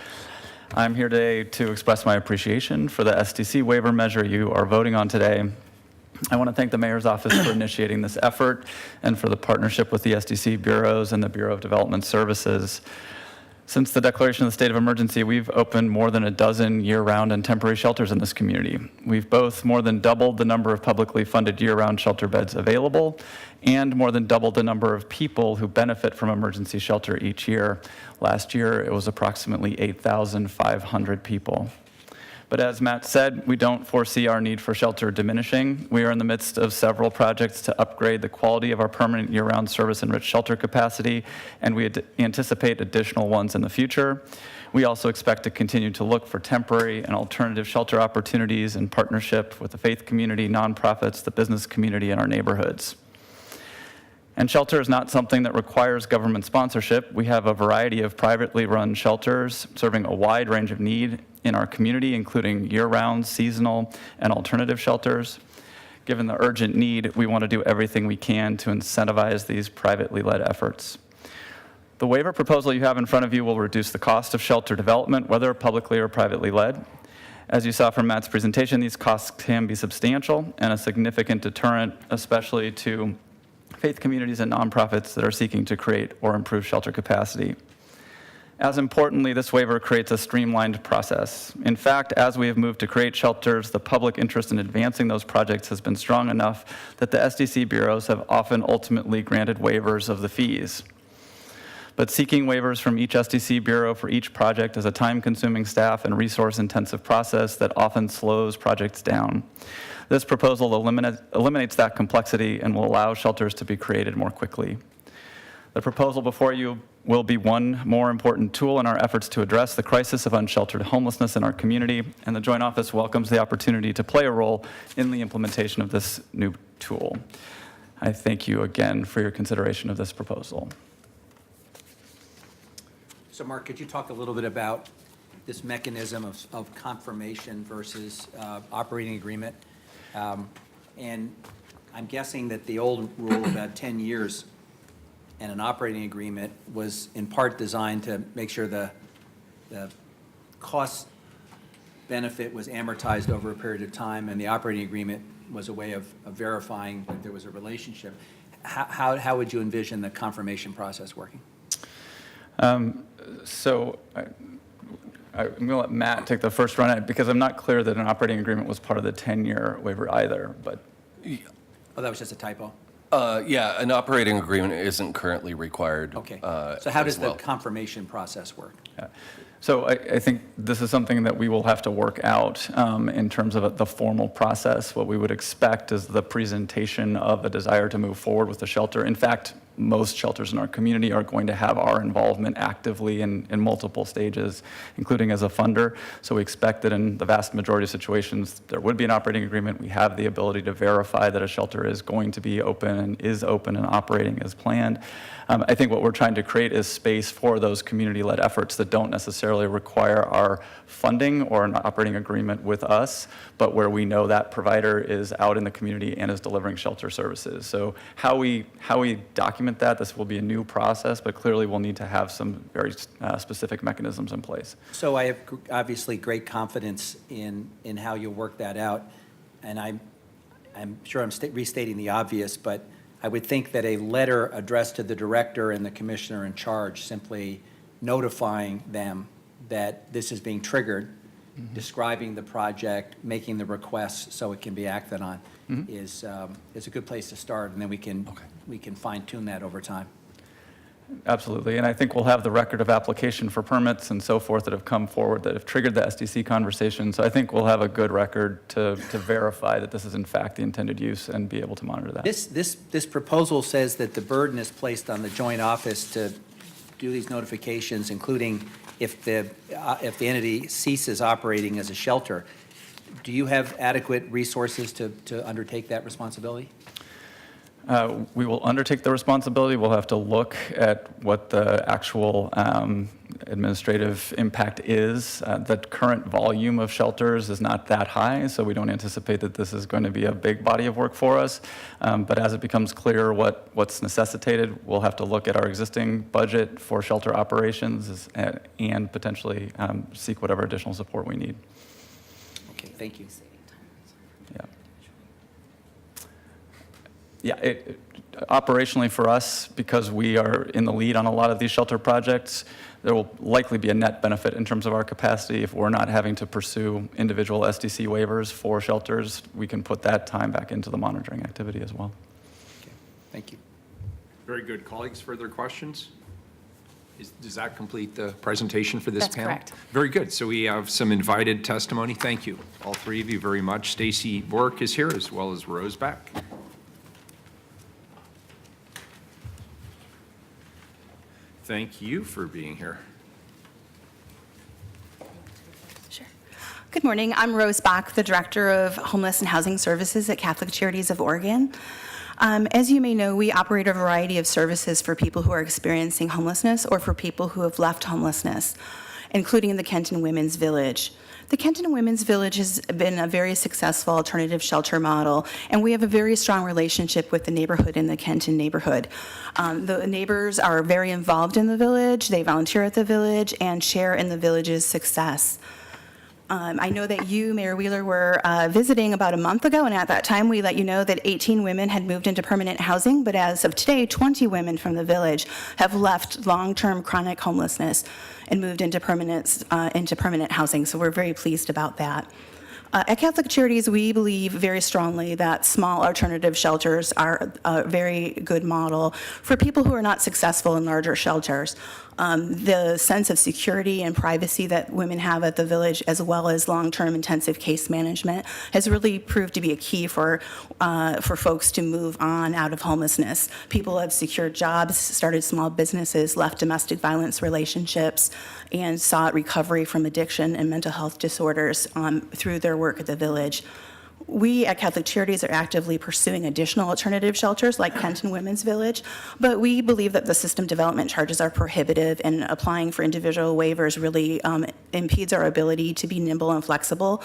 I'm here today to express my appreciation for the SDC waiver measure you are voting on today. I want to thank the Mayor's Office for initiating this effort and for the partnership with the SDC bureaus and the Bureau of Development Services. Since the declaration of the state of emergency, we've opened more than a dozen year-round and temporary shelters in this community. We've both more than doubled the number of publicly funded year-round shelter beds available and more than doubled the number of people who benefit from emergency shelter each year. Last year, it was approximately 8,500 people. But as Matt said, we don't foresee our need for shelter diminishing. We are in the midst of several projects to upgrade the quality of our permanent year-round service-enriched shelter capacity, and we anticipate additional ones in the future. We also expect to continue to look for temporary and alternative shelter opportunities in partnership with the faith community, nonprofits, the business community, and our neighborhoods. And shelter is not something that requires government sponsorship. We have a variety of privately run shelters serving a wide range of need in our community, including year-round, seasonal, and alternative shelters. Given the urgent need, we want to do everything we can to incentivize these privately led efforts. The waiver proposal you have in front of you will reduce the cost of shelter development, whether publicly or privately led. As you saw from Matt's presentation, these costs can be substantial and a significant deterrent, especially to faith communities and nonprofits that are seeking to create or improve shelter capacity. As importantly, this waiver creates a streamlined process. In fact, as we have moved to create shelters, the public interest in advancing those projects has been strong enough that the SDC bureaus have often ultimately granted waivers of the fees. But seeking waivers from each SDC bureau for each project is a time-consuming, staff, and resource-intensive process that often slows projects down. This proposal eliminates that complexity and will allow shelters to be created more quickly. The proposal before you will be one more important tool in our efforts to address the crisis of unsheltered homelessness in our community, and the Joint Office welcomes the opportunity to play a role in the implementation of this new tool. I thank you again for your consideration of this proposal. So Mark, could you talk a little bit about this mechanism of confirmation versus operating agreement? And I'm guessing that the old rule about 10 years and an operating agreement was in part designed to make sure the cost benefit was amortized over a period of time, and the operating agreement was a way of verifying that there was a relationship. How would you envision the confirmation process working? So I'm going to let Matt take the first run at it, because I'm not clear that an operating agreement was part of the 10-year waiver either, but. Oh, that was just a typo? Yeah, an operating agreement isn't currently required. Okay. So how does the confirmation process work? So I think this is something that we will have to work out in terms of the formal process. What we would expect is the presentation of a desire to move forward with the shelter. In fact, most shelters in our community are going to have our involvement actively in multiple stages, including as a funder. So we expect that in the vast majority of situations, there would be an operating agreement. We have the ability to verify that a shelter is going to be open and is open and operating as planned. I think what we're trying to create is space for those community-led efforts that don't necessarily require our funding or an operating agreement with us, but where we know that provider is out in the community and is delivering shelter services. So how we document that, this will be a new process, but clearly we'll need to have some very specific mechanisms in place. So I have obviously great confidence in how you'll work that out, and I'm sure I'm restating the obvious, but I would think that a letter addressed to the director and the commissioner in charge, simply notifying them that this is being triggered, describing the project, making the requests so it can be acted on, is a good place to start, and then we can fine tune that over time. Absolutely, and I think we'll have the record of application for permits and so forth that have come forward that have triggered the SDC conversation. So I think we'll have a good record to verify that this is in fact the intended use and be able to monitor that. This proposal says that the burden is placed on the joint office to do these notifications, including if the entity ceases operating as a shelter. Do you have adequate resources to undertake that responsibility? We will undertake the responsibility. We'll have to look at what the actual administrative impact is. The current volume of shelters is not that high, so we don't anticipate that this is going to be a big body of work for us. But as it becomes clear what's necessitated, we'll have to look at our existing budget for shelter operations and potentially seek whatever additional support we need. Okay, thank you. Yeah, operationally for us, because we are in the lead on a lot of these shelter projects, there will likely be a net benefit in terms of our capacity. If we're not having to pursue individual SDC waivers for shelters, we can put that time back into the monitoring activity as well. Okay, thank you. Very good. Colleagues, further questions? Does that complete the presentation for this That's panel? correct. Very good. So we have some invited testimony. Thank you, all three of you very much. Stacy Bork is here, as well as Rose Back. Thank you for being here. Sure. Good morning. I'm Rose Bach, the Director of Homeless and Housing Services at Catholic Charities of Oregon. As you may know, we operate a variety of services for people who are experiencing homelessness or for people who have left homelessness, including the Kenton Women's Village. The Kenton Women's Village has been a very successful alternative shelter model, and we have a very strong relationship with the neighborhood in the Kenton neighborhood. The neighbors are very involved in the village, they volunteer at the village, and share in the village's success. I know that you, Mayor Wheeler, were visiting about a month ago, and at that time we let you know that 18 women had moved into permanent housing, but as of today, 20 women from the village have left long-term chronic homelessness and moved into permanent housing, so we're very pleased about that. At Catholic Charities, we believe very strongly that small alternative shelters are a very good model for people who are not successful in larger shelters. The sense of security and privacy that women have at the village, as well as long-term intensive case management, has really proved to be a key for folks to move on out of homelessness. People have secured jobs, started small businesses, left domestic violence relationships, and sought recovery from addiction and mental health disorders through their work at the village. We at Catholic Charities are actively pursuing additional alternative shelters like Kenton Women's Village, but we believe that the system development charges are prohibitive, and applying for individual waivers really impedes our ability to be nimble and flexible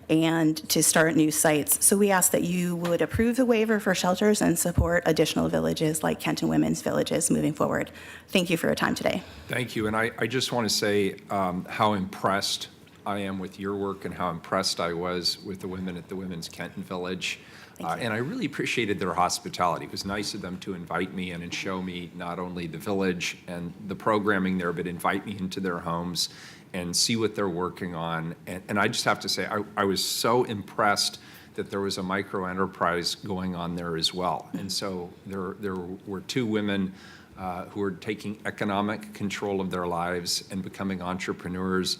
and to start new sites. So we ask that you would approve the waiver for shelters and support additional villages like Kenton Women's Villages moving forward. Thank you for your time today. Thank you. And I just want to say how impressed I am with your work and how impressed I was with the women at the Women's Kenton Village. And I really appreciated their hospitality. It was nice of them to invite me in and show me not only the village and the programming there, but invite me into their homes and see what they're working on. And I just have to say, I was so impressed that there was a micro enterprise going on there as well. And so there were two women who are taking economic control of their lives and becoming entrepreneurs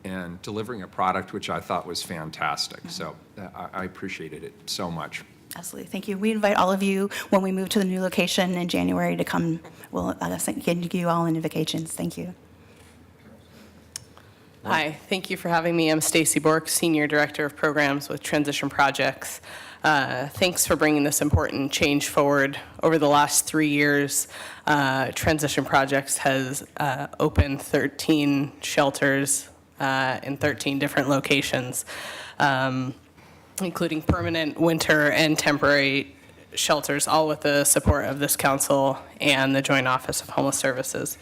and delivering a product which I thought was fantastic. So I appreciated it so much. Absolutely, thank you. We invite all of you, when we move to the new location in January, to come. We'll send you all invitations. Thank you. Hi, thank you for having me. I'm Stacy Bork, Senior Director of Programs with Transition Projects. Thanks for bringing this important change forward. Over the last 3 years, Transition Projects has opened 13 shelters in 13 different locations, including permanent, winter, and temporary shelters, all with the support of this council and the Joint Office of Homeless Services.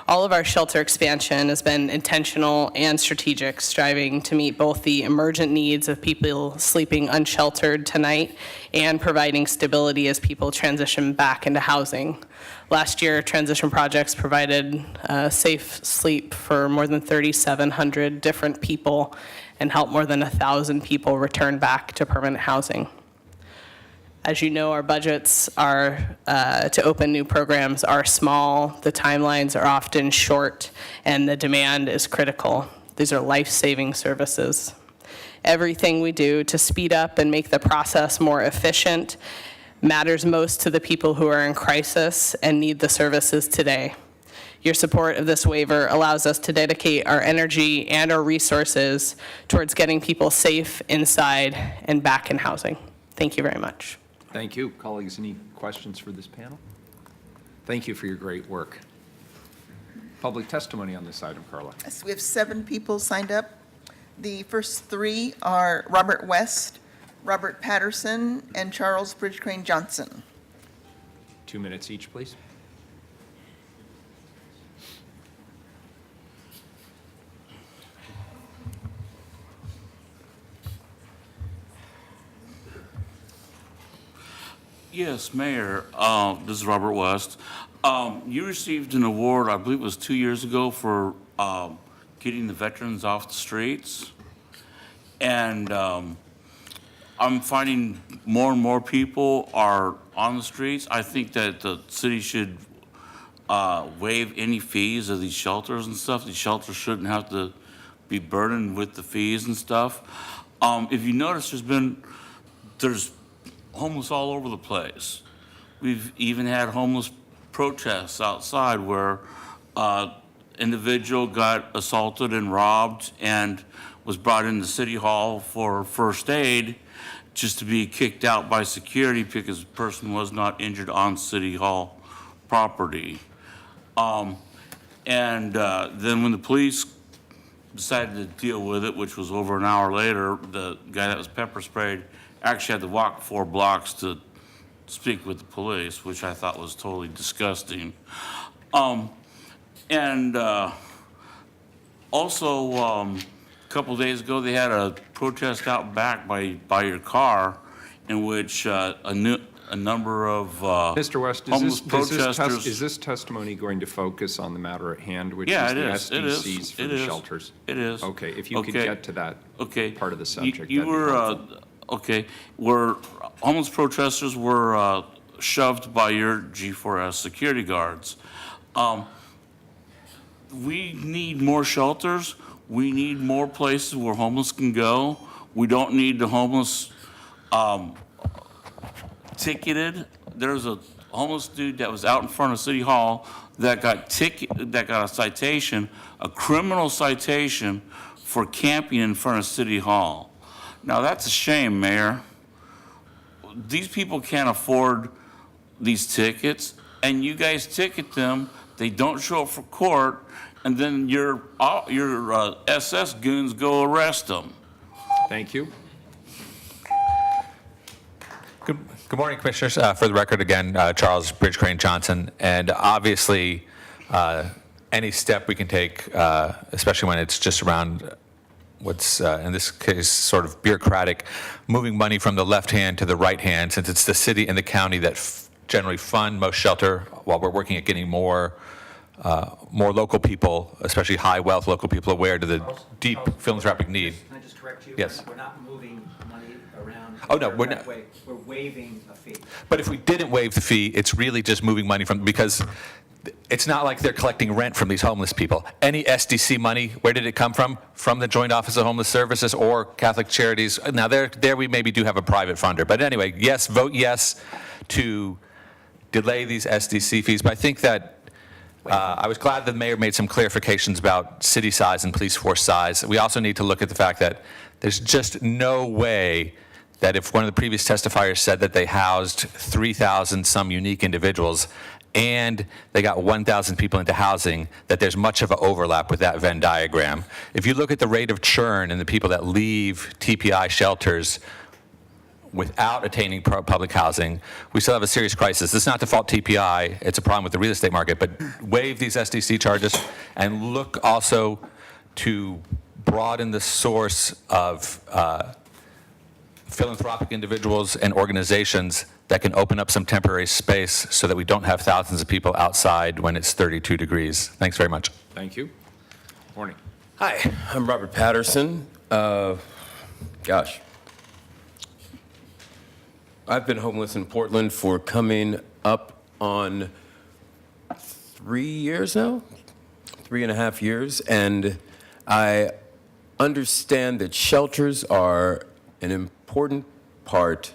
All of our shelter expansion has been intentional and strategic, striving to meet both the emergent needs of people sleeping unsheltered tonight and providing stability as people transition back into housing. Last year, Transition Projects provided safe sleep for more than 3,700 different people and helped more than 1,000 people return back to permanent housing. As you know, our budgets are to open new programs are small, the timelines are often short, and the demand is critical. These are life-saving services. Everything we do to speed up and make the process more efficient matters most to the people who are in crisis and need the services today. Your support of this waiver allows us to dedicate our energy and our resources towards getting people safe inside and back in housing. Thank you very much. Thank you. Colleagues, any questions for this panel? Thank you for your great work. Public testimony on this item, Carla. Yes, we have 7 people signed up. The first 3 are Robert West, Robert Patterson, and Charles Bridgecrane Johnson. 2 minutes each, please. Yes, Mayor, this is Robert West. You received an award, I believe it was 2 years ago, for getting the veterans off the streets. And I'm finding more and more people are on the streets. I think that the city should waive any fees of these shelters and stuff. These shelters shouldn't have to be burdened with the fees and stuff. If you notice, there's homeless all over the place. We've even had homeless protests outside where individual got assaulted and robbed and was brought into City Hall for first aid just to be kicked out by security because the person was not injured on City Hall property. Then when the police decided to deal with it, which was over an hour later, the guy that was pepper sprayed actually had to walk 4 blocks to speak with the police, which I thought was totally disgusting. Also, a couple days ago, they had a protest out back by your car in which a number of Mr. West, homeless protesters. is this testimony going to focus on the matter at hand, which Yeah, is the it is. SDCs for It the is. shelters? It is. Okay, if you could Okay. get to that Okay. part of the You- subject, You that'd be were, helpful. where homeless protesters were shoved by your G4S security guards. We need more shelters. We need more places where homeless can go. We don't need the homeless ticketed. There's a homeless dude that was out in front of City Hall that got a citation, a criminal citation for camping in front of City Hall. Now, that's a shame, Mayor. These people can't afford these tickets, and you guys ticket them, they don't show up for court, and then your SS goons go arrest them. Thank you. Good morning, Commissioners. For the record, again, Charles Bridgecrane Johnson. And obviously, any step we can take, especially when it's just around what's, in this case, sort of bureaucratic, moving money from the left hand to the right hand, since it's the city and the county that generally fund most shelter, while we're working at getting more local people, especially high wealth local people, aware to the deep philanthropic need. Can I just correct you? Yes. We're not moving money around. Oh, no, we're not. We're waiving a fee. But if we didn't waive the fee, it's really just moving money from, because it's not like they're collecting rent from these homeless people. Any SDC money, where did it come from? From the Joint Office of Homeless Services or Catholic Charities. Now, there we maybe do have a private funder. But anyway, yes, vote yes to delay these SDC fees. But I think that I was glad the mayor made some clarifications about city size and police force size. We also need to look at the fact that there's just no way that if one of the previous testifiers said that they housed 3,000 some unique individuals and they got 1,000 people into housing, that there's much of an overlap with that Venn diagram. If you look at the rate of churn and the people that leave TPI shelters without attaining public housing, we still have a serious crisis. This is not to fault TPI, it's a problem with the real estate market, but waive these SDC charges and look also to broaden the source of philanthropic individuals and organizations that can open up some temporary space so that we don't have thousands of people outside when it's 32 degrees. Thanks very much. Thank you. Morning. Hi, I'm Robert Patterson. Gosh. I've been homeless in Portland for coming up on 3 years now, 3.5 years, and I understand that shelters are an important part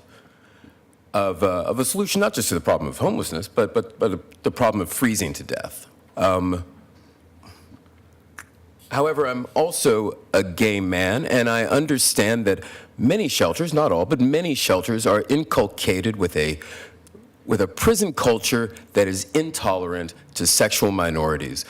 of a solution, not just to the problem of homelessness, but the problem of freezing to death. However, I'm also a gay man, and I understand that many shelters, not all, but many shelters are inculcated with a prison culture that is intolerant to sexual minorities.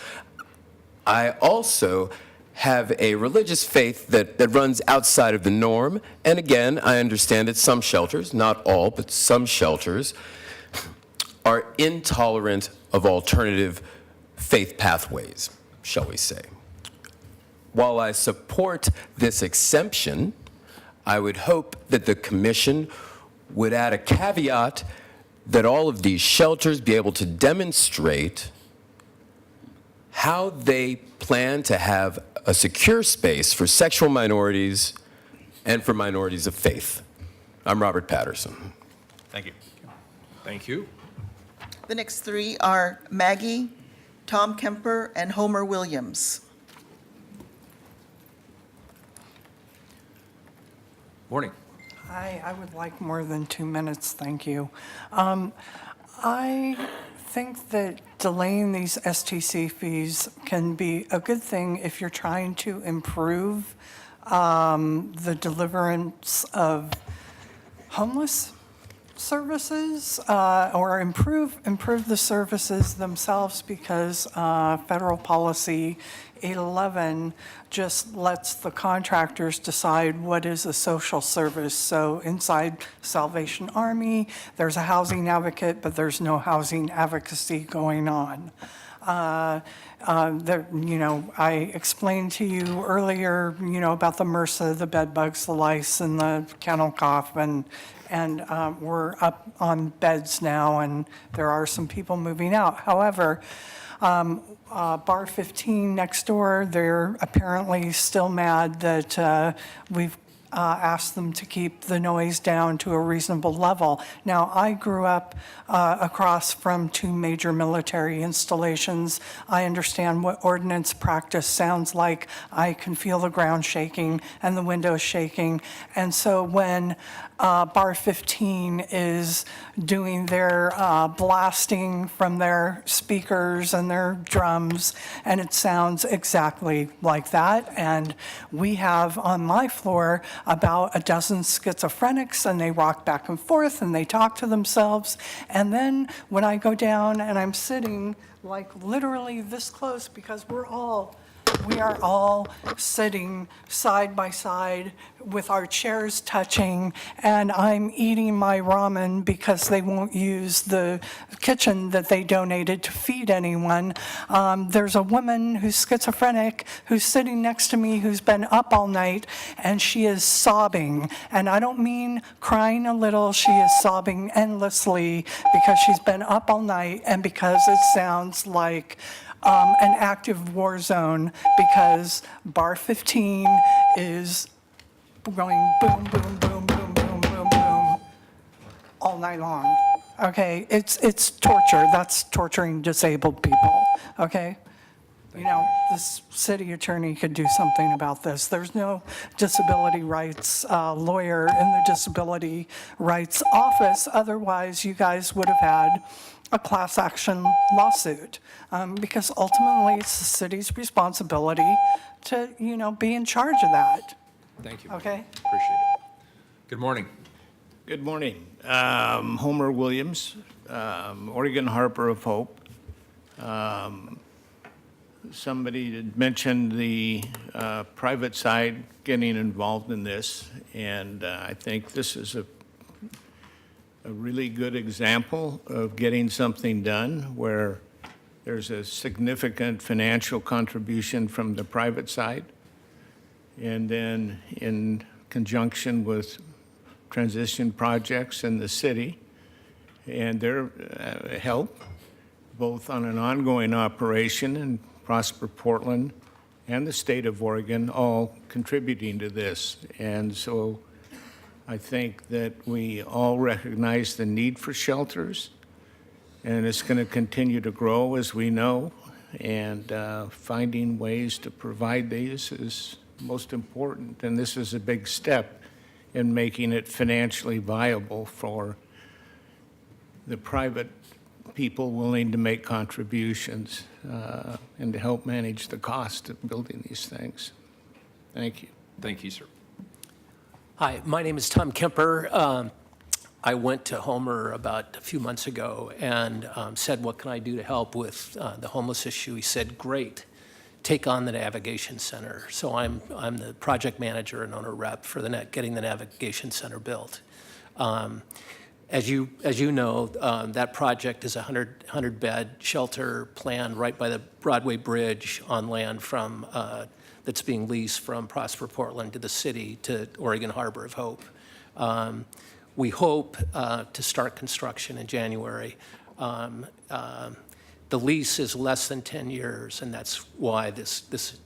I also have a religious faith that runs outside of the norm, and again, I understand that some shelters, not all, but some shelters, are intolerant of alternative faith pathways, shall we say. While I support this exemption, I would hope that the commission would add a caveat that all of these shelters be able to demonstrate how they plan to have a secure space for sexual minorities and for minorities of faith. I'm Robert Patterson. Thank you. Thank you. The next three are Maggie, Tom Kemper, and Homer Williams. Morning. I would like more than 2 minutes, thank you. I think that delaying these STC fees can be a good thing if you're trying to improve the deliverance of homeless services or improve the services themselves, because federal policy 811 just lets the contractors decide what is a social service. So inside Salvation Army, there's a housing advocate, but there's no housing advocacy going on. I explained to you earlier, about the MRSA, the bed bugs, the lice, and the kennel cough, and we're up on beds now, and there are some people moving out. However, Bar 15 next door, they're apparently still mad that we've asked them to keep the noise down to a reasonable level. Now, I grew up across from 2 major military installations. I understand what ordnance practice sounds like. I can feel the ground shaking and the windows shaking. And so when Bar 15 is doing their blasting from their speakers and their drums, and it sounds exactly like that. And we have on my floor about a dozen schizophrenics, and they rock back and forth and they talk to themselves. And then when I go down and I'm sitting like literally this close, because we are all sitting side by side with our chairs touching, and I'm eating my ramen because they won't use the kitchen that they donated to feed anyone. There's a woman who's schizophrenic who's sitting next to me who's been up all night, and she is sobbing. And I don't mean crying a little, she is sobbing endlessly because she's been up all night and because it sounds like an active war zone, because Bar 15 is going boom, boom, boom, boom, boom, boom, boom, all night long. Okay, it's torture. That's torturing disabled people, okay? You know, this city attorney could do something about this. There's no disability rights lawyer in the disability rights office. Otherwise, you guys would have had a class action lawsuit, because ultimately it's the city's responsibility to, you know, be in charge of that. Thank you. Okay. Appreciate it. Good morning. Good morning. Homer Williams, Oregon Harbor of Hope. Somebody had mentioned the private side getting involved in this, and I think this is a really good example of getting something done where there's a significant financial contribution from the private side, and then in conjunction with transition projects in the city and their help, both on an ongoing operation in Prosper Portland and the state of Oregon, all contributing to this. And so I think that we all recognize the need for shelters, and it's going to continue to grow, as we know, and finding ways to provide these is most important. And this is a big step in making it financially viable for the private people willing to make contributions and to help manage the cost of building these things. Thank you. Thank you, sir. Hi, my name is Tom Kemper. I went to Homer about a few months ago and said, what can I do to help with the homeless issue? He said, great, take on the Navigation Center. So I'm the project manager and owner rep for getting the Navigation Center built. As you know, that project is a 100-bed shelter planned right by the Broadway Bridge on land from that's being leased from Prosper Portland to the city to Oregon Harbor of Hope. We hope to start construction in January. The lease is less than 10 years, and that's why this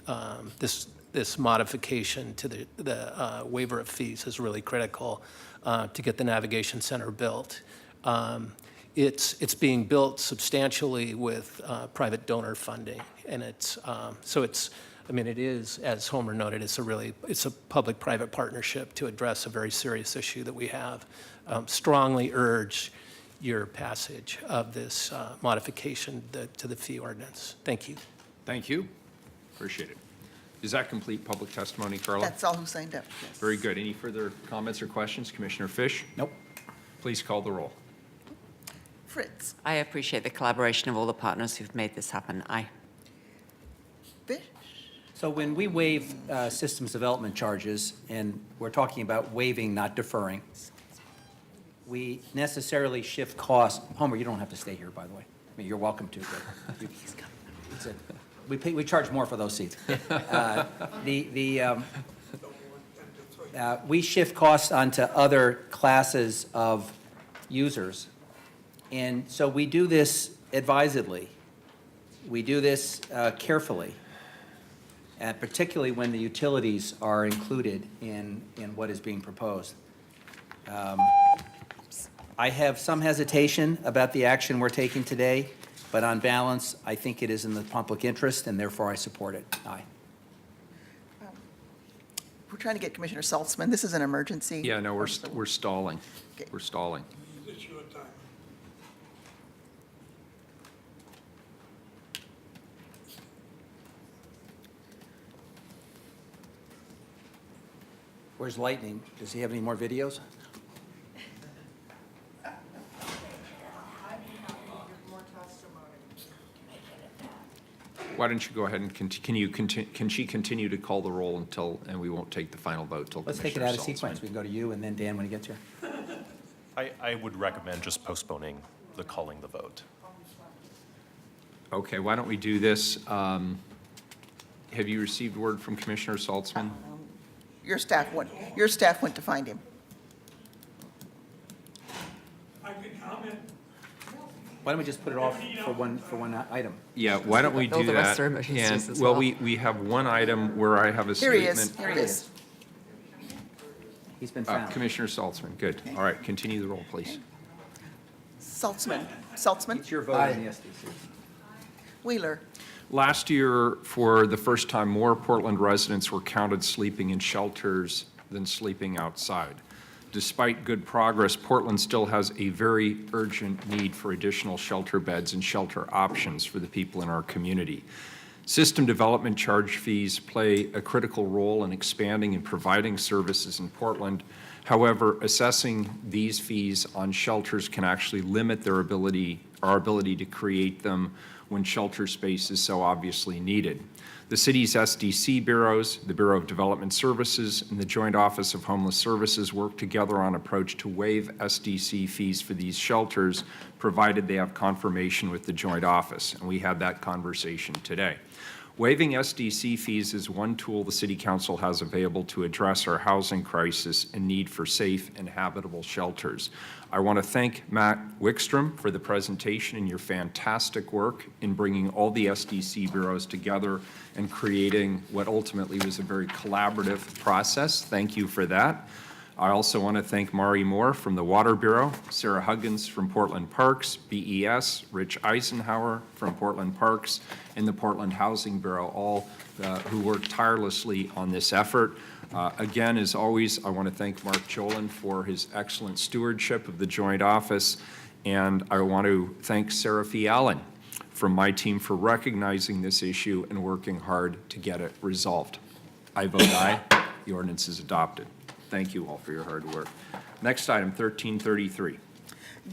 modification to the waiver of fees is really critical to get the Navigation Center built. It's being built substantially with private donor funding, and it is, as Homer noted, it's a public-private partnership to address a very serious issue that we have. Strongly urge your passage of this modification to the fee ordinance. Thank you. Thank you. Appreciate it. Does that complete public testimony, Carla? That's all who signed up, yes. Very good. Any further comments or questions? Commissioner Fish? Nope. Please call the roll. Fritz. I appreciate the collaboration of all the partners who've made this happen. Aye. Fish. So when we waive systems development charges, and we're talking about waiving, not deferring, we necessarily shift costs. Homer, you don't have to stay here, by the way. I mean, you're welcome to, but we charge more for those seats. We shift costs onto other classes of users. And so we do this advisedly. We do this carefully, and particularly when the utilities are included in what is being proposed. I have some hesitation about the action we're taking today, but on balance, I think it is in the public interest, and therefore I support it. Aye. We're trying to get Commissioner Saltzman. This is an emergency. Yeah, no, we're stalling. Okay. We're stalling. Where's Lightning? Does he have any more videos? Why don't you go ahead and can she continue to call the roll and we won't take the final vote till Let's take it Commissioner out of sequence. Saltzman. We can go to you and then Dan when he gets here. I would recommend just postponing the calling the vote. Okay, why don't we do this? Have you received word from Commissioner Saltzman? Your staff went to find him. I can comment. Why don't we just put it off for one item? Yeah, why don't we All do the rest that? are emergencies And, as well, well. we have one item where I have a Here he statement. is. Here he is. He's been found. Commissioner Saltzman, good. All right, continue the roll, please. Saltzman. It's your vote in the SDC. Wheeler. Last year, for the first time, more Portland residents were counted sleeping in shelters than sleeping outside. Despite good progress, Portland still has a very urgent need for additional shelter beds and shelter options for the people in our community. System development charge fees play a critical role in expanding and providing services in Portland. However, assessing these fees on shelters can actually limit our ability to create them when shelter space is so obviously needed. The city's SDC bureaus, the Bureau of Development Services, and the Joint Office of Homeless Services work together on an approach to waive SDC fees for these shelters, provided they have confirmation with the Joint Office, and we had that conversation today. Waiving SDC fees is one tool the City Council has available to address our housing crisis and need for safe and habitable shelters. I want to thank Matt Wickstrom for the presentation and your fantastic work in bringing all the SDC bureaus together and creating what ultimately was a very collaborative process. Thank you for that. I also want to thank Mari Moore from the Water Bureau, Sarah Huggins from Portland Parks, BES, Rich Eisenhower from Portland Parks, and the Portland Housing Bureau, all who worked tirelessly on this effort. Again, as always, I want to thank Mark Jolin for his excellent stewardship of the Joint Office, and I want to thank Sarah Fee Allen from my team for recognizing this issue and working hard to get it resolved. I vote aye. The ordinance is adopted. Thank you all for your hard work. Next item, 1333.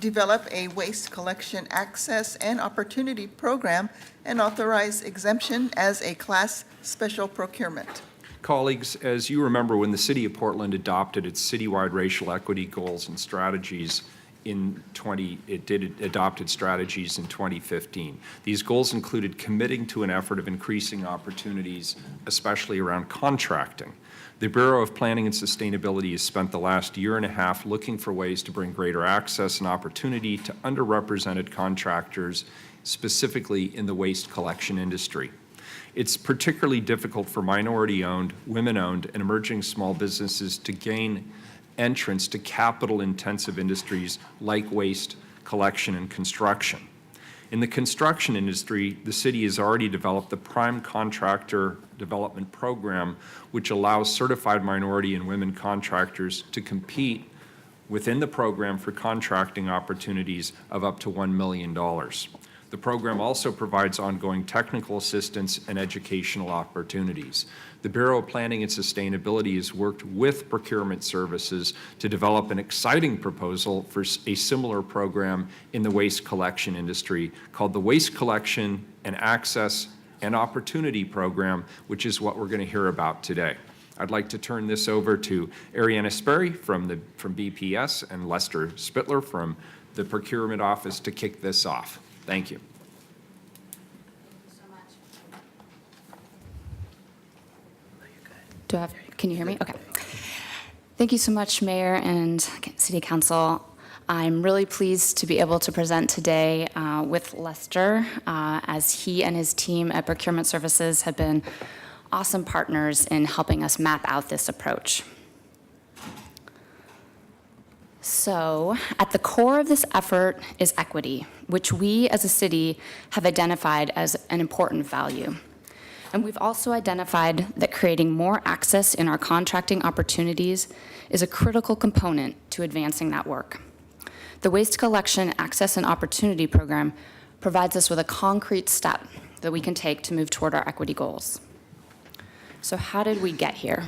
Develop a waste collection access and opportunity program and authorize exemption as a class special procurement. Colleagues, as you remember, when the City of Portland adopted its citywide racial equity goals and strategies adopted strategies in 2015. These goals included committing to an effort of increasing opportunities, especially around contracting. The Bureau of Planning and Sustainability has spent the last year and a half looking for ways to bring greater access and opportunity to underrepresented contractors, specifically in the waste collection industry. It's particularly difficult for minority-owned, women-owned, and emerging small businesses to gain entrance to capital-intensive industries like waste collection and construction. In the construction industry, the city has already developed the Prime Contractor Development Program, which allows certified minority and women contractors to compete within the program for contracting opportunities of up to $1 million. The program also provides ongoing technical assistance and educational opportunities. The Bureau of Planning and Sustainability has worked with procurement services to develop an exciting proposal for a similar program in the waste collection industry called the Waste Collection and Access and Opportunity Program, which is what we're going to hear about today. I'd like to turn this over to Ariana Sperry from BPS and Lester Spittler from the Procurement Office to kick this off. Thank you. Can you hear me? Okay. Thank you so much, Mayor and City Council. I'm really pleased to be able to present today with Lester, as he and his team at Procurement Services have been awesome partners in helping us map out this approach. So, at the core of this effort is equity, which we as a city have identified as an important value. And we've also identified that creating more access in our contracting opportunities is a critical component to advancing that work. The Waste Collection Access and Opportunity Program provides us with a concrete step that we can take to move toward our equity goals. So how did we get here?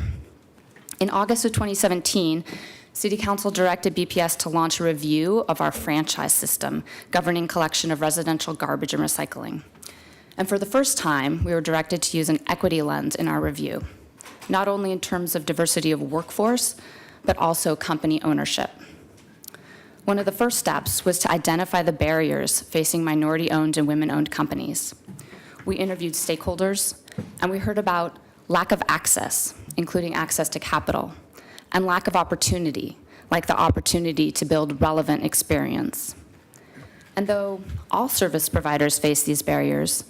In August of 2017, City Council directed BPS to launch a review of our franchise system governing collection of residential garbage and recycling. And for the first time, we were directed to use an equity lens in our review, not only in terms of diversity of workforce, but also company ownership. One of the first steps was to identify the barriers facing minority-owned and women-owned companies. We interviewed stakeholders, and we heard about lack of access, including access to capital, and lack of opportunity, like the opportunity to build relevant experience. And though all service providers face these barriers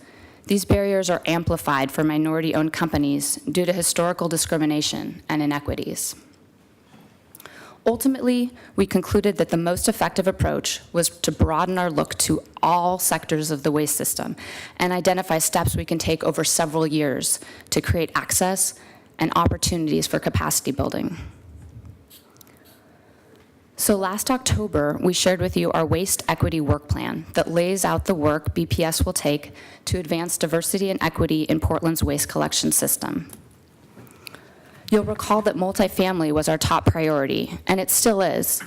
are amplified for minority-owned companies due to historical discrimination and inequities. Ultimately, we concluded that the most effective approach was to broaden our look to all sectors of the waste system and identify steps we can take over several years to create access and opportunities for capacity building. So last October, we shared with you our waste equity work plan that lays out the work BPS will take to advance diversity and equity in Portland's waste collection system. You'll recall that multifamily was our top priority, and it still is.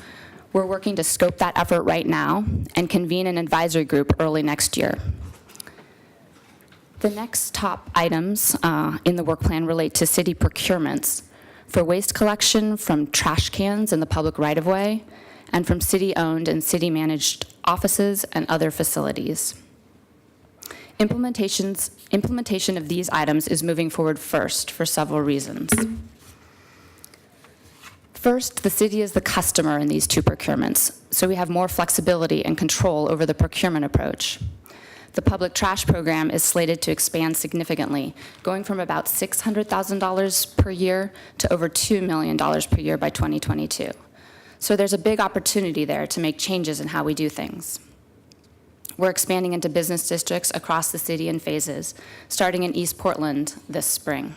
We're working to scope that effort right now and convene an advisory group early next year. The next top items in the work plan relate to city procurements for waste collection from trash cans in the public right-of-way and from city-owned and city-managed offices and other facilities. Implementation of these items is moving forward first for several reasons. First, the city is the customer in these two procurements, so we have more flexibility and control over the procurement approach. The public trash program is slated to expand significantly, going from about $600,000 per year to over $2 million per year by 2022. So there's a big opportunity there to make changes in how we do things. We're expanding into business districts across the city in phases, starting in East Portland this spring.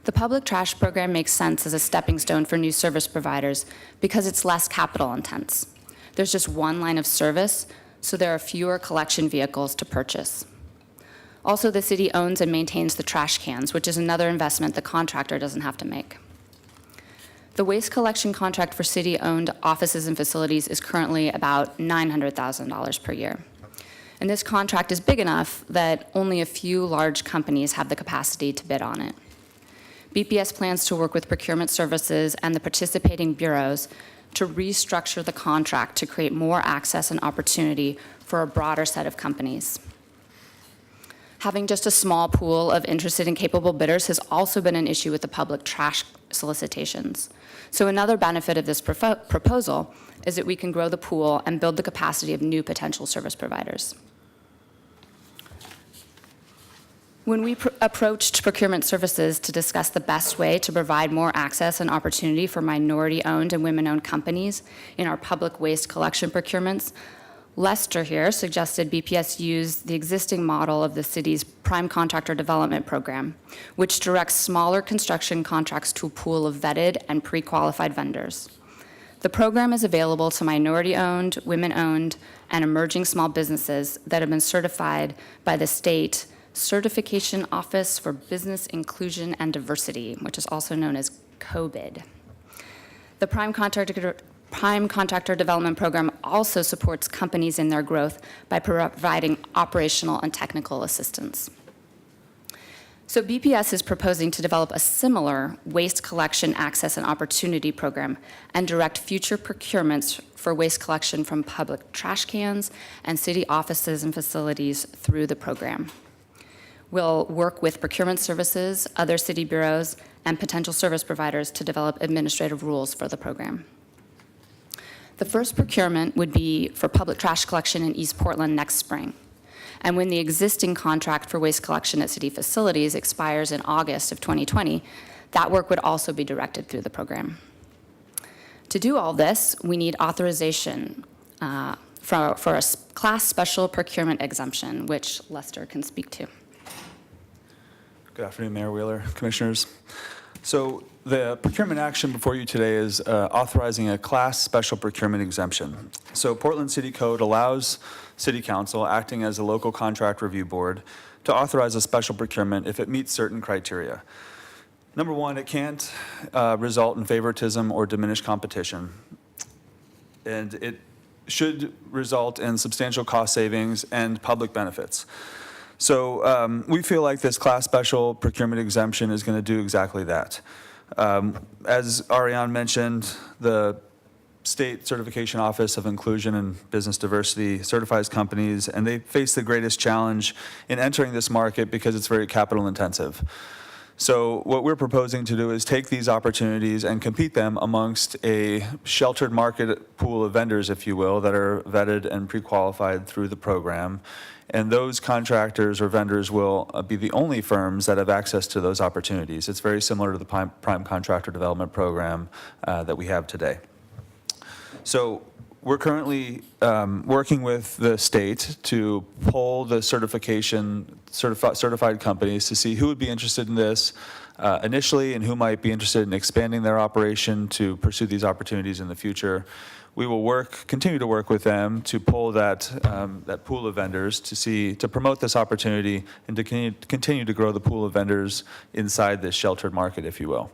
The public trash program makes sense as a stepping stone for new service providers because it's less capital intense. There's just one line of service, so there are fewer collection vehicles to purchase. Also, the city owns and maintains the trash cans, which is another investment the contractor doesn't have to make. The waste collection contract for city-owned offices and facilities is currently about $900,000 per year. And this contract is big enough that only a few large companies have the capacity to bid on it. BPS plans to work with procurement services and the participating bureaus to restructure the contract to create more access and opportunity for a broader set of companies. Having just a small pool of interested and capable bidders has also been an issue with the public trash solicitations. So another benefit of this proposal is that we can grow the pool and build the capacity of new potential service providers. When we approached procurement services to discuss the best way to provide more access and opportunity for minority-owned and women-owned companies in our public waste collection procurements, Lester here suggested BPS use the existing model of the city's prime contractor development program, which directs smaller construction contracts to a pool of vetted and pre-qualified vendors. The program is available to minority-owned, women-owned, and emerging small businesses that have been certified by the state Certification Office for Business Inclusion and Diversity, which is also known as COBID. The Prime Contractor Development Program also supports companies in their growth by providing operational and technical assistance. So BPS is proposing to develop a similar waste collection access and opportunity program and direct future procurements for waste collection from public trash cans and city offices and facilities through the program. We'll work with procurement services, other city bureaus, and potential service providers to develop administrative rules for the program. The first procurement would be for public trash collection in East Portland next spring. And when the existing contract for waste collection at city facilities expires in August of 2020, that work would also be directed through the program. To do all this, we need authorization for a class special procurement exemption, which Lester can speak to. Good afternoon, Mayor Wheeler, Commissioners. So the procurement action before you today is authorizing a class special procurement exemption. So Portland City Code allows City Council, acting as a local contract review board, to authorize a special procurement if it meets certain criteria. Number one, it can't result in favoritism or diminish competition. And it should result in substantial cost savings and public benefits. So we feel like this class special procurement exemption is going to do exactly that. As Ariane mentioned, the State Certification Office of Inclusion and Business Diversity certifies companies, and they face the greatest challenge in entering this market because it's very capital intensive. So what we're proposing to do is take these opportunities and compete them amongst a sheltered market pool of vendors, if you will, that are vetted and pre-qualified through the program. And those contractors or vendors will be the only firms that have access to those opportunities. It's very similar to the Prime Contractor Development Program that we have today. So we're currently working with the state to poll the certified companies to see who would be interested in this initially and who might be interested in expanding their operation to pursue these opportunities in the future. We will continue to work with them to poll that pool of vendors to promote this opportunity and to continue to grow the pool of vendors inside this sheltered market, if you will.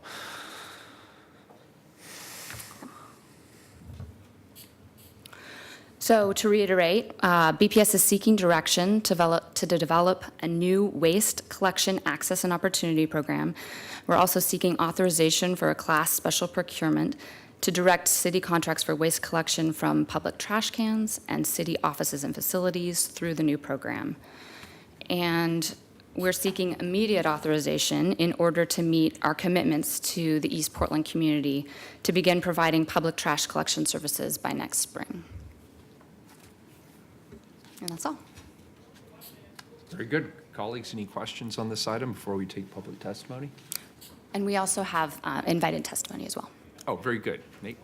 So to reiterate, BPS is seeking direction to develop a new waste collection access and opportunity program. We're also seeking authorization for a class special procurement to direct city contracts for waste collection from public trash cans and city offices and facilities through the new program. And we're seeking immediate authorization in order to meet our commitments to the East Portland community to begin providing public trash collection services by next spring. And that's all. Very good. Colleagues, any questions on this item before we take public testimony? And we also have invited testimony as well. Oh, very good. Nate?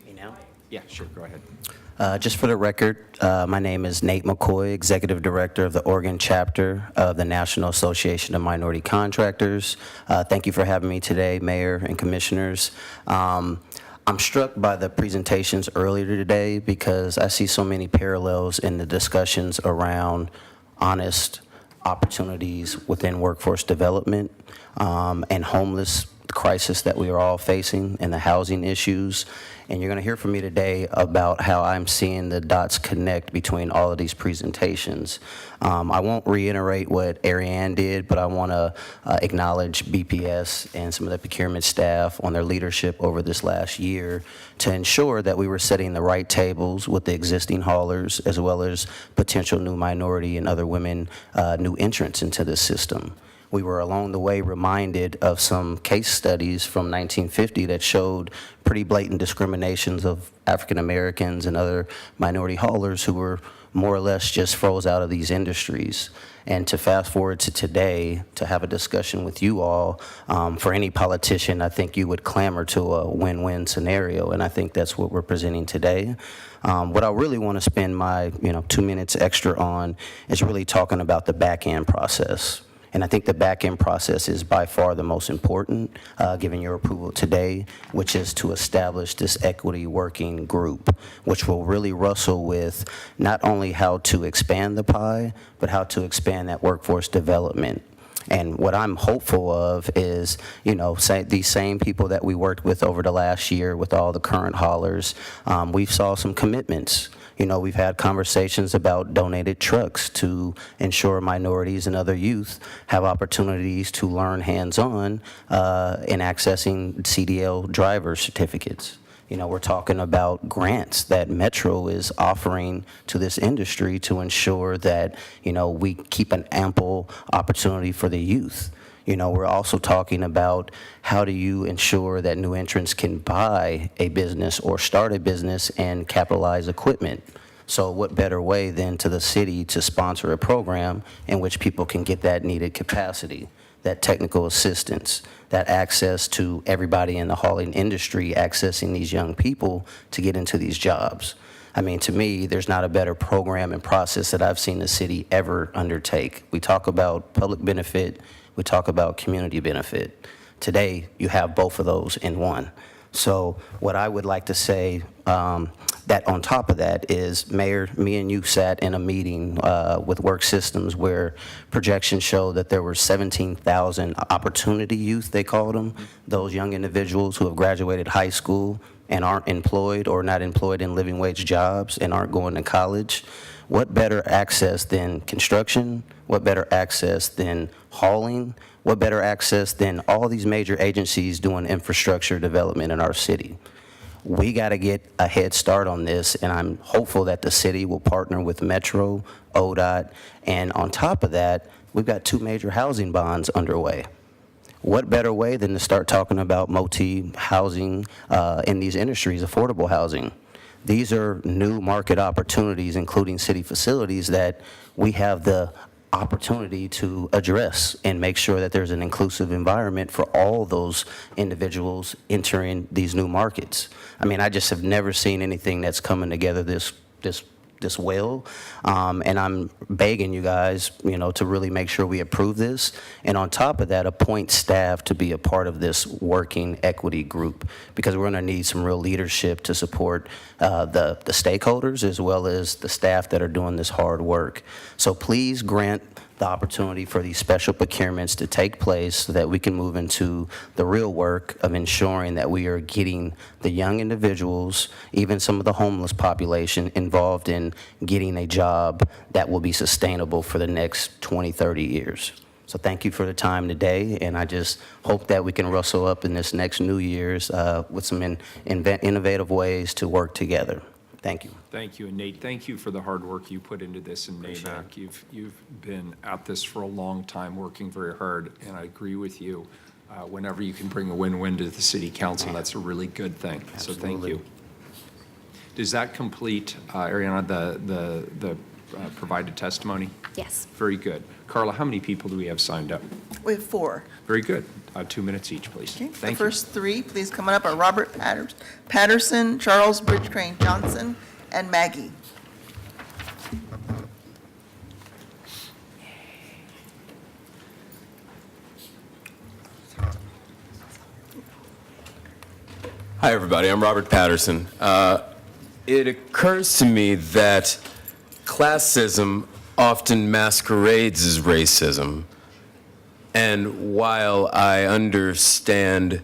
Me now? Yeah, sure. Go ahead. Just for the record, my name is Nate McCoy, Executive Director of the Oregon Chapter of the National Association of Minority Contractors. Thank you for having me today, Mayor and Commissioners. I'm struck by the presentations earlier today because I see so many parallels in the discussions around honest opportunities within workforce development and homeless crisis that we are all facing and the housing issues. And you're going to hear from me today about how I'm seeing the dots connect between all of these presentations. I won't reiterate what Ariane did, but I want to acknowledge BPS and some of the procurement staff on their leadership over this last year to ensure that we were setting the right tables with the existing haulers as well as potential new minority and other women, new entrants into this system. We were along the way reminded of some case studies from 1950 that showed pretty blatant discriminations of African Americans and other minority haulers who were more or less just froze out of these industries. And to fast forward to today, to have a discussion with you all, for any politician, I think you would clamor to a win-win scenario, and I think that's what we're presenting today. What I really want to spend my 2 minutes extra on is really talking about the back-end process. And I think the back-end process is by far the most important, given your approval today, which is to establish this equity working group, which will really wrestle with not only how to expand the pie, but how to expand that workforce development. And what I'm hopeful of is, these same people that we worked with over the last year with all the current haulers, we saw some commitments. We've had conversations about donated trucks to ensure minorities and other youth have opportunities to learn hands-on in accessing CDL driver certificates. We're talking about grants that Metro is offering to this industry to ensure that, we keep an ample opportunity for the youth. We're also talking about how do you ensure that new entrants can buy a business or start a business and capitalize equipment. So what better way than to the city to sponsor a program in which people can get that needed capacity, that technical assistance, that access to everybody in the hauling industry accessing these young people to get into these jobs. I mean, to me, there's not a better program and process that I've seen the city ever undertake. We talk about public benefit, we talk about community benefit. Today, you have both of those in one. So what I would like to say that on top of that is, Mayor, me and you sat in a meeting with Work Systems where projections show that there were 17,000 opportunity youth, they called them, those young individuals who have graduated high school and aren't employed or not employed in living wage jobs and aren't going to college. What better access than construction? What better access than hauling? What better access than all these major agencies doing infrastructure development in our city? We got to get a head start on this, and I'm hopeful that the city will partner with Metro, ODOT, and on top of that, we've got 2 major housing bonds underway. what better way than to start talking about multi-housing in these industries, affordable housing? These are new market opportunities, including city facilities, that we have the opportunity to address and make sure that there's an inclusive environment for all those individuals entering these new markets. I mean, I just have never seen anything that's coming together this well, and I'm begging you guys, to really make sure we approve this, and on top of that, appoint staff to be a part of this working equity group, because we're going to need some real leadership to support the stakeholders as well as the staff that are doing this hard work. So please grant the opportunity for these special procurements to take place so that we can move into the real work of ensuring that we are getting the young individuals, even some of the homeless population, involved in getting a job that will be sustainable for the next 20, 30 years. So thank you for the time today, and I just hope that we can rustle up in this next New Year's with some innovative ways to work together. Thank you. Thank you, and Nate, thank you for the hard work you put into this in NAMAC. You've been at this for a long time, working very hard, and I agree with you. Whenever you can bring a win-win to the city council, that's a really good thing. So thank you. Does that complete, Ariana, the provided testimony? Yes. Very good. Carla, how many people do we have signed up? We have 4. Very good. 2 minutes each, please. Okay, Thank the you. first 3, please come on up, are Robert Patterson, Charles Bridgecrane Johnson, and Maggie. Hi, everybody. I'm Robert Patterson. It occurs to me that classism often masquerades as racism. And while I understand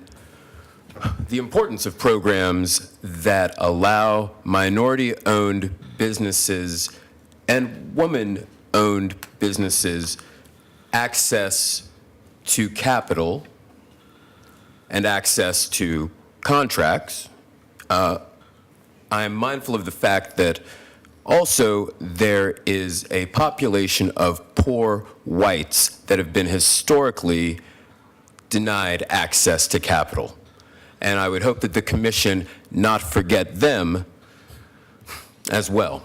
the importance of programs that allow minority-owned businesses and woman-owned businesses access to capital and access to contracts, I'm mindful of the fact that also there is a population of poor whites that have been historically denied access to capital. And I would hope that the commission not forget them as well.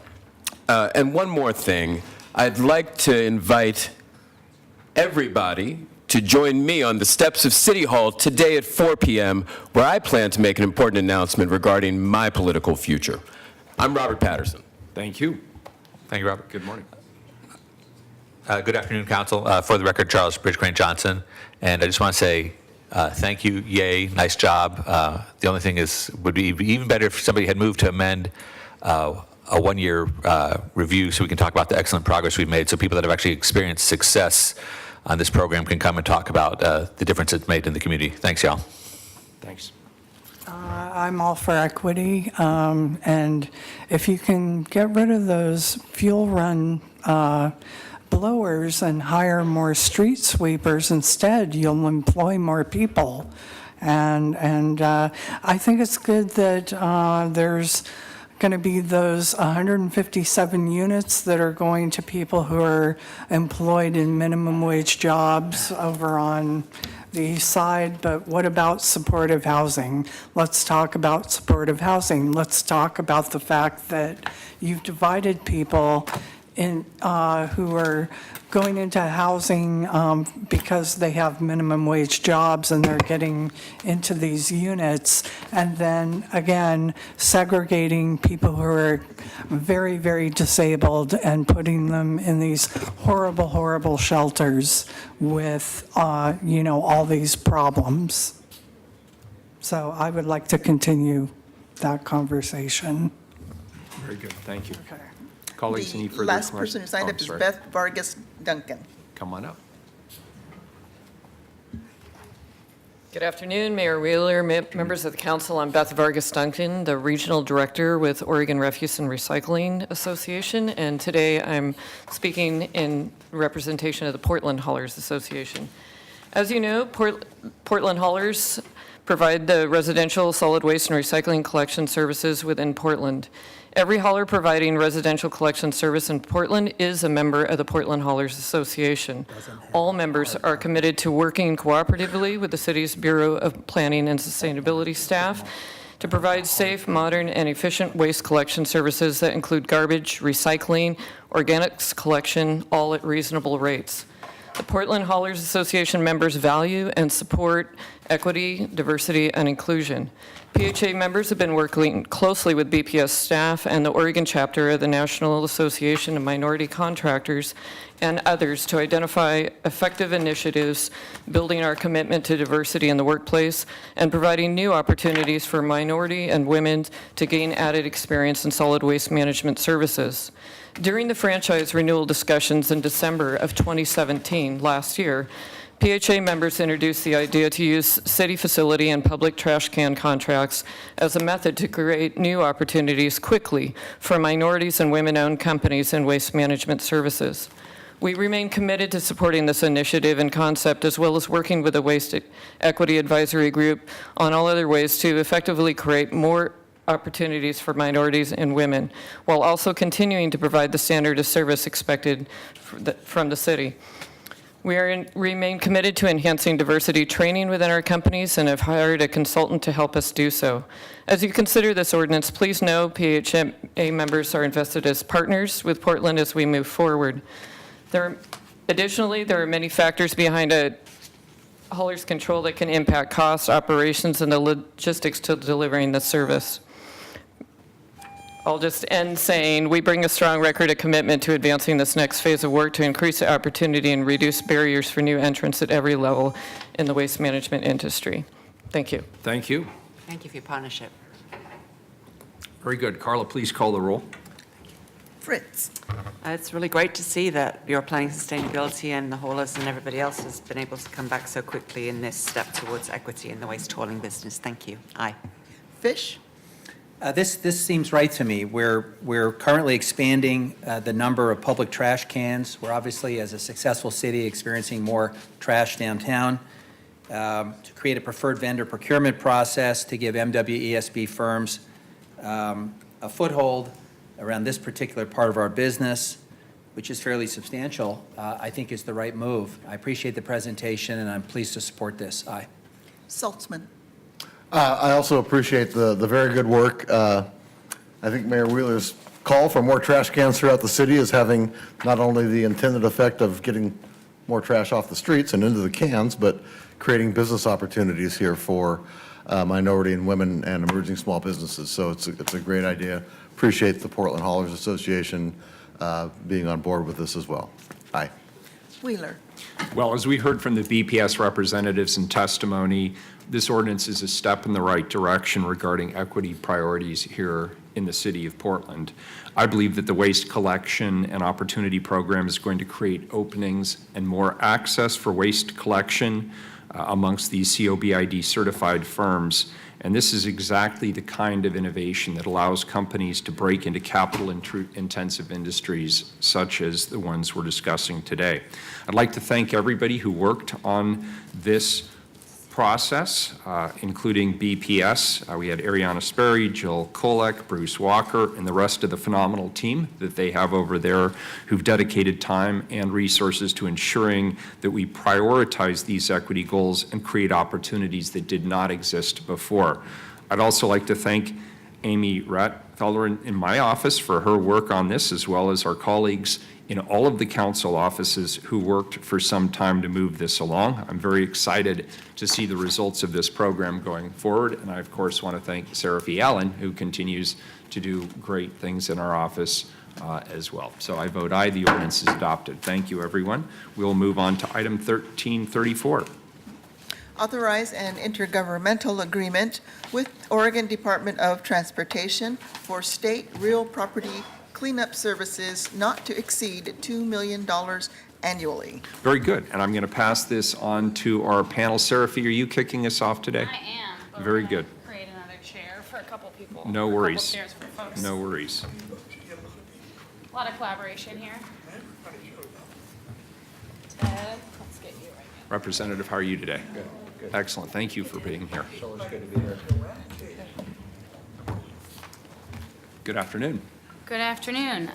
And one more thing, I'd like to invite everybody to join me on the steps of City Hall today at 4 p.m., where I plan to make an important announcement regarding my political future. I'm Robert Patterson. Thank you. Thank you, Robert. Good morning. Good afternoon, Council. For the record, Charles Bridgecrane Johnson. And I just want to say thank you, yay, nice job. The only thing is, would be even better if somebody had moved to amend a one-year review so we can talk about the excellent progress we've made, so people that have actually experienced success on this program can come and talk about the difference it's made in the community. Thanks, y'all. Thanks. I'm all for equity, and if you can get rid of those fuel-run blowers and hire more street sweepers instead, you'll employ more people. And I think it's good that there's going to be those 157 units that are going to people who are employed in minimum wage jobs over on the east side, but what about supportive housing? Let's talk about supportive housing. Let's talk about the fact that you've divided people in, who are going into housing because they have minimum wage jobs and they're getting into these units, and then again segregating people who are very, very disabled and putting them in these horrible, horrible shelters with all these problems. So I would like to continue that conversation. Very good. Thank you. Okay. Colleagues, any further Last questions? person who signed Oh, up is sorry. Beth Vargas Duncan. Come on up. Good afternoon, Mayor Wheeler, members of the council. I'm Beth Vargas Duncan, the Regional Director with Oregon Refuse and Recycling Association, and today I'm speaking in representation of the Portland Haulers Association. As you know, Portland Haulers provide the residential solid waste and recycling collection services within Portland. Every hauler providing residential collection service in Portland is a member of the Portland Haulers Association. All members are committed to working cooperatively with the city's Bureau of Planning and Sustainability staff to provide safe, modern, and efficient waste collection services that include garbage, recycling, organics collection, all at reasonable rates. The Portland Haulers Association members value and support equity, diversity, and inclusion. PHA members have been working closely with BPS staff and the Oregon chapter of the National Association of Minority Contractors and others to identify effective initiatives building our commitment to diversity in the workplace and providing new opportunities for minority and women to gain added experience in solid waste management services. During the franchise renewal discussions in December of 2017, last year, PHA members introduced the idea to use city facility and public trash can contracts as a method to create new opportunities quickly for minorities and women-owned companies in waste management services. We remain committed to supporting this initiative and concept, as well as working with the Waste Equity Advisory Group on all other ways to effectively create more opportunities for minorities and women, while also continuing to provide the standard of service expected from the city. We remain committed to enhancing diversity training within our companies and have hired a consultant to help us do so. As you consider this ordinance, please know PHA members are invested as partners with Portland as we move forward. Additionally, there are many factors behind a hauler's control that can impact costs, operations, and the logistics to delivering the service. I'll just end saying we bring a strong record of commitment to advancing this next phase of work to increase the opportunity and reduce barriers for new entrants at every level in the waste management industry. Thank you. Thank you. Thank you for your partnership. Very good. Carla, please call the roll. Fritz. It's really great to see that Bureau of Planning Sustainability and the haulers and everybody else has been able to come back so quickly in this step towards equity in the waste hauling business. Thank you. Aye. Fish. This seems right to me. We're currently expanding the number of public trash cans. We're obviously, as a successful city, experiencing more trash downtown. To create a preferred vendor procurement process to give MWESB firms a foothold around this particular part of our business, which is fairly substantial, I think is the right move. I appreciate the presentation, and I'm pleased to support this. Aye. Saltzman. I also appreciate the very good work. I think Mayor Wheeler's call for more trash cans throughout the city is having not only the intended effect of getting more trash off the streets and into the cans, but creating business opportunities here for minority and women and emerging small businesses. So it's a great idea. Appreciate the Portland Haulers Association being on board with this as well. Aye. Wheeler. Well, as we heard from the BPS representatives in testimony, this ordinance is a step in the right direction regarding equity priorities here in the city of Portland. I believe that the waste collection and opportunity program is going to create openings and more access for waste collection amongst these COBID certified firms. And this is exactly the kind of innovation that allows companies to break into capital-intensive industries such as the ones we're discussing today. I'd like to thank everybody who worked on this process, including BPS. We had Ariana Sperry, Jill Kolek, Bruce Walker, and the rest of the phenomenal team that they have over there who've dedicated time and resources to ensuring that we prioritize these equity goals and create opportunities that did not exist before. I'd also like to thank Amy Ratfeller in my office for her work on this, as well as our colleagues in all of the council offices who worked for some time to move this along. I'm very excited to see the results of this program going forward. And I, of course, want to thank Sarah Fee Allen, who continues to do great things in our office as well. So I vote aye. The ordinance is adopted. Thank you, everyone. We'll move on to item 1334. Authorize an intergovernmental agreement with Oregon Department of Transportation for state real property cleanup services not to exceed $2 million annually. Very good. And I'm going to pass this on to our panel. Sarah Fee, are you kicking us off today? I am. Very good. Create another chair for a couple people. No worries. A couple chairs for folks. No worries. A lot of collaboration here. Ted, let's get you right now. Representative, how are you today? Good. Excellent. Thank you for being here. It's always good to be here. Good afternoon. Good afternoon.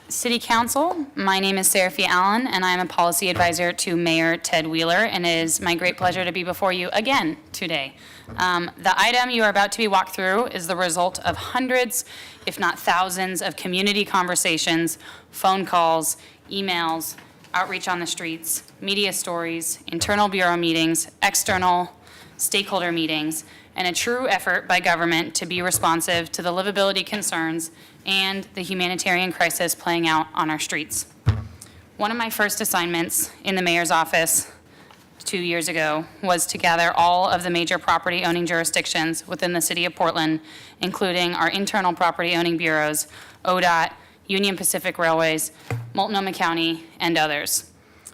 City Council, my name is Seraphie Allen, and I'm a policy advisor to Mayor Ted Wheeler, and it is my great pleasure to be before you again today. The item you are about to be walked through is the result of hundreds, if not thousands, of community conversations, phone calls, emails, outreach on the streets, media stories, internal bureau meetings, external stakeholder meetings, and a true effort by government to be responsive to the livability concerns and the humanitarian crisis playing out on our streets. One of my first assignments in the mayor's office 2 years ago was to gather all of the major property owning jurisdictions within the city of Portland, including our internal property owning bureaus, ODOT, Union Pacific Railways, Multnomah County, and others,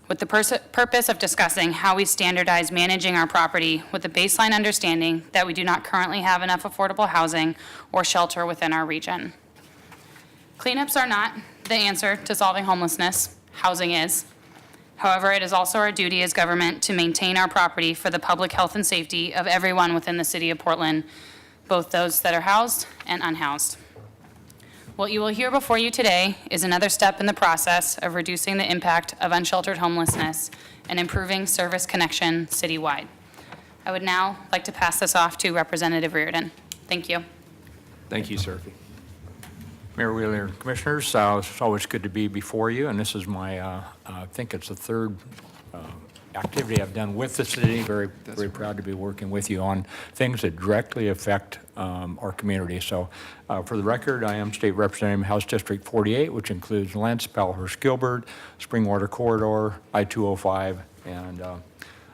with the purpose of discussing how we standardize managing our property with the baseline understanding that we do not currently have enough affordable housing or shelter within our region. Cleanups are not the answer to solving homelessness. Housing is. However, it is also our duty as government to maintain our property for the public health and safety of everyone within the city of Portland, both those that are housed and unhoused. What you will hear before you today is another step in the process of reducing the impact of unsheltered homelessness and improving service connection citywide. I would now like to pass this off to Representative Reardon. Thank you. Thank you, Seraphie. Mayor Wheeler, Commissioners, it's always good to be before you, and this is my, I think it's the third activity I've done with the city. Very proud to be working with you on things that directly affect our community. So for the record, I am State Representative House District 48, which includes Lentz, Bellhurst, Gilbert, Springwater Corridor, I-205, and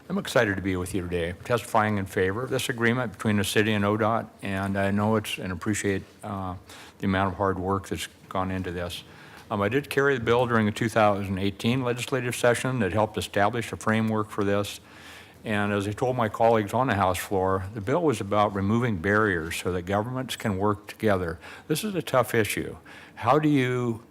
I'm excited to be with you today, testifying in favor of this agreement between the city and ODOT, and I know it's and appreciate the amount of hard work that's gone into this. I did carry the bill during the 2018 legislative session that helped establish a framework for this. And as I told my colleagues on the House floor, the bill was about removing barriers so that governments can work together. This is a tough issue. How do you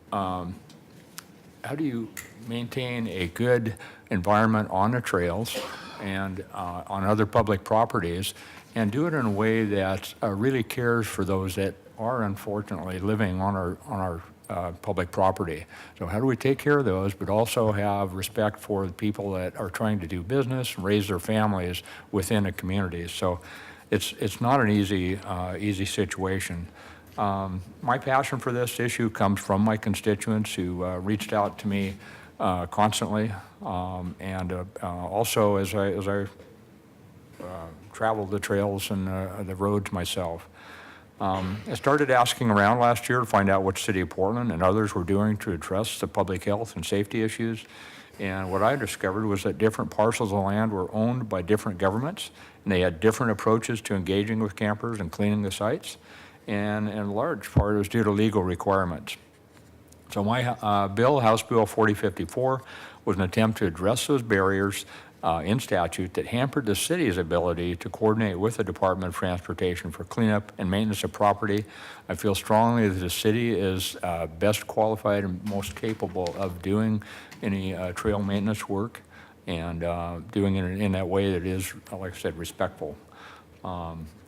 maintain a good environment on the trails and on other public properties, and do it in a way that really cares for those that are unfortunately living on our public property? So how do we take care of those, but also have respect for the people that are trying to do business and raise their families within a community? So it's not an easy situation. My passion for this issue comes from my constituents who reached out to me constantly, and also as I traveled the trails and the roads myself. I started asking around last year to find out what City of Portland and others were doing to address the public health and safety issues. And what I discovered was that different parcels of land were owned by different governments, and they had different approaches to engaging with campers and cleaning the sites. And in large part, it was due to legal requirements. So my bill, House Bill 4054, was an attempt to address those barriers in statute that hampered the city's ability to coordinate with the Department of Transportation for cleanup and maintenance of property. I feel strongly that the city is best qualified and most capable of doing any trail maintenance work and doing it in that way that is, like I said, respectful.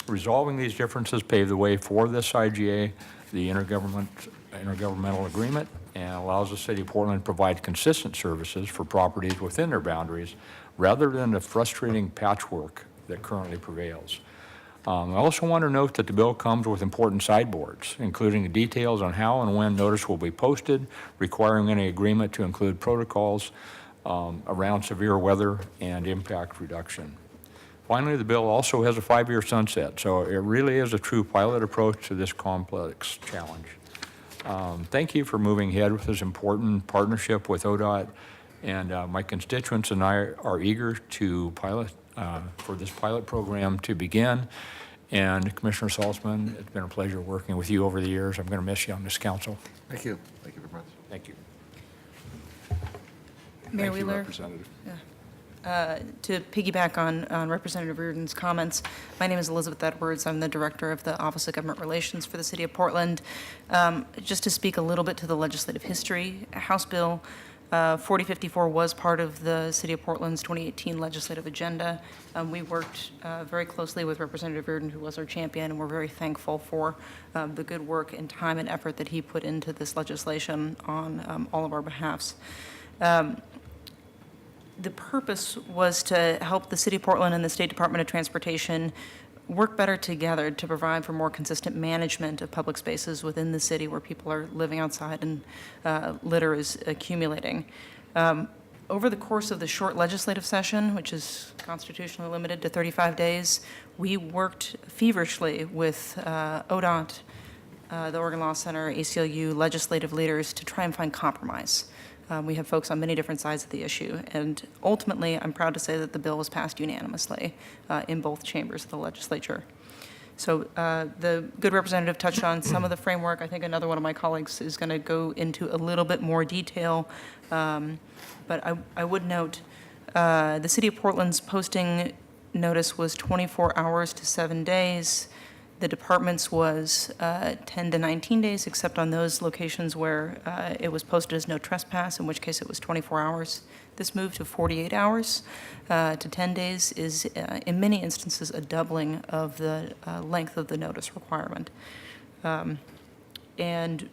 Resolving these differences paved the way for this IGA, the intergovernmental agreement, and allows the city of Portland to provide consistent services for properties within their boundaries rather than the frustrating patchwork that currently prevails. I also want to note that the bill comes with important sideboards, including the details on how and when notice will be posted, requiring any agreement to include protocols around severe weather and impact reduction. Finally, the bill also has a 5-year sunset, so it really is a true pilot approach to this complex challenge. Thank you for moving ahead with this important partnership with ODOT, and my constituents and I are eager to pilot for this pilot program to begin. And Commissioner Saltzman, it's been a pleasure working with you over the years. I'm going to miss you on this council. Thank you. Thank you very much. Thank you. Mayor Thank you, Wheeler. Representative. To piggyback on Representative Reardon's comments, my name is Elizabeth Edwards. I'm the Director of the Office of Government Relations for the City of Portland. Just to speak a little bit to the legislative history, House Bill 4054 was part of the City of Portland's 2018 legislative agenda. We worked very closely with Representative Reardon, who was our champion, and we're very thankful for the good work and time and effort that he put into this legislation on all of our behalfs. The purpose was to help the City of Portland and the State Department of Transportation work better together to provide for more consistent management of public spaces within the city where people are living outside and litter is accumulating. Over the course of the short legislative session, which is constitutionally limited to 35 days, we worked feverishly with ODOT, the Oregon Law Center, ACLU, legislative leaders to try and find compromise. We have folks on many different sides of the issue, and ultimately, I'm proud to say that the bill was passed unanimously in both chambers of the legislature. So the good representative touched on some of the framework. I think another one of my colleagues is going to go into a little bit more detail, but I would note the City of Portland's posting notice was 24 hours to 7 days. The department's was 10 to 19 days, except on those locations where it was posted as no trespass, in which case it was 24 hours. This move to 48 hours to 10 days is, in many instances, a doubling of the length of the notice requirement. And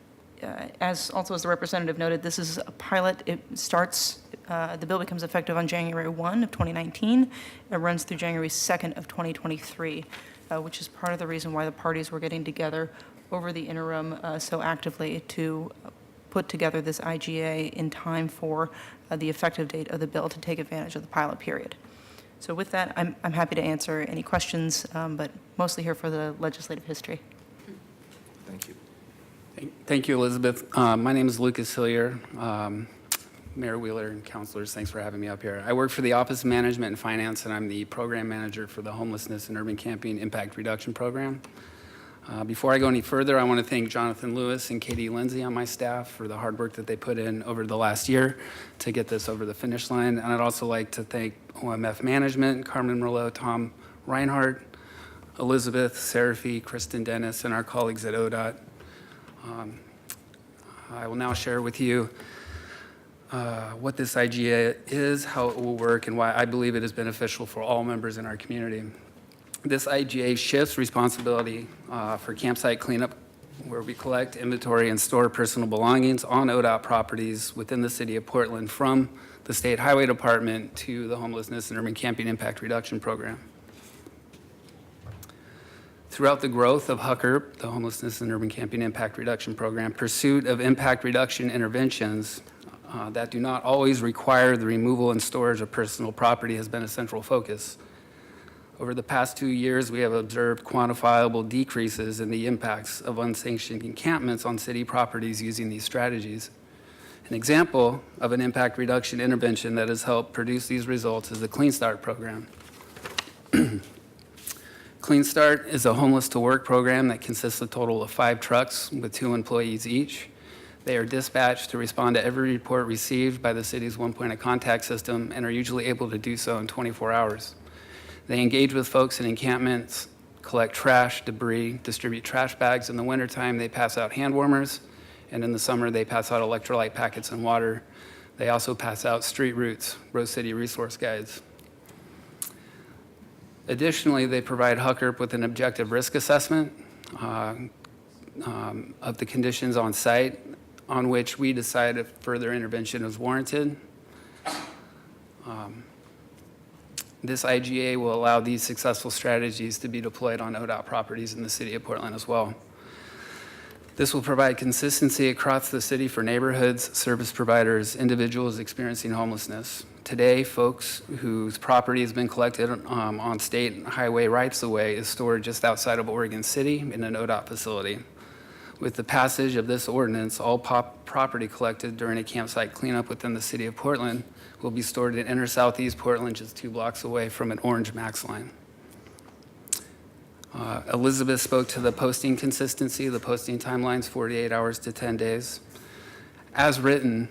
as the representative noted, this is a pilot. It starts, the bill becomes effective on January 1 of 2019. It runs through January 2nd of 2023. Which is part of the reason why the parties were getting together over the interim so actively to put together this IGA in time for the effective date of the bill to take advantage of the pilot period. So with that, I'm happy to answer any questions, but mostly here for the legislative history. Thank you. Thank you, Elizabeth. My name is Lucas Hillier. Mayor Wheeler and councilors, thanks for having me up here. I work for the Office of Management and Finance, and I'm the program manager for the Homelessness and Urban Camping Impact Reduction Program. Before I go any further, I want to thank Jonathan Lewis and Katie Lindsay on my staff for the hard work that they put in over the last year to get this over the finish line. And I'd also like to thank OMF Management, Carmen Merlot, Tom Reinhardt, Elizabeth, Seraphy, Kristen Dennis, and our colleagues at ODOT. I will now share with you what this IGA is, how it will work, and why I believe it is beneficial for all members in our community. This IGA shifts responsibility for campsite cleanup, where we collect, inventory, and store personal belongings on ODOT properties within the City of Portland from the State Highway Department to the Homelessness and Urban Camping Impact Reduction Program. Throughout the growth of HUCRP, the Homelessness and Urban Camping Impact Reduction Program, pursuit of impact reduction interventions that do not always require the removal and storage of personal property has been a central focus. Over the past 2 years, we have observed quantifiable decreases in the impacts of unsanctioned encampments on city properties using these strategies. An example of an impact reduction intervention that has helped produce these results is the Clean Start program. Clean Start is a homeless to work program that consists of a total of 5 trucks with 2 employees each. They are dispatched to respond to every report received by the city's one point of contact system and are usually able to do so in 24 hours. They engage with folks in encampments, collect trash, debris, distribute trash bags. In the wintertime, they pass out hand warmers, and in the summer, they pass out electrolyte packets and water. They also pass out street routes, Rose City resource guides. Additionally, they provide HUCRP with an objective risk assessment of the conditions on site, on which we decide if further intervention is warranted. This IGA will allow these successful strategies to be deployed on ODOT properties in the City of Portland as well. This will provide consistency across the city for neighborhoods, service providers, individuals experiencing homelessness. Today, folks whose property has been collected on state highway rights-of-way is stored just outside of Oregon City in an ODOT facility. With the passage of this ordinance, all property collected during a campsite cleanup within the City of Portland will be stored in inner southeast Portland, just 2 blocks away from an orange MAX line. Elizabeth spoke to the posting consistency. The posting timeline's 48 hours to 10 days. As written,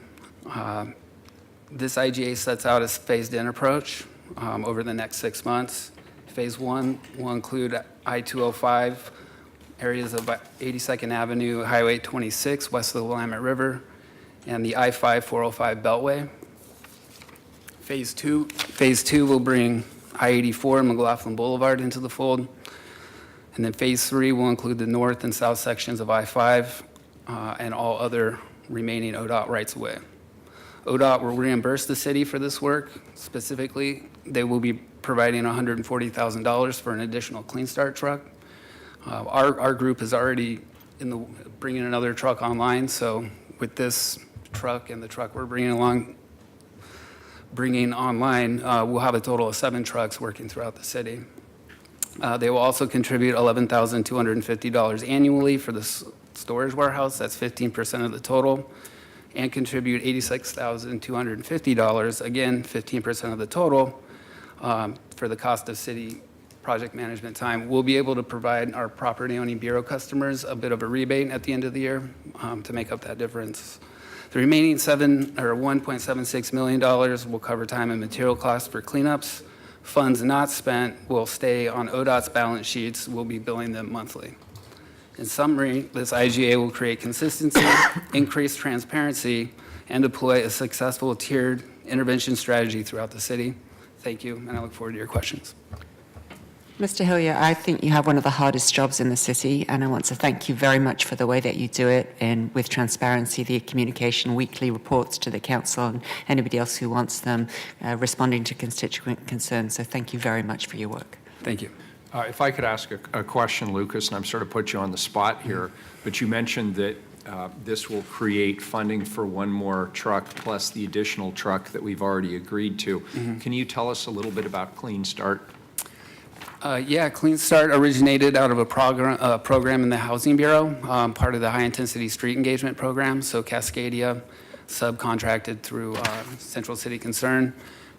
this IGA sets out a phased-in approach over the next 6 months. Phase 1 will include I-205, areas of 82nd Avenue, Highway 26, west of the Willamette River, and the I-5-405 Beltway. Phase two will bring I-84 and McLaughlin Boulevard into the fold. And then Phase 3 will include the north and south sections of I-5 and all other remaining ODOT rights-of-way. ODOT will reimburse the city for this work. Specifically, they will be providing $140,000 for an additional Clean Start truck. Our group is already bringing another truck online, so with this truck and the truck we're bringing online, we'll have a total of 7 trucks working throughout the city. They will also contribute $11,250 annually for the storage warehouse, that's 15% of the total, and contribute $86,250, again, 15% of the total, for the cost of city project management time. We'll be able to provide our property owning bureau customers a bit of a rebate at the end of the year to make up that difference. The remaining $1.76 million will cover time and material costs for cleanups. Funds not spent will stay on ODOT's balance sheets. We'll be billing them monthly. In summary, this IGA will create consistency, increase transparency, and deploy a successful tiered intervention strategy throughout the city. Thank you, and I look forward to your questions. Mr. Hillier, I think you have one of the hardest jobs in the city, and I want to thank you very much for the way that you do it, and with transparency, the communication, weekly reports to the council and anybody else who wants them, responding to constituent concerns. So thank you very much for your work. Thank you. If I could ask a question, Lucas, and I'm sort of put you on the spot here, but you mentioned that this will create funding for one more truck plus the additional truck that we've already agreed to. Can you tell us a little bit about Clean Start? Yeah, Clean Start originated out of a program in the Housing Bureau, part of the High Intensity Street Engagement Program. So Cascadia subcontracted through Central City Concern.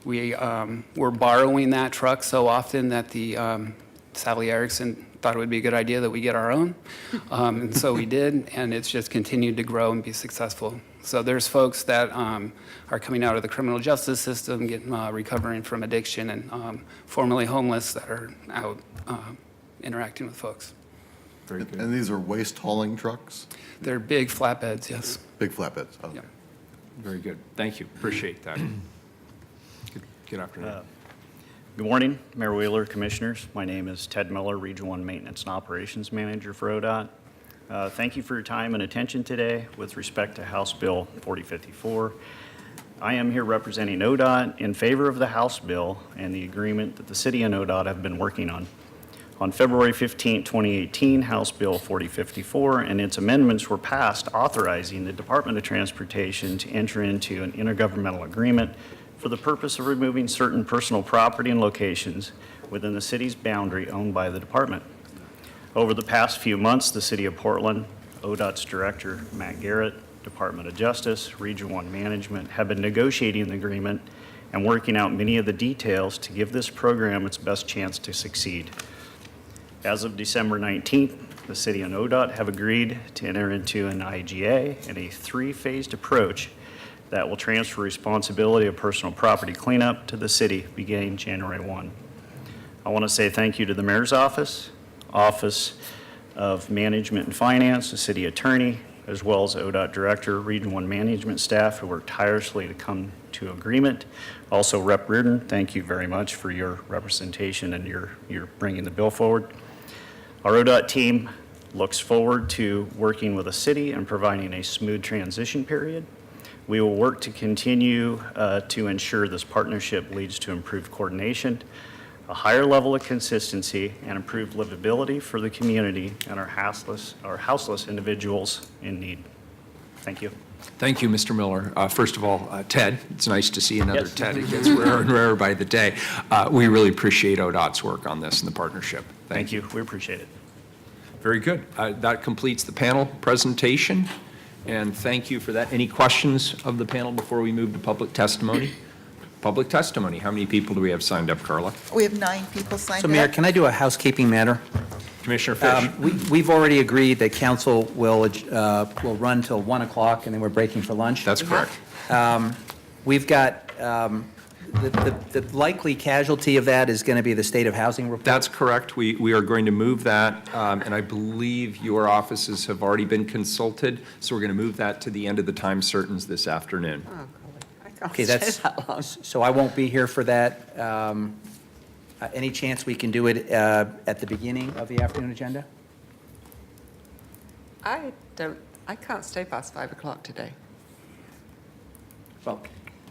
We're borrowing that truck so often that the Sally Erickson thought it would be a good idea that we get our own. And so we did, and it's just continued to grow and be successful. So there's folks that are coming out of the criminal justice system, recovering from addiction, and formerly homeless that are out interacting with folks. Very good. And these are waste hauling trucks? They're big flatbeds, yes. Big flatbeds, okay. Yeah. Very good. Thank you. Appreciate that. Good afternoon. Good morning, Mayor Wheeler, Commissioners. My name is Ted Miller, Region 1 Maintenance and Operations Manager for ODOT. Thank you for your time and attention today with respect to House Bill 4054. I am here representing ODOT in favor of the House bill and the agreement that the city and ODOT have been working on. On February 15, 2018, House Bill 4054 and its amendments were passed authorizing the Department of Transportation to enter into an intergovernmental agreement for the purpose of removing certain personal property and locations within the city's boundary owned by the department. Over the past few months, the City of Portland, ODOT's Director Matt Garrett, Department of Justice, Region 1 Management have been negotiating the agreement and working out many of the details to give this program its best chance to succeed. As of December 19th, the City and ODOT have agreed to enter into an IGA and a 3-phased approach that will transfer responsibility of personal property cleanup to the city beginning January 1. I want to say thank you to the Mayor's Office of Management and Finance, the City Attorney, as well as ODOT Director, Region 1 Management staff who worked tirelessly to come to agreement. Also, Rep. Reardon, thank you very much for your representation and your bringing the bill forward. Our ODOT team looks forward to working with the city and providing a smooth transition period. We will work to continue to ensure this partnership leads to improved coordination, a higher level of consistency, and improved livability for the community and our houseless individuals in need. Thank you. Thank you, Mr. Miller. First of all, Ted, it's nice to see another Yes. Ted. It gets rarer and rarer by the day. We really appreciate ODOT's work on this and the partnership. Thank you. We appreciate it. Very good. That completes the panel presentation, and thank you for that. Any questions of the panel before we move to public testimony? Public testimony. How many people do we have signed up, Carla? We have 9 people signed So up. Mayor, can I do a housekeeping matter? Commissioner Fish. We've already agreed that council will run till 1 o'clock and then we're breaking for lunch. That's correct. We've got The likely casualty of that is going to be the state of housing report? That's correct. We are going to move that, and I believe your offices have already been consulted, so we're going to move that to the end of the time certains this afternoon. Okay, that's, so I won't be here for that. Any chance we can do it at the beginning of the afternoon agenda? I can't stay past 5 o'clock today. Well,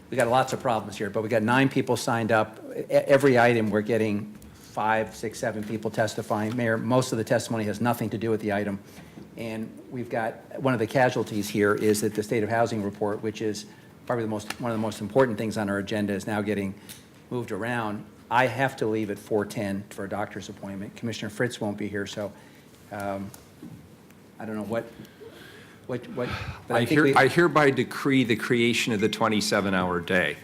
we got lots of problems here, but we got 9 people signed up. Every item, we're getting 5, 6, 7 people testifying. Mayor, most of the testimony has nothing to do with the item. And we've got, one of the casualties here is that the state of housing report, which is probably one of the most important things on our agenda, is now getting moved around. I have to leave at 4:10 for a doctor's appointment. Commissioner Fritz won't be here, so I don't know what, but I think I hereby decree the creation of the 27-hour day.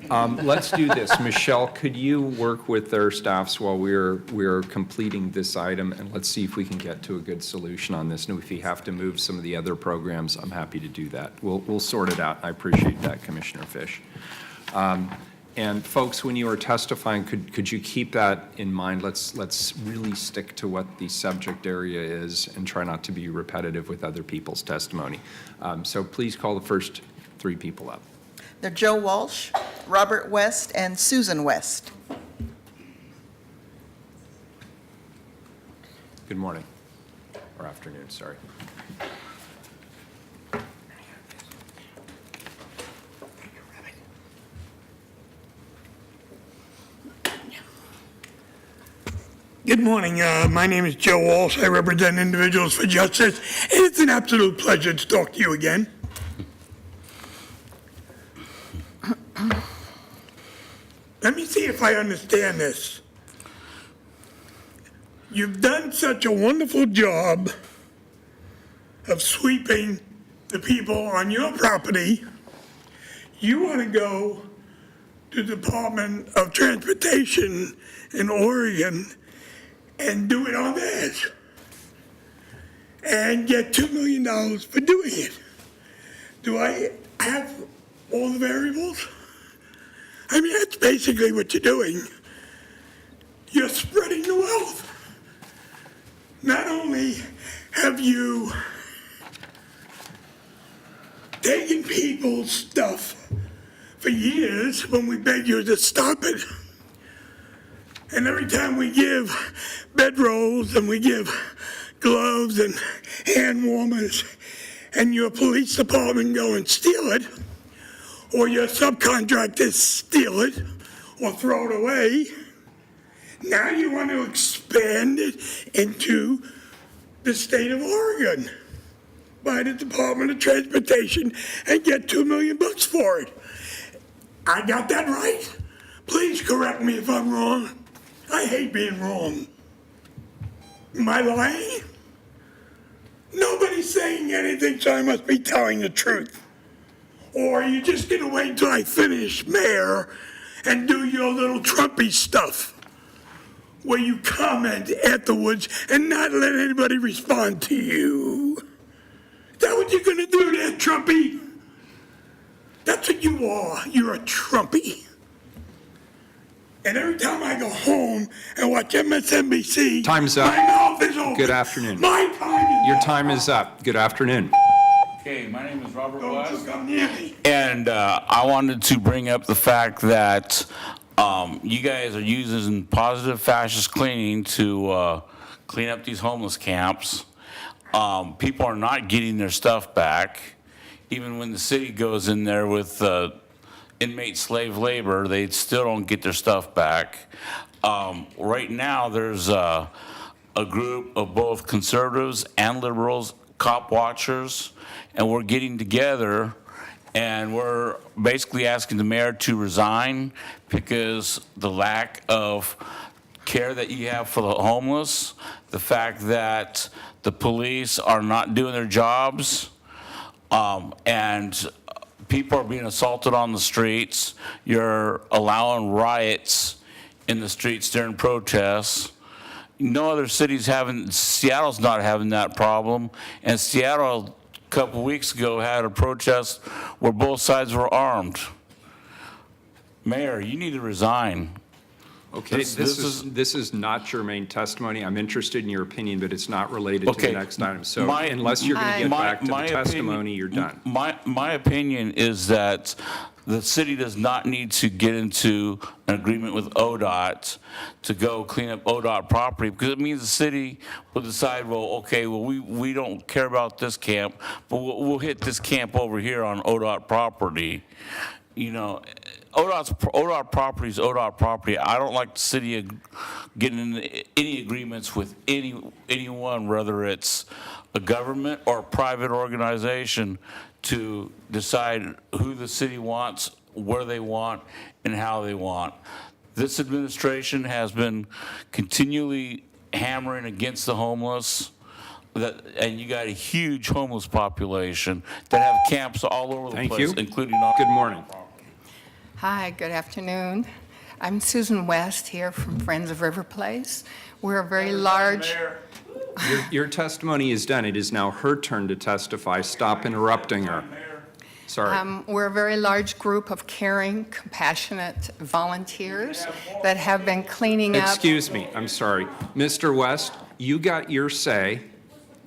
Let's do this. Michelle, could you work with their staffs while we're completing this item, and let's see if we can get to a good solution on this. And if you have to move some of the other programs, I'm happy to do that. We'll sort it out. I appreciate that, Commissioner Fish. And folks, when you are testifying, could you keep that in mind? Let's really stick to what the subject area is and try not to be repetitive with other people's testimony. So please call the first 3 people up. They're Joe Walsh, Robert West, and Susan West. Good morning, or afternoon, sorry. Good morning. My name is Joe Walsh. I represent Individuals for Justice, and it's an absolute pleasure to talk to you again. Let me see if I understand this. You've done such a wonderful job of sweeping the people on your property. You want to go to the Department of Transportation in Oregon and do it on theirs and get $2 million for doing it. Do I have all the variables? I mean, that's basically what you're doing. You're spreading the wealth. Not only have you taken people's stuff for years when we begged you to stop it, and every time we give bedrolls and we give gloves and hand warmers, and your police department go and steal it, or your subcontractors steal it or throw it away, now you want to expand it into the state of Oregon by the Department of Transportation and get $2 million for it. I got that right? Please correct me if I'm wrong. I hate being wrong. Am I lying? Nobody's saying anything, so I must be telling the truth. Or are you just gonna wait until I finish, Mayor, and do your little Trumpy stuff, where you comment afterwards and not let anybody respond to you? Is that what you're gonna do there, Trumpy? That's what you are. You're a Trumpy. And every time I go home and watch MSNBC, Time's up. my mouth is open. Good afternoon. My time is Your time is up. Good afternoon. Okay, my name is Robert Don't West, you come near me. and I wanted to bring up the fact that you guys are using positive fascist cleaning to clean up these homeless camps. People are not getting their stuff back. Even when the city goes in there with inmate slave labor, they still don't get their stuff back. Right now, there's a group of both conservatives and liberals, cop watchers, and we're getting together and we're basically asking the mayor to resign because the lack of care that you have for the homeless, the fact that the police are not doing their jobs, and people are being assaulted on the streets. You're allowing riots in the streets during protests. No other city's having, Seattle's not having that problem. And Seattle, a couple weeks ago, had a protest where both sides were armed. Mayor, you need to resign. Okay, this is not your main testimony. I'm interested in your opinion, but it's not related to Okay, the next item. So my- unless you're going to get my- back to the my opinion- testimony, you're done. My opinion is that the city does not need to get into an agreement with ODOT to go clean up ODOT property, because it means the city will decide, well, okay, well, we don't care about this camp, but we'll hit this camp over here on ODOT property. You know, ODOT property is ODOT property. I don't like the city getting into any agreements with anyone, whether it's a government or a private organization, to decide who the city wants, where they want, and how they want. This administration has been continually hammering against the homeless, and you got a huge homeless population that have camps all over the Thank place, you. including our. Good morning. Hi, good afternoon. I'm Susan West here from Friends of River Place. We're a very large... Your testimony is done. It is now her turn to testify. Stop interrupting her. Sorry. We're a very large group of caring, compassionate volunteers that have been cleaning up... Excuse me, I'm sorry. Mr. West, you got your say,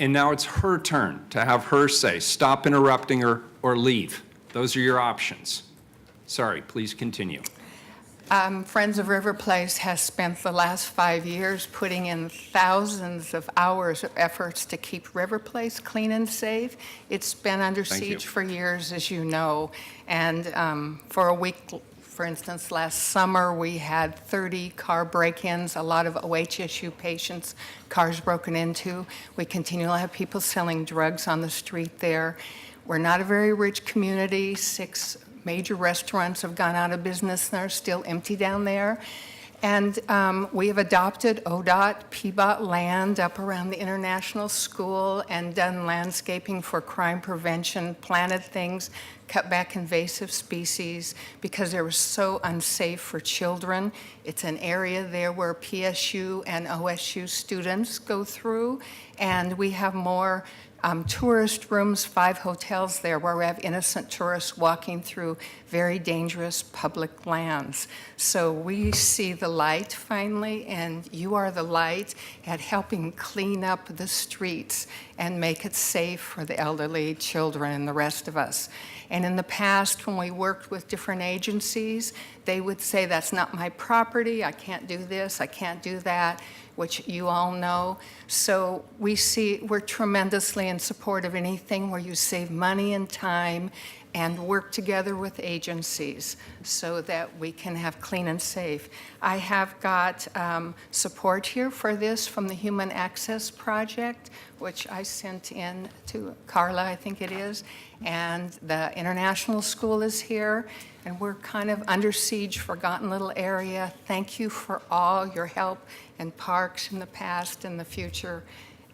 and now it's her turn to have her say. Stop interrupting her or leave. Those are your options. Sorry, please continue. Friends of River Place has spent the last 5 years putting in thousands of hours of efforts to keep River Place clean and safe. It's been under Thank you. siege for years, as you know. And for a week, for instance, last summer, we had 30 car break-ins, a lot of OHSU patients, cars broken into. We continually have people selling drugs on the street there. We're not a very rich community. 6 major restaurants have gone out of business and are still empty down there. And we have adopted ODOT, PBOT land up around the International School and done landscaping for crime prevention, planted things, cut back invasive species because they were so unsafe for children. It's an area there where PSU and OSU students go through, and we have more tourist rooms, 5 hotels there where we have innocent tourists walking through very dangerous public lands. So we see the light finally, and you are the light at helping clean up the streets and make it safe for the elderly, children, and the rest of us. And in the past, when we worked with different agencies, they would say, that's not my property, I can't do this, I can't do that, which you all know. So we're tremendously in support of anything where you save money and time and work together with agencies so that we can have clean and safe. I have got support here for this from the Human Access Project, which I sent in to Carla, I think it is, and the International School is here, and we're kind of under siege, forgotten little area. Thank you for all your help in parks in the past and the future,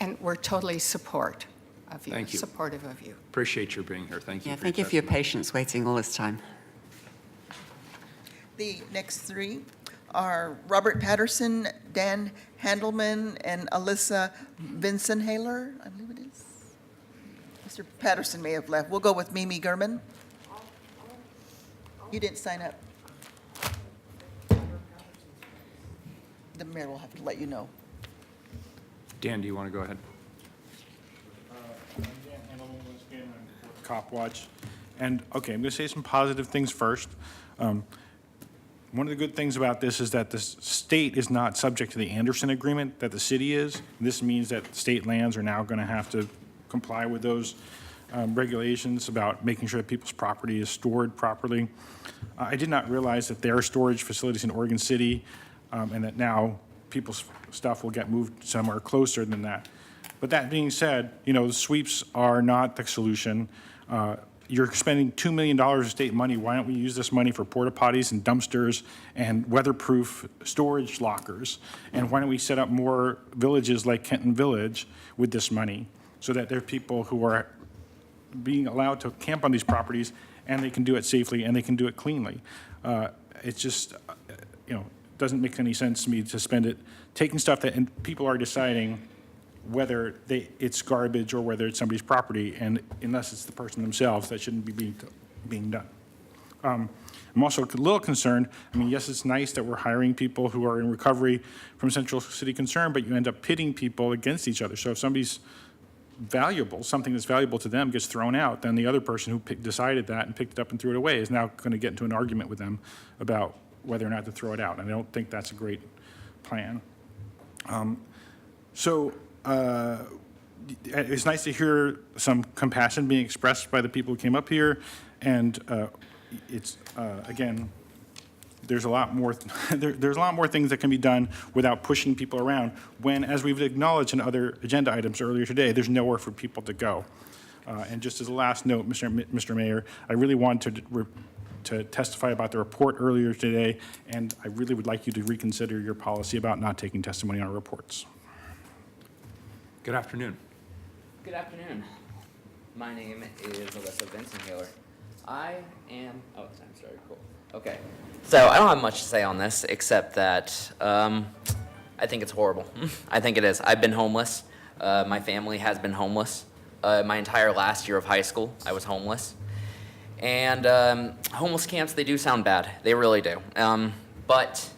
and we're totally supportive of you. Thank you. Supportive of you. Appreciate your being here. Thank you. Yeah, for thank your you for your testimony. patience waiting all this time. The next 3 are Robert Patterson, Dan Handelman, and Alyssa Vincenhaler, I believe it is. Mr. Patterson may have left. We'll go with Mimi Gurman. You didn't sign up. The mayor will have to let you know. Dan, do you want to go ahead? Cop Watch. And, okay, I'm going to say some positive things first. One of the good things about this is that the state is not subject to the Anderson Agreement that the city is. This means that state lands are now going to have to comply with those regulations about making sure that people's property is stored properly. I did not realize that there are storage facilities in Oregon City and that now people's stuff will get moved somewhere closer than that. But that being said, the sweeps are not the solution. You're spending $2 million of state money. Why don't we use this money for porta potties and dumpsters and weatherproof storage lockers? And why don't we set up more villages like Kenton Village with this money so that there are people who are being allowed to camp on these properties and they can do it safely and they can do it cleanly. It's just, doesn't make any sense to me to spend it taking stuff that and people are deciding whether it's garbage or whether it's somebody's property, and unless it's the person themselves, that shouldn't be being done. I'm also a little concerned. I mean, yes, it's nice that we're hiring people who are in recovery from Central City Concern, but you end up pitting people against each other. So if somebody's valuable, something that's valuable to them gets thrown out, then the other person who decided that and picked it up and threw it away is now going to get into an argument with them about whether or not to throw it out. And I don't think that's a great plan. It's nice to hear some compassion being expressed by the people who came up here. And it's, again, there's a lot more, there's a lot more things that can be done without pushing people around when, as we've acknowledged in other agenda items earlier today, there's nowhere for people to go. And just as a last note, Mr. Mayor, I really wanted to testify about the report earlier today, and I really would like you to reconsider your policy about not taking testimony on reports. Good afternoon. Good afternoon. My name is Alyssa Vincent-Haler. I am, oh, time started, cool. Okay, so I don't have much to say on this, except that I think it's horrible. I think it is. I've been homeless. My family has been homeless. My entire last year of high school, I was homeless. And homeless camps, they do sound bad. They really do. But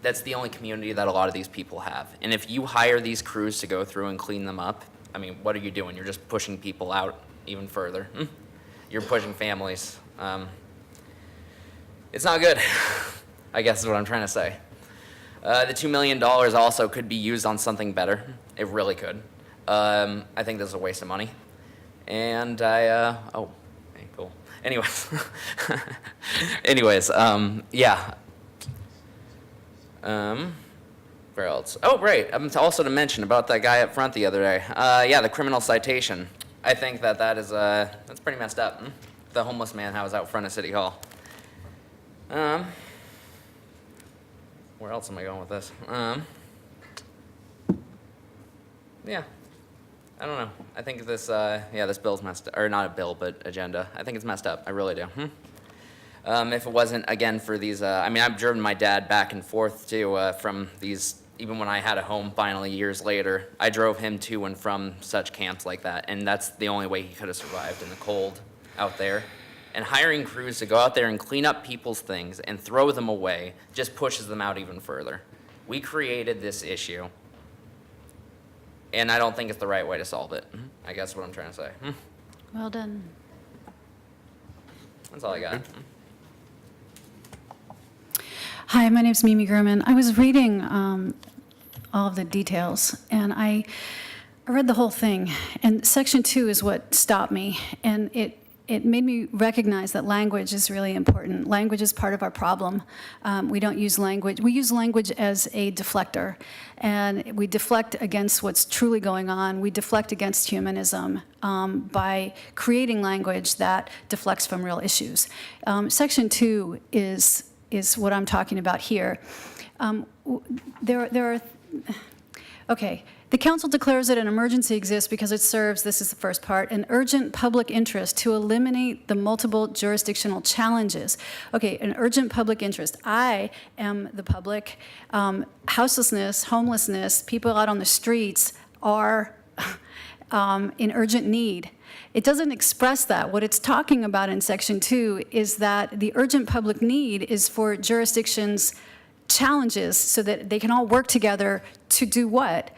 that's the only community that a lot of these people have. And if you hire these crews to go through and clean them up, I mean, what are you doing? You're just pushing people out even further. You're pushing families. It's not good, I guess is what I'm trying to say. The $2 million also could be used on something better. It really could. I think this is a waste of money. And oh, okay, cool. Anyways, yeah. Where else? Oh, right. Also to mention about that guy up front the other day. Yeah, the criminal citation. I think that is that's pretty messed up. The homeless man that was out front of City Hall. Where else am I going with this? Yeah. I don't know. I think this, this bill's messed up. Or not a bill, but agenda. I think it's messed up. I really do. If it wasn't, again, for these, I mean, I've driven my dad back and forth, too, from these, even when I had a home finally years later, I drove him to and from such camps like that. And that's the only way he could have survived in the cold out there. And hiring crews to go out there and clean up people's things and throw them away just pushes them out even further. We created this issue. And I don't think it's the right way to solve it. I guess what I'm trying to say. Well done. That's all I got. Hi, my name's Mimi Gurman. I was reading all of the details, and I read the whole thing. And Section 2 is what stopped me, and it made me recognize that language is really important. Language is part of our problem. We don't use language. We use language as a deflector, and we deflect against what's truly going on. We deflect against humanism by creating language that deflects from real issues. Section 2 is what I'm talking about here. Okay. The council declares that an emergency exists because it serves, this is the first part, an urgent public interest to eliminate the multiple jurisdictional challenges. Okay, an urgent public interest. I am the public. Houselessness, homelessness, people out on the streets are in urgent need. It doesn't express that. What it's talking about in Section 2 is that the urgent public need is for jurisdictions' challenges so that they can all work together to do what?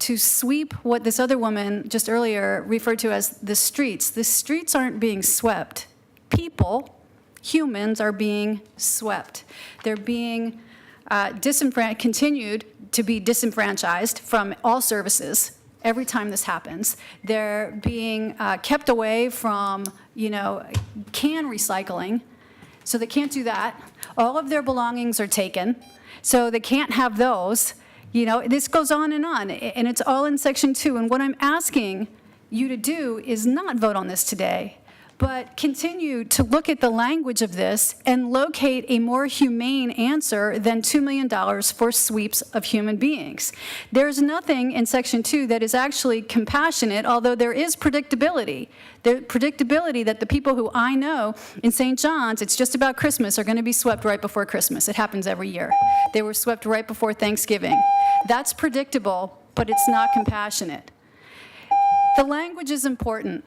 To sweep what this other woman just earlier referred to as the streets. The streets aren't being swept. People, humans, are being swept. They're being continued to be disenfranchised from all services every time this happens. They're being kept away from, can recycling, so they can't do that. All of their belongings are taken, so they can't have those. This goes on, and it's all in Section 2. And what I'm asking you to do is not vote on this today, but continue to look at the language of this and locate a more humane answer than $2 million for sweeps of human beings. There's nothing in Section 2 that is actually compassionate, although there is predictability. The predictability that the people who I know in St. John's, it's just about Christmas, are going to be swept right before Christmas. It happens every year. They were swept right before Thanksgiving. That's predictable, but it's not compassionate. The language is important.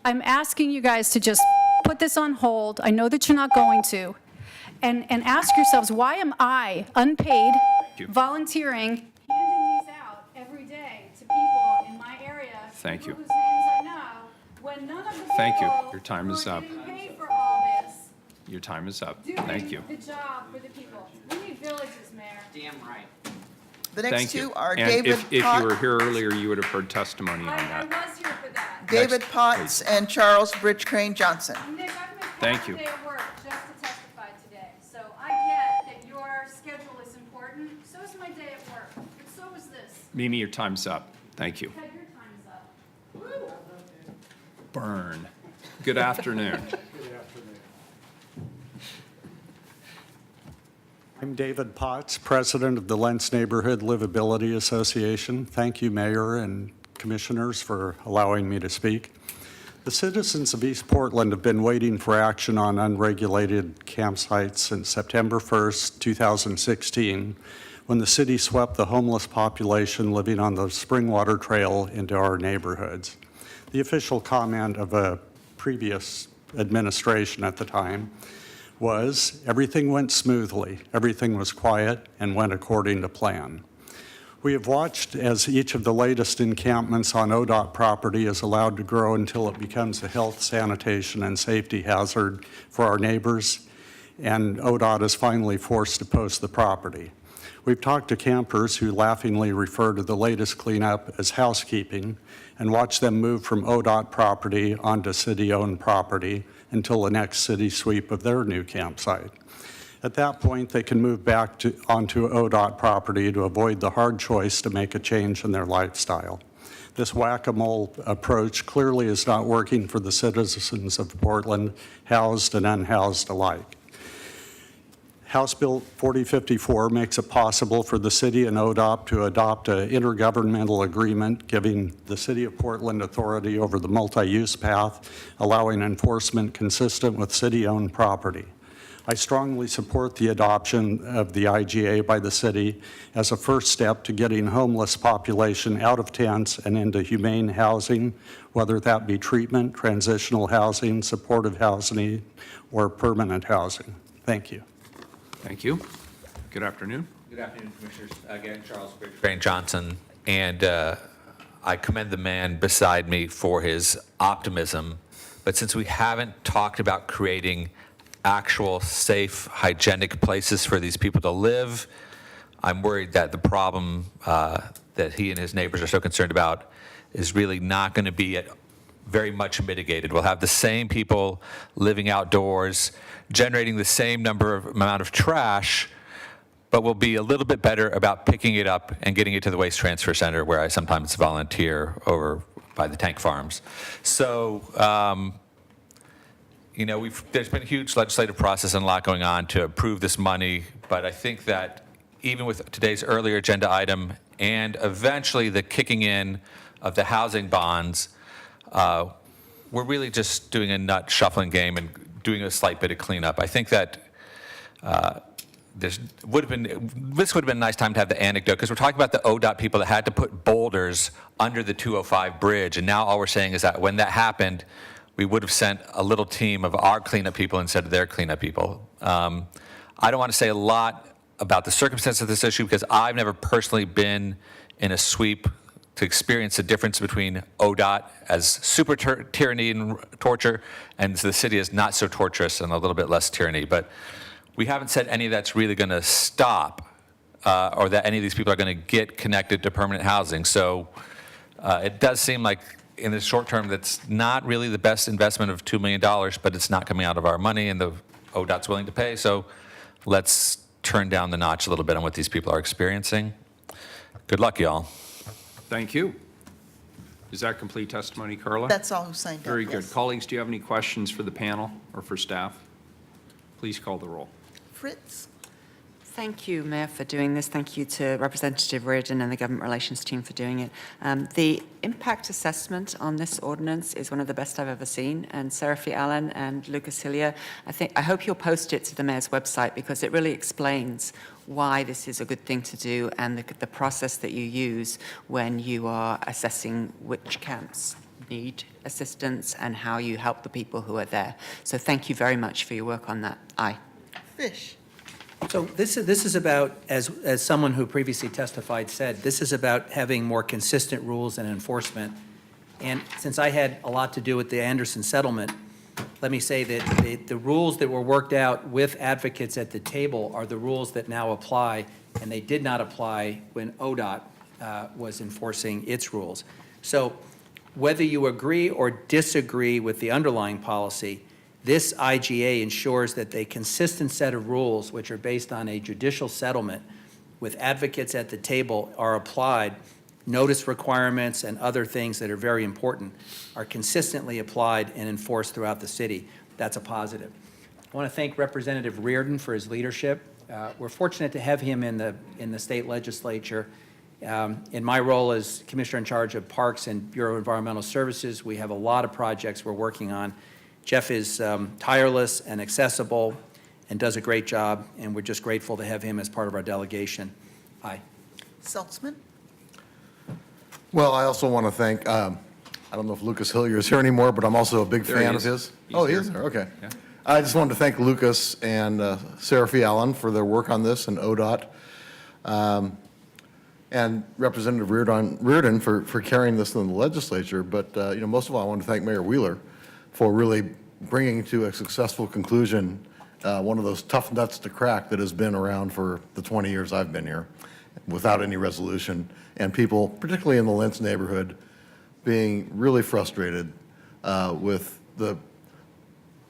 I'm asking you guys to just put this on hold. I know that you're not going to. And ask yourselves, why am I, unpaid, you. volunteering, handing these out every day to people in my area? Thank you. People whose names I know, when none of the people Thank you. Your time who is are up. getting paid for all this Your time is up. doing Thank you. the job for the people. We need villages, Mayor. Damn right. The next Thank you. two are And David if you Potts. were here earlier, you would have heard testimony on I that. was here for that. David Next, Potts and Charles Bridge Crane Johnson. Nick, I've missed Thank half a you. day of work just to testify today. So I get that your schedule is important. So is my day at work. And so is this. Mimi, your time's up. Thank you. Ted, your time is up. Woo! Burn. Good afternoon. I'm David Potts, President of the Lentz Neighborhood Livability Association. Thank you, Mayor and Commissioners, for allowing me to speak. The citizens of East Portland have been waiting for action on unregulated campsites since September 1st, 2016, when the city swept the homeless population living on the Springwater Trail into our neighborhoods. The official comment of a previous administration at the time was everything went smoothly, everything was quiet, and went according to plan. We have watched as each of the latest encampments on ODOT property is allowed to grow until it becomes a health, sanitation, and safety hazard for our neighbors, and ODOT is finally forced to post the property. We've talked to campers who laughingly refer to the latest cleanup as housekeeping and watch them move from ODOT property onto city-owned property until the next city sweep of their new campsite. At that point, they can move back onto ODOT property to avoid the hard choice to make a change in their lifestyle. This whack-a-mole approach clearly is not working for the citizens of Portland, housed and unhoused alike. House Bill 4054 makes it possible for the city and ODOT to adopt an intergovernmental agreement giving the City of Portland authority over the multi-use path, allowing enforcement consistent with city-owned property. I strongly support the adoption of the IGA by the city as a first step to getting homeless population out of tents and into humane housing, whether that be treatment, transitional housing, supportive housing, or permanent housing. Thank you. Thank you. Good afternoon. Good afternoon, Commissioners. Again, Charles Bridge Crane Johnson, and I commend the man beside me for his optimism. But since we haven't talked about creating actual safe, hygienic places for these people to live, I'm worried that the problem that he and his neighbors are so concerned about is really not going to be very much mitigated. We'll have the same people living outdoors, generating the same amount of trash, but we'll be a little bit better about picking it up and getting it to the waste transfer center, where I sometimes volunteer over by the tank farms. So, you know, there's been a huge legislative process and a lot going on to approve this money, but I think that even with today's earlier agenda item and eventually the kicking in of the housing bonds, we're really just doing a nut shuffling game and doing a slight bit of cleanup. I think that this would have been a nice time to have the anecdote, because we're talking about the ODOT people that had to put boulders under the 205 bridge, and now all we're saying is that when that happened, we would have sent a little team of our cleanup people instead of their cleanup people. I don't want to say a lot about the circumstances of this issue because I've never personally been in a sweep to experience the difference between ODOT as super tyranny and torture and the city as not so torturous and a little bit less tyranny. But we haven't said any of that's really going to stop or that any of these people are going to get connected to permanent housing. So it does seem like in the short term that's not really the best investment of $2 million, but it's not coming out of our money and the ODOT's willing to pay. So let's turn down the notch a little bit on what these people are experiencing. Good luck, y'all. Thank you. Does that complete testimony, Carla? That's all who signed up. Very good. yes. Colleagues, do you have any questions for the panel or for staff? Please call the roll. Fritz? Thank you, Mayor, for doing this. Thank you to Representative Reardon and the Government Relations team for doing it. The impact assessment on this ordinance is one of the best I've ever seen. And Seraphy Allen and Lucas Hillier, I hope you'll post it to the Mayor's website because it really explains why this is a good thing to do and the process that you use when you are assessing which camps need assistance and how you help the people who are there. So thank you very much for your work on that. Aye. Fish. So this is about, as someone who previously testified said, this is about having more consistent rules and enforcement. And since I had a lot to do with the Anderson settlement, let me say that the rules that were worked out with advocates at the table are the rules that now apply, and they did not apply when ODOT was enforcing its rules. So whether you agree or disagree with the underlying policy, this IGA ensures that a consistent set of rules, which are based on a judicial settlement with advocates at the table, are applied. Notice requirements and other things that are very important are consistently applied and enforced throughout the city. That's a positive. I want to thank Representative Reardon for his leadership. We're fortunate to have him in the state legislature. In my role as Commissioner in charge of Parks and Bureau of Environmental Services, we have a lot of projects we're working on. Jeff is tireless and accessible and does a great job, and we're just grateful to have him as part of our delegation. Aye. Saltzman. Well, I also want to thank, I don't know if Lucas Hillier is here anymore, but I'm also a big There he fan is. of his. He's Oh, he here. is there, okay. Yeah. I just wanted to thank Lucas and Sarah Fee Allen for their work on this and ODOT. And Representative Reardon for carrying this in the legislature. But, most of all, I want to thank Mayor Wheeler for really bringing to a successful conclusion one of those tough nuts to crack that has been around for the 20 years I've been here without any resolution, and people, particularly in the Lentz neighborhood, being really frustrated with the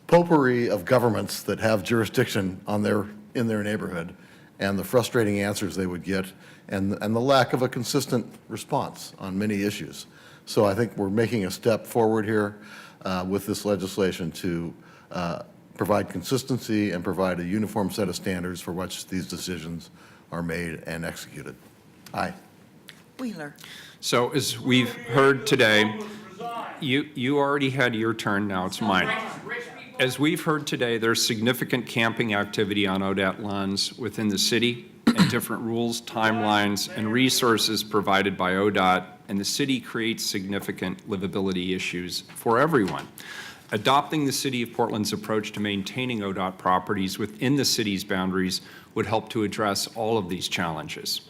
potpourri of governments that have jurisdiction in their neighborhood, and the frustrating answers they would get, and the lack of a consistent response on many issues. So I think we're making a step forward here with this legislation to provide consistency and provide a uniform set of standards for which these decisions are made and executed. Aye. Wheeler. So as we've heard today, you already had your turn, now it's mine. As we've heard today, there's significant camping activity on ODOT lands within the city, and different rules, timelines, and resources provided by ODOT, and the city creates significant livability issues for everyone. Adopting the City of Portland's approach to maintaining ODOT properties within the city's boundaries would help to address all of these challenges.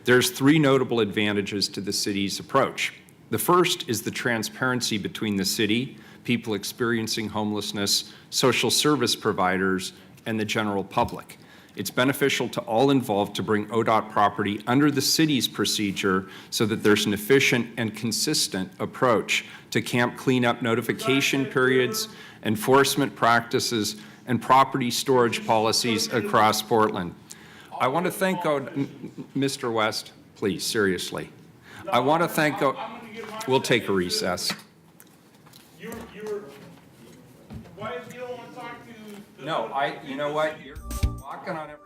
There's three notable advantages to the city's approach. The first is the transparency between the city, people experiencing homelessness, social service providers, and the general public. It's beneficial to all involved to bring ODOT property under the city's procedure so that there's an efficient and consistent approach to camp cleanup notification periods, enforcement practices, and property storage policies across Portland. I want to thank Mr. West, please, seriously. I want to thank, we'll take a recess. Why you don't want to talk to? No, you know what? You're walking on everything.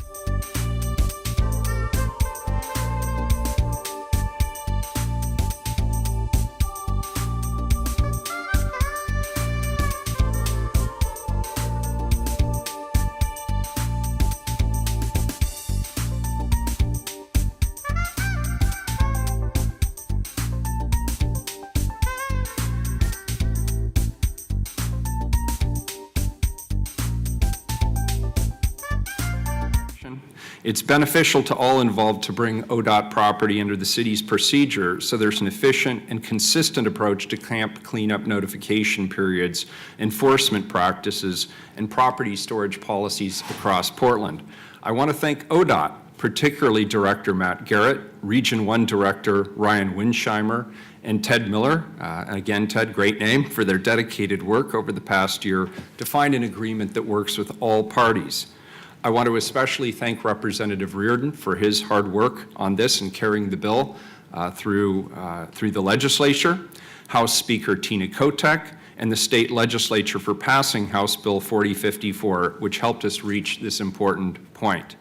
It's beneficial to all involved to bring ODOT property under the city's procedure so there's an efficient and consistent approach to camp cleanup notification periods, enforcement practices, and property storage policies across Portland. I want to thank ODOT, particularly Director Matt Garrett, Region 1 Director Ryan Winsheimer, and Ted Miller, and again, Ted, great name, for their dedicated work over the past year to find an agreement that works with all parties. I want to especially thank Representative Reardon for his hard work on this and carrying the bill through the legislature, House Speaker Tina Kotek, and the state legislature for passing House Bill 4054, which helped us reach this important point.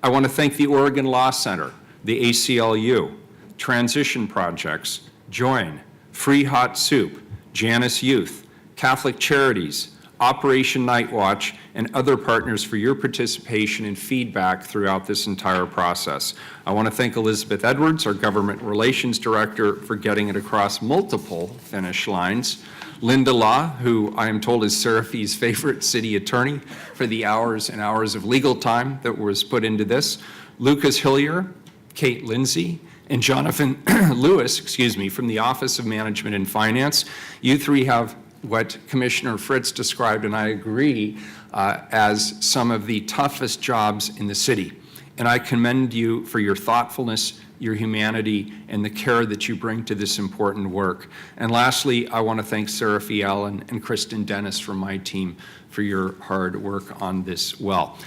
I want to thank the Oregon Law Center, the ACLU, Transition Projects, Join, Free Hot Soup, Janus Youth, Catholic Charities, Operation Night Watch, and other partners for your participation and feedback throughout this entire process. I want to thank Elizabeth Edwards, our Government Relations Director, for getting it across multiple finish lines. Linda Law, who I am told is Seraphi's favorite city attorney, for the hours and hours of legal time that was put into this. Lucas Hillier, Kate Lindsay, and Jonathan Lewis, from the Office of Management and Finance. You three have what Commissioner Fritz described, and I agree, as some of the toughest jobs in the city. And I commend you for your thoughtfulness, your humanity, and the care that you bring to this important work. And lastly, I want to thank Sarah Allen and Kristen Dennis from my team for your hard work on this well.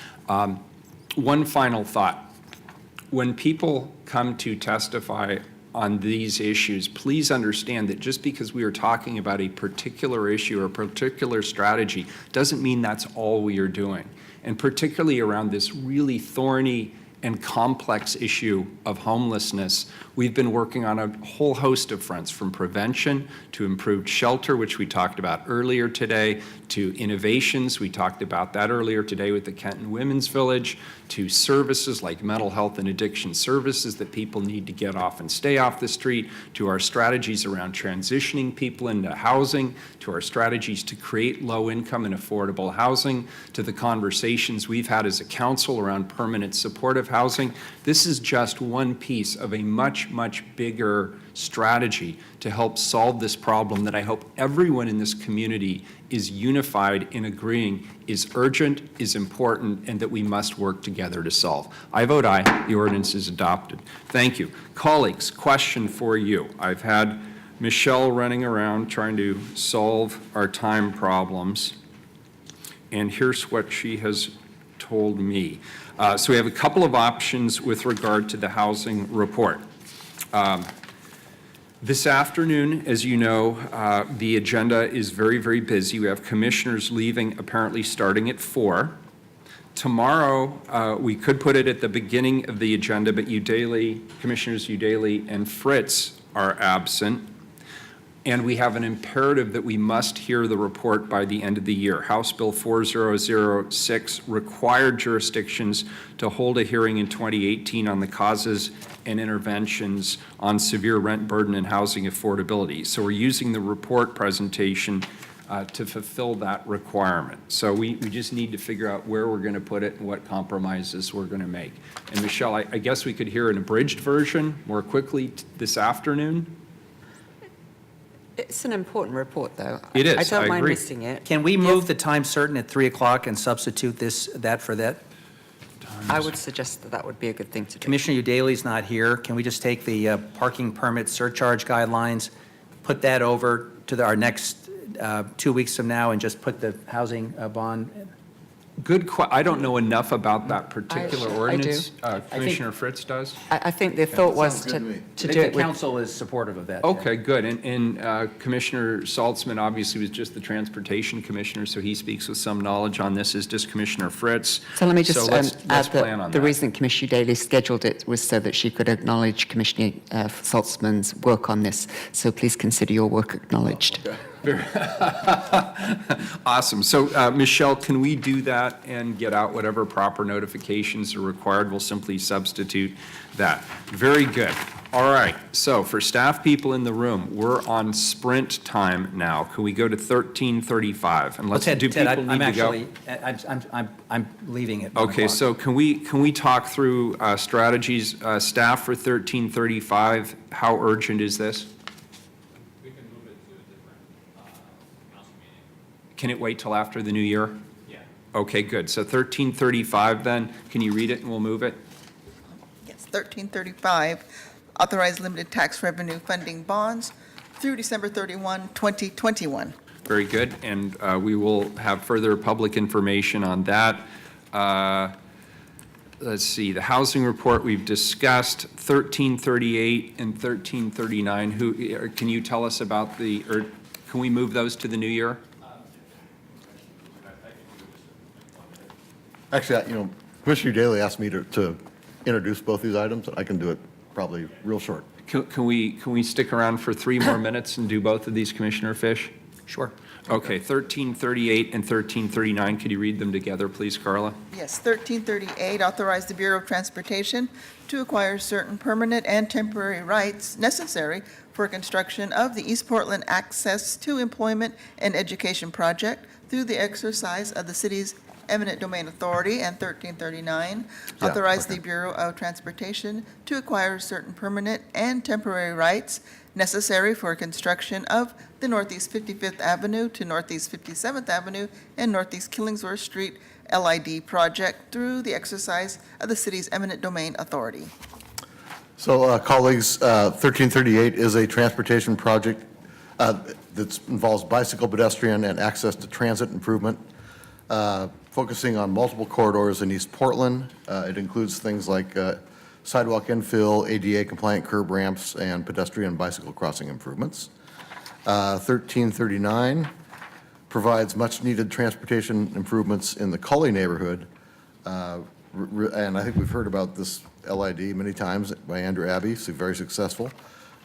One final thought. When people come to testify on these issues, please understand that just because we are talking about a particular issue or a particular strategy doesn't mean that's all we are doing. And particularly around this really thorny and complex issue of homelessness, we've been working on a whole host of fronts, from prevention to improved shelter, which we talked about earlier today, to innovations, we talked about that earlier today with the Kenton Women's Village, to services like mental health and addiction services that people need to get off and stay off the street, to our strategies around transitioning people into housing, to our strategies to create low-income and affordable housing, to the conversations we've had as a council around permanent supportive housing. This is just one piece of a much, much bigger strategy to help solve this problem that I hope everyone in this community is unified in agreeing is urgent, is important, and that we must work together to solve. I vote aye. The ordinance is adopted. Thank you. Colleagues, question for you. I've had Michelle running around trying to solve our time problems, and here's what she has told me. So we have a couple of options with regard to the housing report. This afternoon, as you know, the agenda is very, very busy. We have commissioners leaving apparently starting at 4. Tomorrow, we could put it at the beginning of the agenda, but Commissioners Udaley and Fritz are absent. And we have an imperative that we must hear the report by the end of the year. House Bill 4006 required jurisdictions to hold a hearing in 2018 on the causes and interventions on severe rent burden and housing affordability. So we're using the report presentation to fulfill that requirement. So we just need to figure out where we're going to put it and what compromises we're going to make. And Michelle, I guess we could hear an abridged version more quickly this afternoon. It's an important report, though. It is, I don't I mind agree. missing it. Can we move the time certain at 3 o'clock and substitute that for that? I would suggest that that would be a good thing to do. Commissioner Udaley's not here. Can we just take the parking permit surcharge guidelines, put that over to our next 2 weeks from now, and just put the housing bond? I don't know enough about that particular I do. ordinance. Commissioner Fritz does? I think the thought was to do it The with... council is supportive of that. Okay, good. And Commissioner Saltzman obviously was just the Transportation Commissioner, so he speaks with some knowledge on this, as does Commissioner Fritz. So let me just let's add plan on that the that. reason Commissioner Daly scheduled it was so that she could acknowledge Commissioner Saltzman's work on this. So please consider your work acknowledged. Awesome. So, Michelle, can we do that and get out whatever proper notifications are required? We'll simply substitute that. Very good. All right. So, for staff people in the room, we're on sprint time now. Can we go to 13:35? And let's Ted, do people need I'm to go? actually, I'm leaving at 1 Okay, o'clock. so can we talk through strategies, staff for 13:35? How urgent is this? Can it wait till after the new year? Yeah. Okay, good. So 13:35 then, can you read it and we'll move it? Yes, 1335, authorize limited tax revenue funding bonds through December 31, 2021. Very good, and we will have further public information on that. Let's see, the housing report we've discussed, 1338 and 1339. Can you tell us about or can we move those to the new year? Actually, Commissioner Daly asked me to introduce both these items, and I can do it probably real short. Can we stick around for 3 more minutes and do both of these, Commissioner Fish? Sure. Okay, 1338 and 1339, could you read them together, please, Carla? Yes, 1338, authorize the Bureau of Transportation to acquire certain permanent and temporary rights necessary for construction of the East Portland Access to Employment and Education Project through the exercise of the city's eminent domain authority. And 1339, Yeah, authorize okay. the Bureau of Transportation to acquire certain permanent and temporary rights necessary for construction of the Northeast 55th Avenue to Northeast 57th Avenue and Northeast Killingsworth Street LID project through the exercise of the city's eminent domain authority. So colleagues, 1338 is a transportation project that involves bicycle, pedestrian, and access to transit improvement, focusing on multiple corridors in East Portland. It includes things like sidewalk infill, ADA-compliant curb ramps, and pedestrian bicycle crossing improvements. 1339 provides much-needed transportation improvements in the Cully neighborhood. And I think we've heard about this LID many times by Andrew Abbey, so very successful.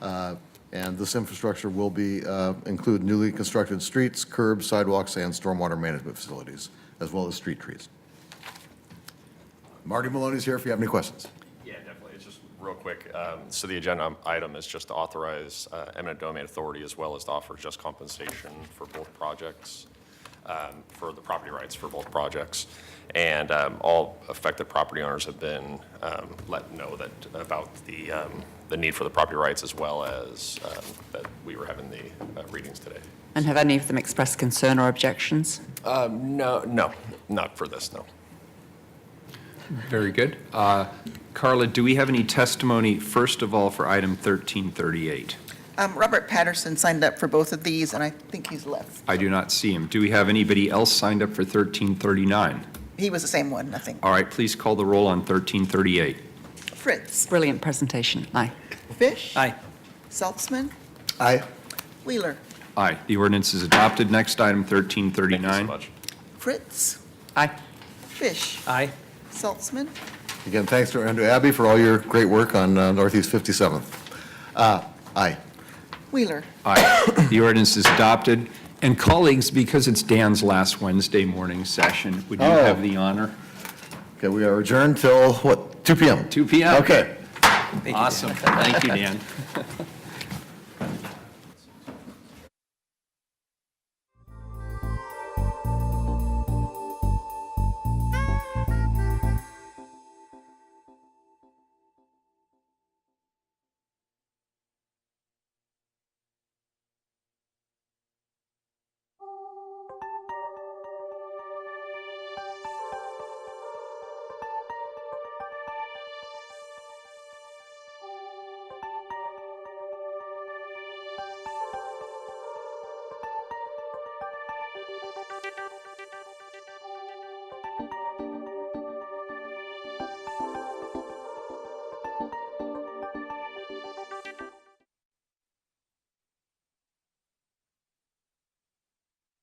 And this infrastructure will be, include newly constructed streets, curbs, sidewalks, and stormwater management facilities, as well as street trees. Marty Maloney's here if you have any questions. Yeah, definitely. It's just real quick. So the agenda item is just to authorize eminent domain authority as well as to offer just compensation for both projects, for the property rights for both projects. And all affected property owners have been let know that about the need for the property rights, as well as that we were having the readings today. And have any of them expressed concern or objections? No, not for this, no. Very good. Carla, do we have any testimony, first of all, for item 1338? Robert Patterson signed up for both of these, and I think he's left. I do not see him. Do we have anybody else signed up for 1339? He was the same one, I think. All right, please call the roll on 1338. Fritz. Brilliant presentation. Aye. Fish. Aye. Saltzman. Aye. Wheeler. Aye. The ordinance is adopted. Next item, 1339. Thank you so much. Fritz. Aye. Fish. Aye. Saltzman. Again, thanks to Andrew Abbey for all your great work on Northeast 57th. Aye. Wheeler. Aye. The ordinance is adopted. And colleagues, because it's Dan's last Wednesday morning session, would you have the honor? Okay, we are adjourned till, what, 2 p.m.? 2 p.m. Okay. Awesome. Thank you, Dan.